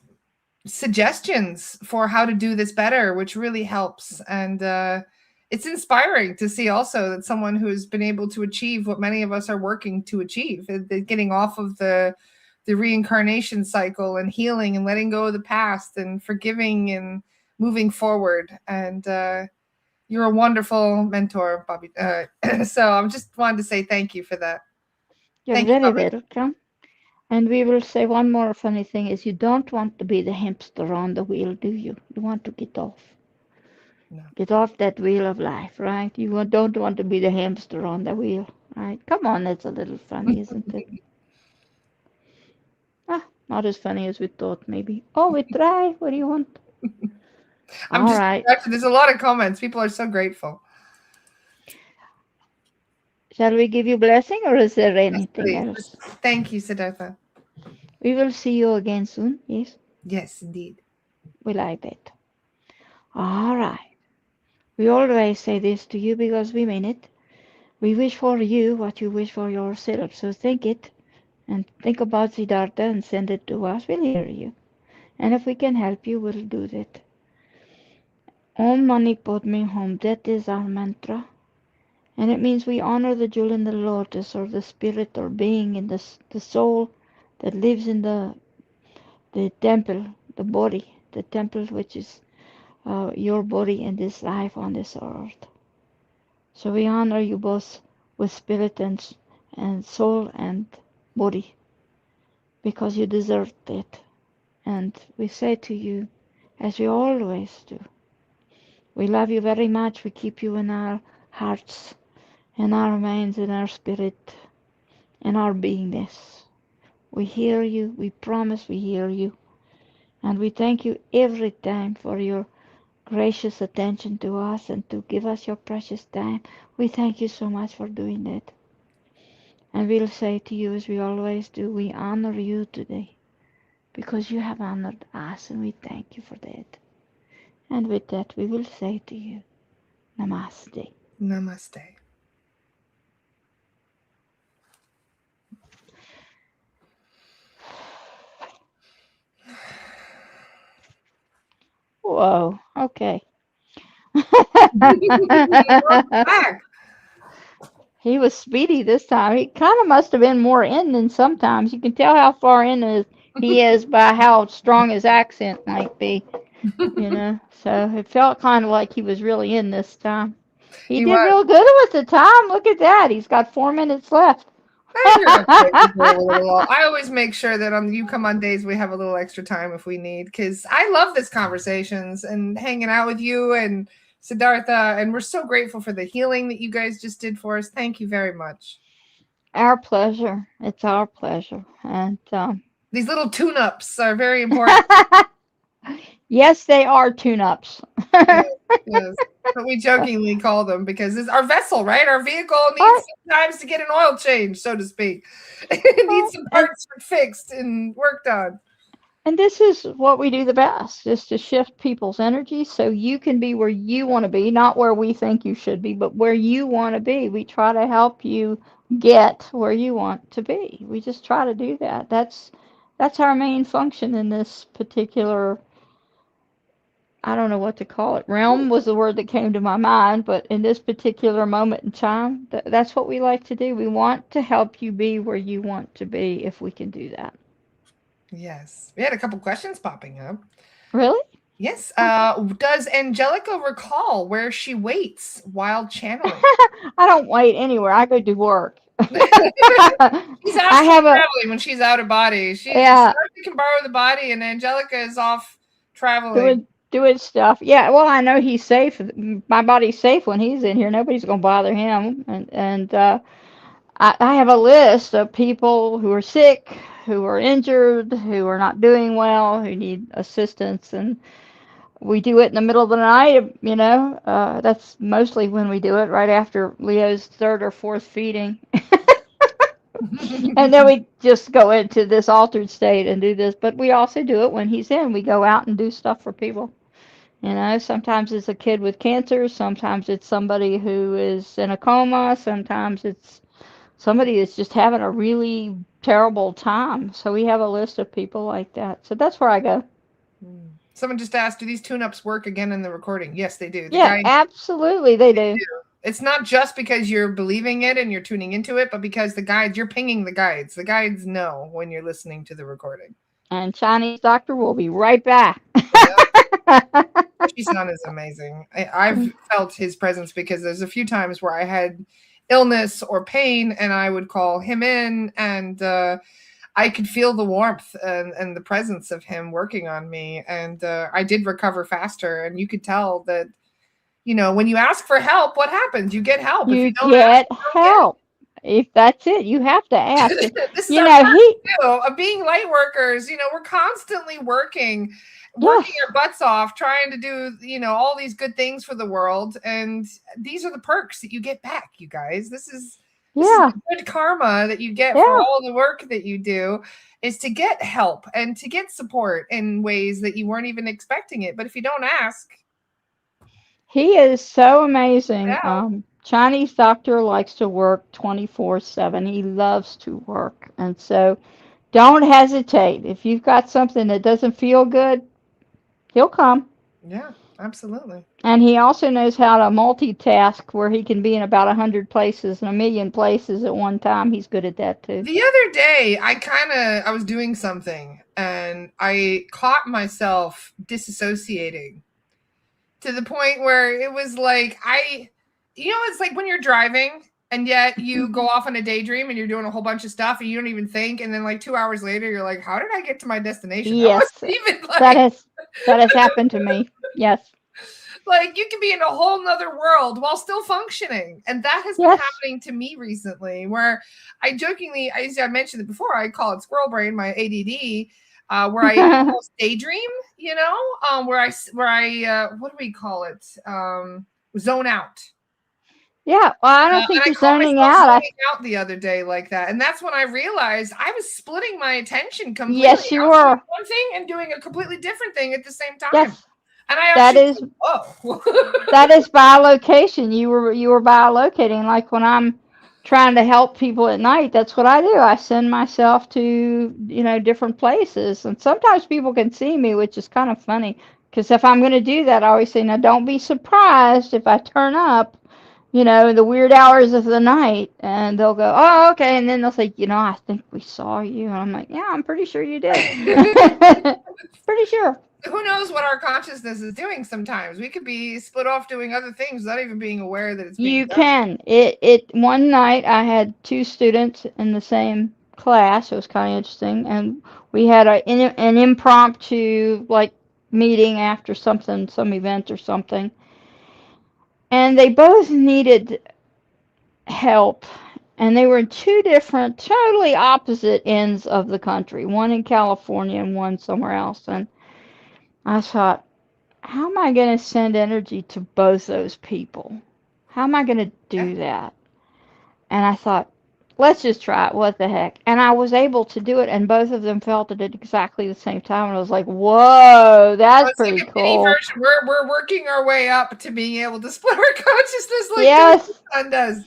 suggestions for how to do this better, which really helps. And it's inspiring to see also that someone who's been able to achieve what many of us are working to achieve, getting off of the reincarnation cycle and healing and letting go of the past and forgiving and moving forward. And you're a wonderful mentor, Bobby. So I'm just wanted to say thank you for that. You're Thank you, very Bobby. welcome. And we will say one more funny thing is you don't want to be the hamster on the wheel, do you? You want to get off. No. Get off that wheel of life, right? Don't want to be the hamster on the wheel, right? Come on, that's a little funny, isn't it? Ah, not as funny as we thought, maybe. Oh, we try. What do you want? I'm All just right. there's a lot of comments. People are so grateful. Shall we give you blessing or is there Yes, anything please. else? Thank you, Siddhartha. We will see you again soon, yes? Yes, indeed. We like that. All right. We always say this to you because we mean it. We wish for you what you wish for yourself. So think it and think about Siddhartha and send it to us. We'll hear you. And if we can help you, we'll do that. Om Mani Padme Hum. That is our mantra. And it means we honor the jewel in the lotus or the spirit or being in the soul that lives in the temple, the body, the temple which is your body in this life on this earth. So we honor you both with spirit and soul and body because you deserve it. And we say to you, as we always do, we love you very much. We keep you in our hearts, in our minds, in our spirit, in our beingness. We hear you. We promise we hear you. And we thank you every time for your gracious attention to us and to give us your precious time. We thank you so much for doing that. And we'll say to you, as we always do, we honor you today because you have honored us, and we thank you for that. And with that, we will say to you, Namaste. Namaste. Whoa, okay. Welcome back. He was speedy this time. He kind of must have been more in than sometimes. You can tell how far in he is by how strong his accent might be, you know. So it felt kind of like he was really in this time. He He did was. real good with the time. Look at that. He's got 4 minutes left. You're okay. We go a little. I always make sure that on you come on days we have a little extra time if we need, because I love this conversations and hanging out with you and Siddhartha, and we're so grateful for the healing that you guys just did for us. Thank you very much. Our pleasure. It's our pleasure. And These little tune-ups are very important. yes, they are tune-ups. Yes, yes. But we jokingly call them because it's our vessel, right? Our vehicle Right. needs sometimes to get an oil change, so to speak. It needs Well, some parts fixed and worked on. and this is what we do the best, is to shift people's energy so you can be where you want to be, not where we think you should be, but where you want to be. We try to help you get where you want to be. We just try to do that. That's our main function in this particular, I don't know what to call it. Realm was the word that came to my mind, but in this particular moment in time, that's what we like to do. We want to help you be where you want to be if we can do that. Yes. We had a couple questions popping up. Really? Yes. Okay. Does Angelica recall where she waits while channeling? I don't wait anywhere. I go do work. She's I astral have a traveling when she's out of body. She's yeah Siddhartha can borrow the body, and Angelica is off traveling. doing doing stuff. Yeah, well, I know he's safe. My body's safe when he's in here. Nobody's gonna bother him. And I have a list of people who are sick, who are injured, who are not doing well, who need assistance, and we do it in the middle of the night. That's mostly when we do it, right after Leo's third or fourth feeding. And then we just go into this altered state and do this. But we also do it when he's in. We go out and do stuff for people. Sometimes it's a kid with cancer, sometimes it's somebody who is in a coma, sometimes it's somebody that's just having a really terrible time. So we have a list of people like that. So that's where I go. Someone just asked, do these tune-ups work again in the recording? Yes, they do. Yeah, absolutely, they do. It's not just because you're believing it and you're tuning into it, but because the guides, you're pinging the guides. The guides know when you're listening to the recording. And Chinese Doctor will be right back. Son is amazing. I've felt his presence because there's a few times where I had illness or pain and I would call him in, and I could feel the warmth and the presence of him working on me. And I did recover faster. And you could tell that, when you ask for help, what happens? You get help. You, if you don't get ask, help. If that's it, you have to ask. This is our part of being light workers. We're constantly working our butts off, trying to do, all these good things for the world. And these are the perks that you get back, you guys. This is good karma that you get for all the work that you do, is to get help and to get support in ways that you weren't even expecting it. But if you don't ask. He is so amazing. Chinese Doctor likes to work 24/7. He loves to work. And so don't hesitate. If you've got something that doesn't feel good, he'll come. Yeah, absolutely. And he also knows how to multitask, where he can be in about 100 places and 1,000,000 places at one time. He's good at that too. The other day, I was doing something and I caught myself disassociating to the point where it was like, it's like when you're driving and yet you go off on a daydream and you're doing a whole bunch of stuff and you don't even think. And then like 2 hours later, you're like, how did I get to my destination? Yes, that has happened to me. Yes. Like you can be in a whole nother world while still functioning. And that has been happening to me recently, where I jokingly, as I mentioned it before, I call it squirrel brain, my ADD, where I almost daydream, where I what do we call it? Zone out. Yeah, well, I don't think you're zoning out. Zoning out the other day like that, and that's when I realized I was splitting my attention completely. Yes, you were. One thing and doing a completely different thing at the same time. Yes, and that is bilocation. You were bilocating. Like when I'm trying to help people at night, that's what I do. I send myself to different places, and sometimes people can see me, which is kind of funny. Because if I'm going to do that, I always say, now don't be surprised if I turn up. In the weird hours of the night, and they'll go, oh, okay, and then they'll say, I think we saw you, and I'm like, yeah, I'm pretty sure you did. Pretty sure. Who knows what our consciousness is doing sometimes? We could be split off doing other things without even being aware that it's being done. One night I had 2 students in the same class. It was kind of interesting, and we had an impromptu, like, meeting after some event or something. And they both needed help, and they were in 2 different, totally opposite ends of the country, one in California and one somewhere else. And I thought, how am I going to send energy to both those people? How am I going to do that? And I thought, let's just try it. What the heck? And I was able to do it, and both of them felt it at exactly the same time. And I was like, whoa, that's pretty cool. We're working our way up to being able to split our consciousness like the sun does.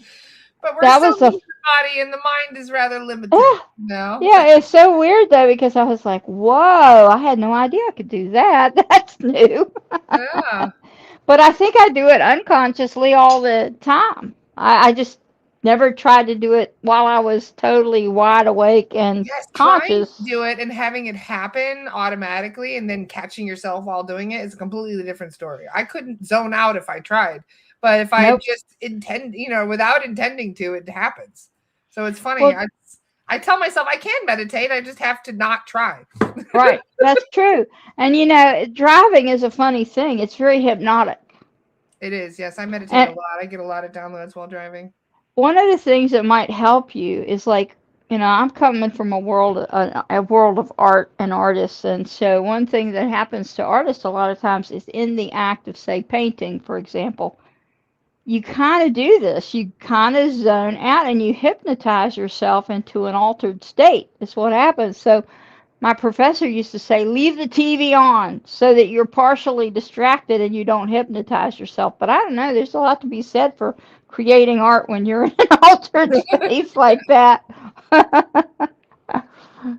But we're still in the body, and the mind is rather limited. Yeah, it's so weird, though, because I was like, whoa, I had no idea I could do that. That's new. Yeah. But I think I do it unconsciously all the time. I just never tried to do it while I was totally wide awake and conscious. Trying to do it and having it happen automatically and then catching yourself while doing it is a completely different story. I couldn't zone out if I tried, but if I just intend, without intending to, it happens. So it's funny. I tell myself I can meditate. I just have to not try. Right. That's true. And driving is a funny thing. It's very hypnotic. It is. Yes, I meditate a And lot. I get a lot of downloads while driving. one of the things that might help you is like, I'm coming from a world of art and artists, and so one thing that happens to artists a lot of times is in the act of, say, painting, for example, you kind of do this. You kind of zone out and you hypnotize yourself into an altered state. Is what happens. So my professor used to say, leave the TV on so that you're partially distracted and you don't hypnotize yourself. But I don't know, there's a lot to be said for creating art when you're in an altered space like that.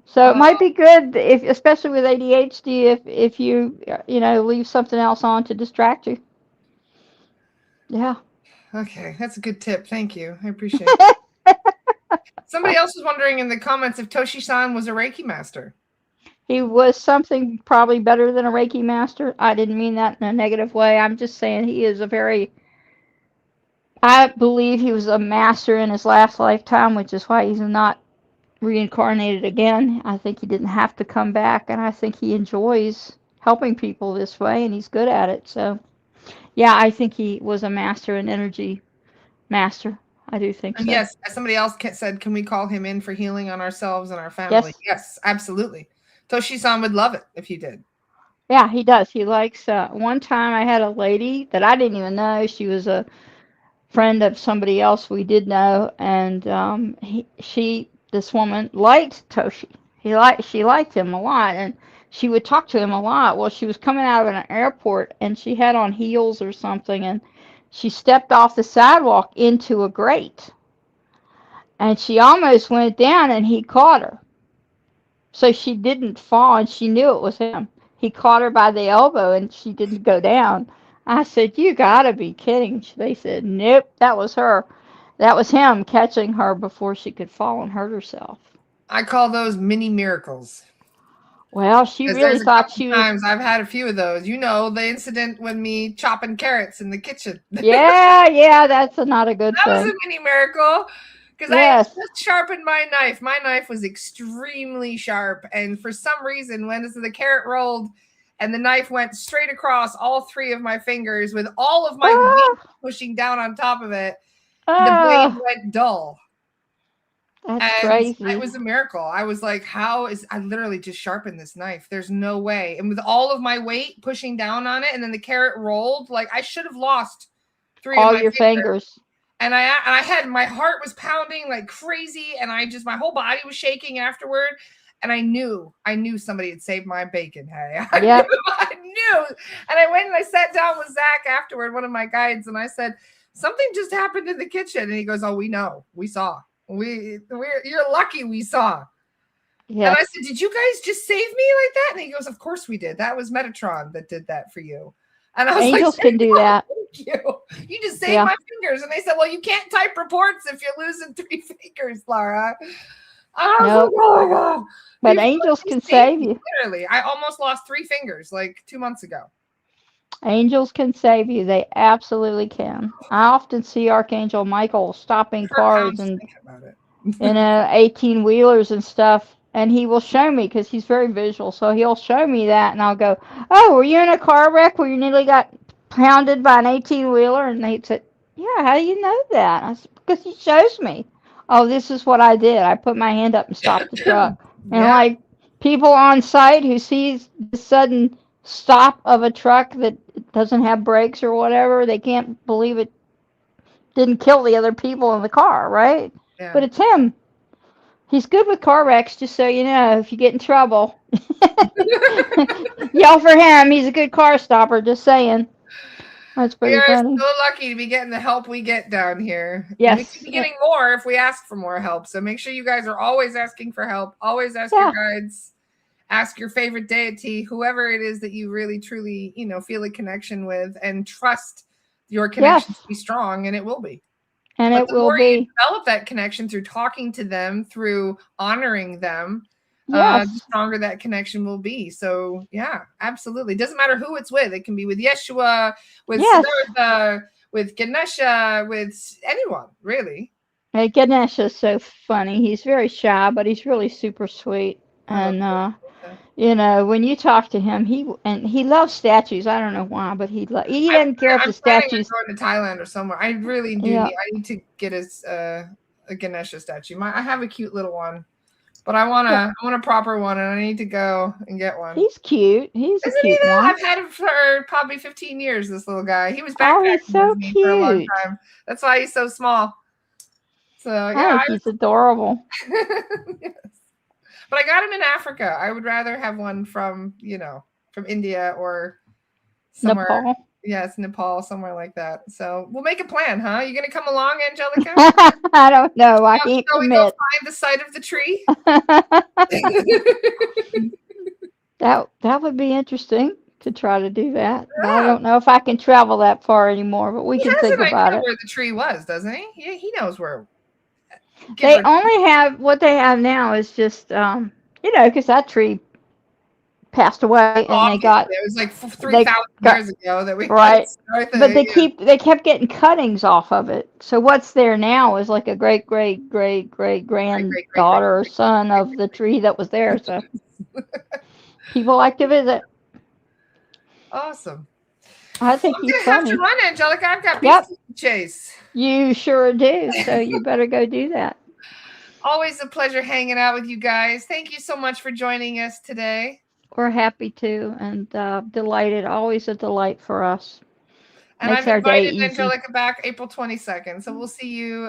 So it might Oh, be good, if, especially with ADHD, if you leave something else on to distract you. Yeah. okay. That's a good tip. Thank you. I appreciate that. Somebody else was wondering in the comments if Toshi-san was a Reiki master. He was something probably better than a Reiki master. I didn't mean that in a negative way. I'm just saying he is a very, I believe he was a master in his last lifetime, which is why he's not reincarnated again. I think he didn't have to come back, and I think he enjoys helping people this way, and he's good at it. So, yeah, I think he was a master, an energy master. I do think And so. yes, as somebody else said, can we call him in for healing on ourselves and our family? Yes. Yes, absolutely. Toshi-san would love it if you did. Yeah, he does. He likes, one time I had a lady that I didn't even know. She was a friend of somebody else we did know, and this woman liked Toshi. She liked him a lot, and she would talk to him a lot. Well, she was coming out of an airport, and she had on heels or something, and she stepped off the sidewalk into a grate, and she almost went down, and he caught her. So she didn't fall, and she knew it was him. He caught her by the elbow, and she didn't go down. I said, "You gotta be kidding." They said, "Nope, that was her. That was him catching her before she could fall and hurt herself." I call those mini miracles. Well, she Because really there's a thought couple she was. times I've had a few of those. You know, the incident with me chopping carrots in the kitchen. Yeah, yeah, that's not a good That was a thing. mini miracle because I had Yes. just sharpened my knife. My knife was extremely sharp, and for some reason, when the carrot rolled and the knife went straight across all three of my fingers with all of my weight Ah, pushing down on top of it, the blade ah, went dull. that's And it crazy. was a miracle. I was like, how is I literally just sharpened this knife? There's no way. And with all of my weight pushing down on it, and then the carrot rolled, like I should have lost three of All my your fingers. fingers. And I had my heart was pounding like crazy, and my whole body was shaking afterward. And I knew somebody had saved my bacon. Hey, Yep. I knew. And I went and I sat down with Zach afterward, one of my guides, and I said, something just happened in the kitchen. And he goes, oh, we know, we saw. You're lucky we saw. And I Yes. said, did you guys just save me like that? And he goes, of course we did. That was Metatron that did that for you. And I was like, Angels can do that. thank you. You just saved Yeah. my fingers. And they said, well, you can't type reports if you're losing 3 fingers, Laura. And I was Nope. like, oh my God. But angels You can saved save me, you. literally. I almost lost 3 fingers like 2 months ago. Angels can save you. They absolutely can. I often see Archangel Michael stopping I cars was and thinking about it. 18 wheelers and stuff, and he will show me because he's very visual. So he'll show me that, and I'll go, "Oh, were you in a car wreck where you nearly got pounded by an 18 wheeler?" And they said, "Yeah, how do you know that?" I said, "Because he shows me." Oh, this is what I did. I put my hand up and stopped the truck, and Yeah. like people on site who sees the sudden stop of a truck that doesn't have brakes or whatever, they can't believe it didn't kill the other people in the car, right? Yeah. But it's him. He's good with car wrecks, just so you know, if you get in trouble. Yell for him. He's a good car stopper, just saying. That's We pretty are funny. so lucky to be getting the help we get down here. And we could Yes. be getting more if we ask for more help. So make sure you guys are always asking for help. Always ask your Yeah. guides. Ask your favorite deity, whoever it is that you really truly, feel a connection with, and trust your connection to Yes. be strong, and it will be. And But it the will more you be. develop that connection through talking to them, through honoring them, the Yes. stronger that connection will be. So, yeah, absolutely. It doesn't matter who it's with. It can be with Yeshua, with Yes. Siddhartha, with Ganesha, with anyone, really. Hey, Ganesh is so funny. He's very shy, but he's really super sweet. I love And that. when you talk to him, he loves statues. I don't know why, but he doesn't care if I'm the planning statues. on going to Thailand or somewhere. I really do Yeah, need. I need to get a Ganesha statue. I have a cute little one, but I want a proper one, and I need to go and get one. he's cute. He's a Isn't he cute though? one. I've had him for probably 15 years. This little guy. He was Oh, he's backpacking with so me for a long cute. time. That's why he's so small. So I yeah, think he's adorable. yes. But I got him in Africa. I would rather have one from from India or somewhere. Nepal. Yes, Nepal, somewhere like that. So we'll make a plan, huh? You gonna come along, Angelica? I don't know. I can't Shall we go commit. find the site of the tree? That would be interesting to try to do that. But I don't know if I can travel that far anymore, but we He can has think an about idea it. where the tree was, doesn't he? He knows where. Give They or only have what they have now is just because that tree passed away and obviously it was like three they thousand got years ago that we had right. But Siddhartha. Yeah. they kept getting cuttings off of it. So what's there now is like a great great great great Great, great, great, great, granddaughter or son great, of the tree that was there. So great. people like to visit. Awesome. I think I'm he's gonna have to funny. run, Angelica. I've got beef Yep, to chase. you sure do. So you better go do that. Always a pleasure hanging out with you guys. Thank you so much for joining us today. We're happy to and delighted. Always a delight for us. And Makes I've our day invited easy. Angelica back April 22nd. So we'll see you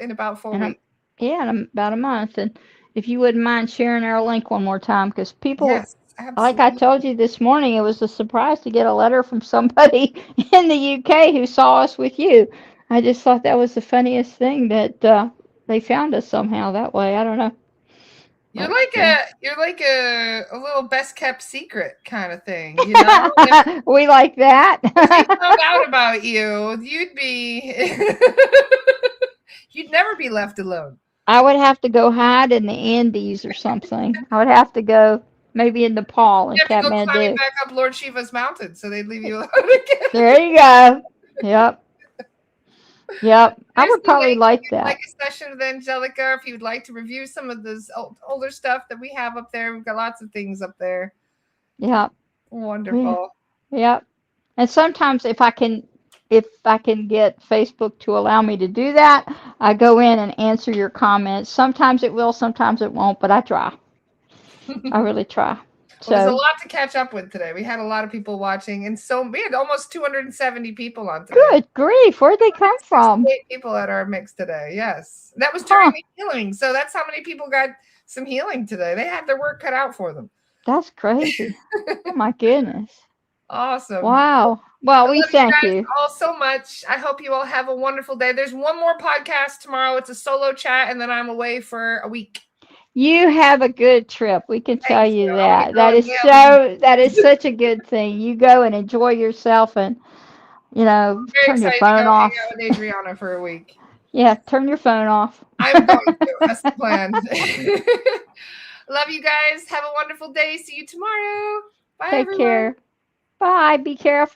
in about 4 weeks. And yeah, in about a month. And if you wouldn't mind sharing our link one more time, because people, Yes, like I absolutely. told you this morning, it was a surprise to get a letter from somebody in the UK who saw us with you. I just thought that was the funniest thing that they found us somehow that way. I don't know, You're but like a little best kept secret kind of thing, you know? we like that. If they found out about you, you'd be you'd never be left alone. I would have to go hide in the Andes or something. I would have to go maybe in Nepal and You have to go climbing Kathmandu. back up Lord Shiva's mountain, so they'd leave you alone again. There you go. Yep. Yep. I There's would the probably link. You like can like that. a session with Angelica if you'd like to review some of this older stuff that we have up there. We've got lots of things up there. Yep. We, Wonderful. yep. And sometimes if I can get Facebook to allow me to do that, I go in and answer your comments. Sometimes it will, sometimes it won't, but I try. I really try. Well, there's a So lot to catch up with today. We had a lot of people watching, and so we had almost 270 people on today. good grief, where'd they come from? 68 people at our mix today. Yes, that was during Huh. the healing. So that's how many people got some healing today. They had their work cut out for them. That's crazy. Oh my goodness. Awesome. Wow. I Well, we love you thank guys you. all so much. I hope you all have a wonderful day. There's one more podcast tomorrow. It's a solo chat, and then I'm away for a week. You have a good trip. We can tell Thank you. you I'm gonna that. go and That is such a good thing. You go and enjoy yourself and, very turn your excited to phone go hang off. out with Adriana for a week. Yeah, turn your phone off. I'm going to. That's the plan. Love you guys. Have a wonderful day. See you tomorrow. Bye, Take everyone. care. Bye. Be careful.